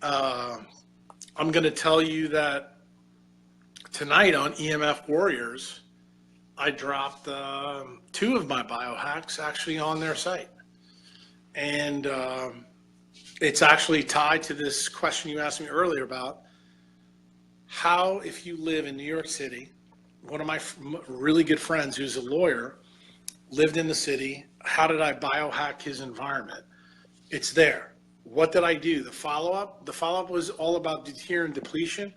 I'm going to tell you that tonight on EMF Warriors, I dropped 2 of my biohacks actually on their site. And it's actually tied to this question you asked me earlier about how, if you live in New York City, one of my really good friends who's a lawyer lived in the city. How did I biohack his environment? It's there. What did I do? The follow-up? The follow-up was all about deuterium depletion.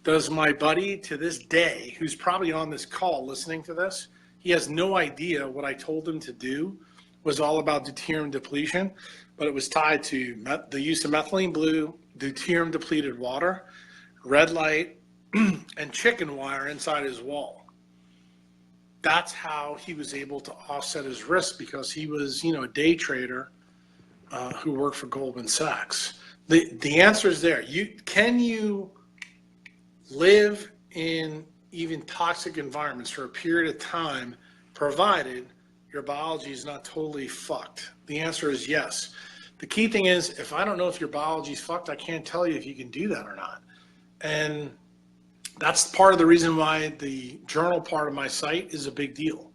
Does my buddy to this day, who's probably on this call listening to this, he has no idea what I told him to do was all about deuterium depletion, but it was tied to the use of methylene blue, deuterium depleted water, red light, and chicken wire inside his wall. That's how he was able to offset his risk, because he was, a day trader who worked for Goldman Sachs. The answer is there. Can you live in even toxic environments for a period of time, provided your biology is not totally fucked? The answer is yes. The key thing is, if I don't know if your biology is fucked, I can't tell you if you can do that or not. And that's part of the reason why the journal part of my site is a big deal.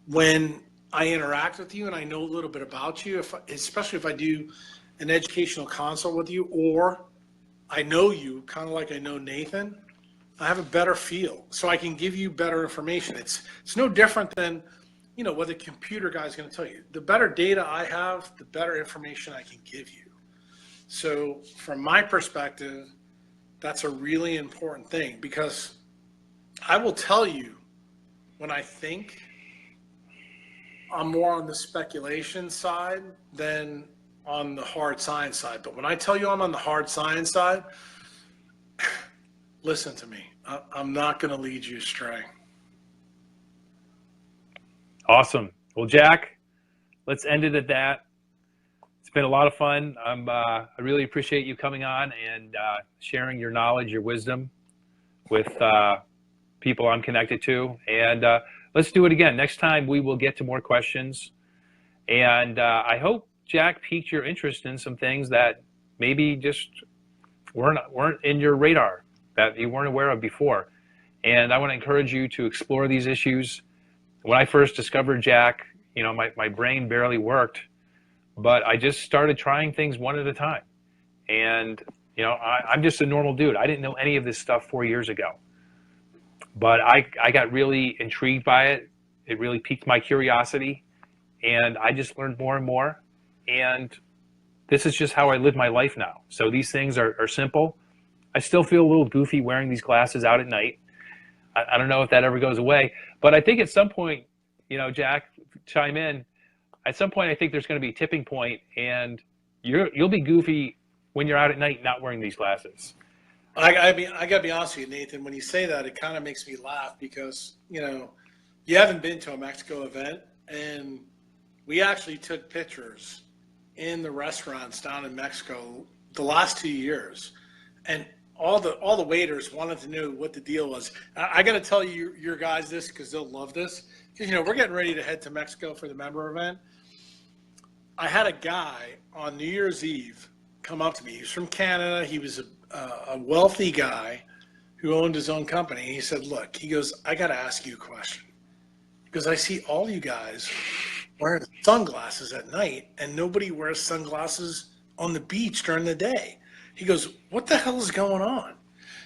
When I interact with you and I know a little bit about you, especially if I do an educational consult with you, or I know you kind of like I know Nathan, I have a better feel, so I can give you better information. It's no different than, what the computer guy is going to tell you. The better data I have, the better information I can give you. So from my perspective, that's a really important thing, because I will tell you when I think I'm more on the speculation side than on the hard science side. But when I tell you I'm on the hard science side, listen to me. I'm not going to lead you astray. Awesome. Well, Jack, let's end it at that. It's been a lot of fun. I really appreciate you coming on and sharing your knowledge, your wisdom with people I'm connected to. And let's do it again. Next time we will get to more questions. And I hope Jack piqued your interest in some things that maybe just weren't in your radar, that you weren't aware of before. And I want to encourage you to explore these issues. When I first discovered Jack, my brain barely worked, but I just started trying things one at a time. And, I'm just a normal dude. I didn't know any of this stuff 4 years ago, but I got really intrigued by it. It really piqued my curiosity, and I just learned more and more. And this is just how I live my life now. So these things are simple. I still feel a little goofy wearing these glasses out at night. I don't know if that ever goes away, but I think at some point, Jack, chime in. At some point, I think there's going to be a tipping point, and you'll be goofy when you're out at night not wearing these glasses. I got to be honest with you, Nathan. When you say that, it kind of makes me laugh, because you haven't been to a Mexico event, and we actually took pictures in the restaurants down in Mexico the last 2 years, and all the waiters wanted to know what the deal was. I got to tell you, your guys, this, because they'll love this, because we're getting ready to head to Mexico for the member event. I had a guy on New Year's Eve come up to me. He was from Canada. He was a wealthy guy who owned his own company. He said, look, he goes, I got to ask you a question, because I see all you guys wearing sunglasses at night, and nobody wears sunglasses on the beach during the day. He goes, what the hell is going on?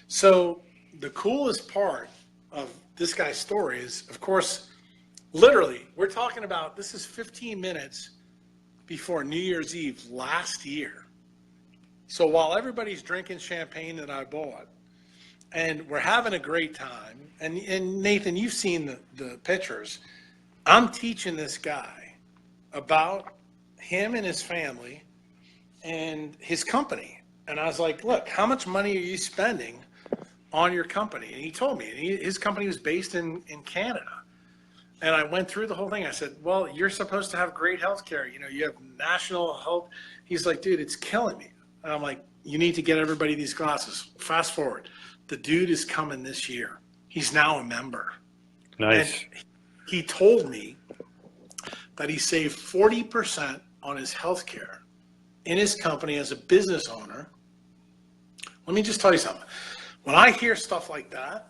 So the coolest part of this guy's story is, of course, literally, we're talking about, this is 15 minutes before New Year's Eve last year. So while everybody's drinking champagne that I bought, and we're having a great time, and Nathan, you've seen the pictures, I'm teaching this guy about him and his family and his company. And I was like, look, how much money are you spending on your company? And he told me, his company was based in Canada. And I went through the whole thing. I said, well, you're supposed to have great health care. You know, you have national health. He's like, dude, it's killing me. And I'm like, you need to get everybody these glasses. Fast forward. The dude is coming this year. He's now a member. Nice. And he told me that he saved 40% on his health care in his company as a business owner. Let me just tell you something. When I hear stuff like that,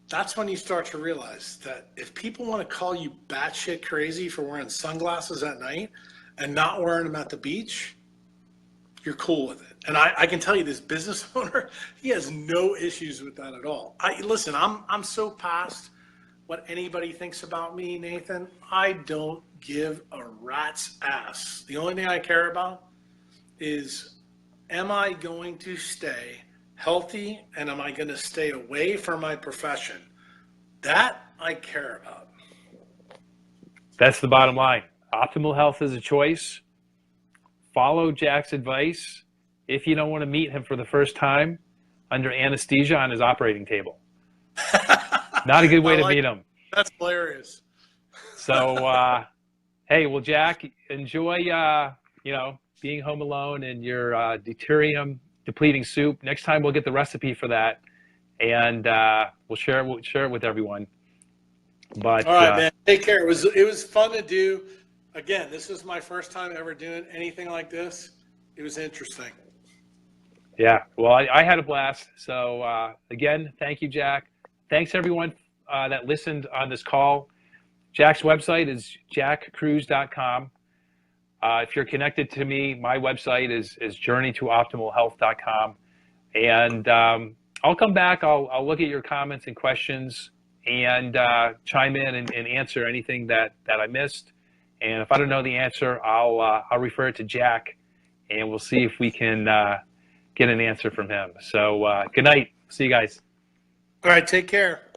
that's when you start to realize that if people want to call you batshit crazy for wearing sunglasses at night and not wearing them at the beach, you're cool with it. And I can tell you, this business owner, he has no issues with that at all. Listen, I'm so past what anybody thinks about me, Nathan. I don't give a rat's ass. The only thing I care about is, am I going to stay healthy, and am I going to stay away from my profession? That I care about. That's the bottom line. Optimal health is a choice. Follow Jack's advice if you don't want to meet him for the first time under anesthesia on his operating table. Not a good way to meet him. That's hilarious. So, hey, well, Jack, enjoy, being home alone in your deuterium depleting soup. Next time we'll get the recipe for that, and we'll share it with everyone. But all right, man, take care. It was fun to do. Again, this is my first time ever doing anything like this. It was interesting. Yeah, well, I had a blast. So again, thank you, Jack. Thanks everyone that listened on this call. Jack's website is jackkruse.com. If you're connected to me, my website is journeytooptimalhealth.com. And I'll come back. I'll look at your comments and questions and chime in and answer anything that I missed. And if I don't know the answer, I'll refer it to Jack, and we'll see if we can get an answer from him. So good night. See you guys. All right, take care.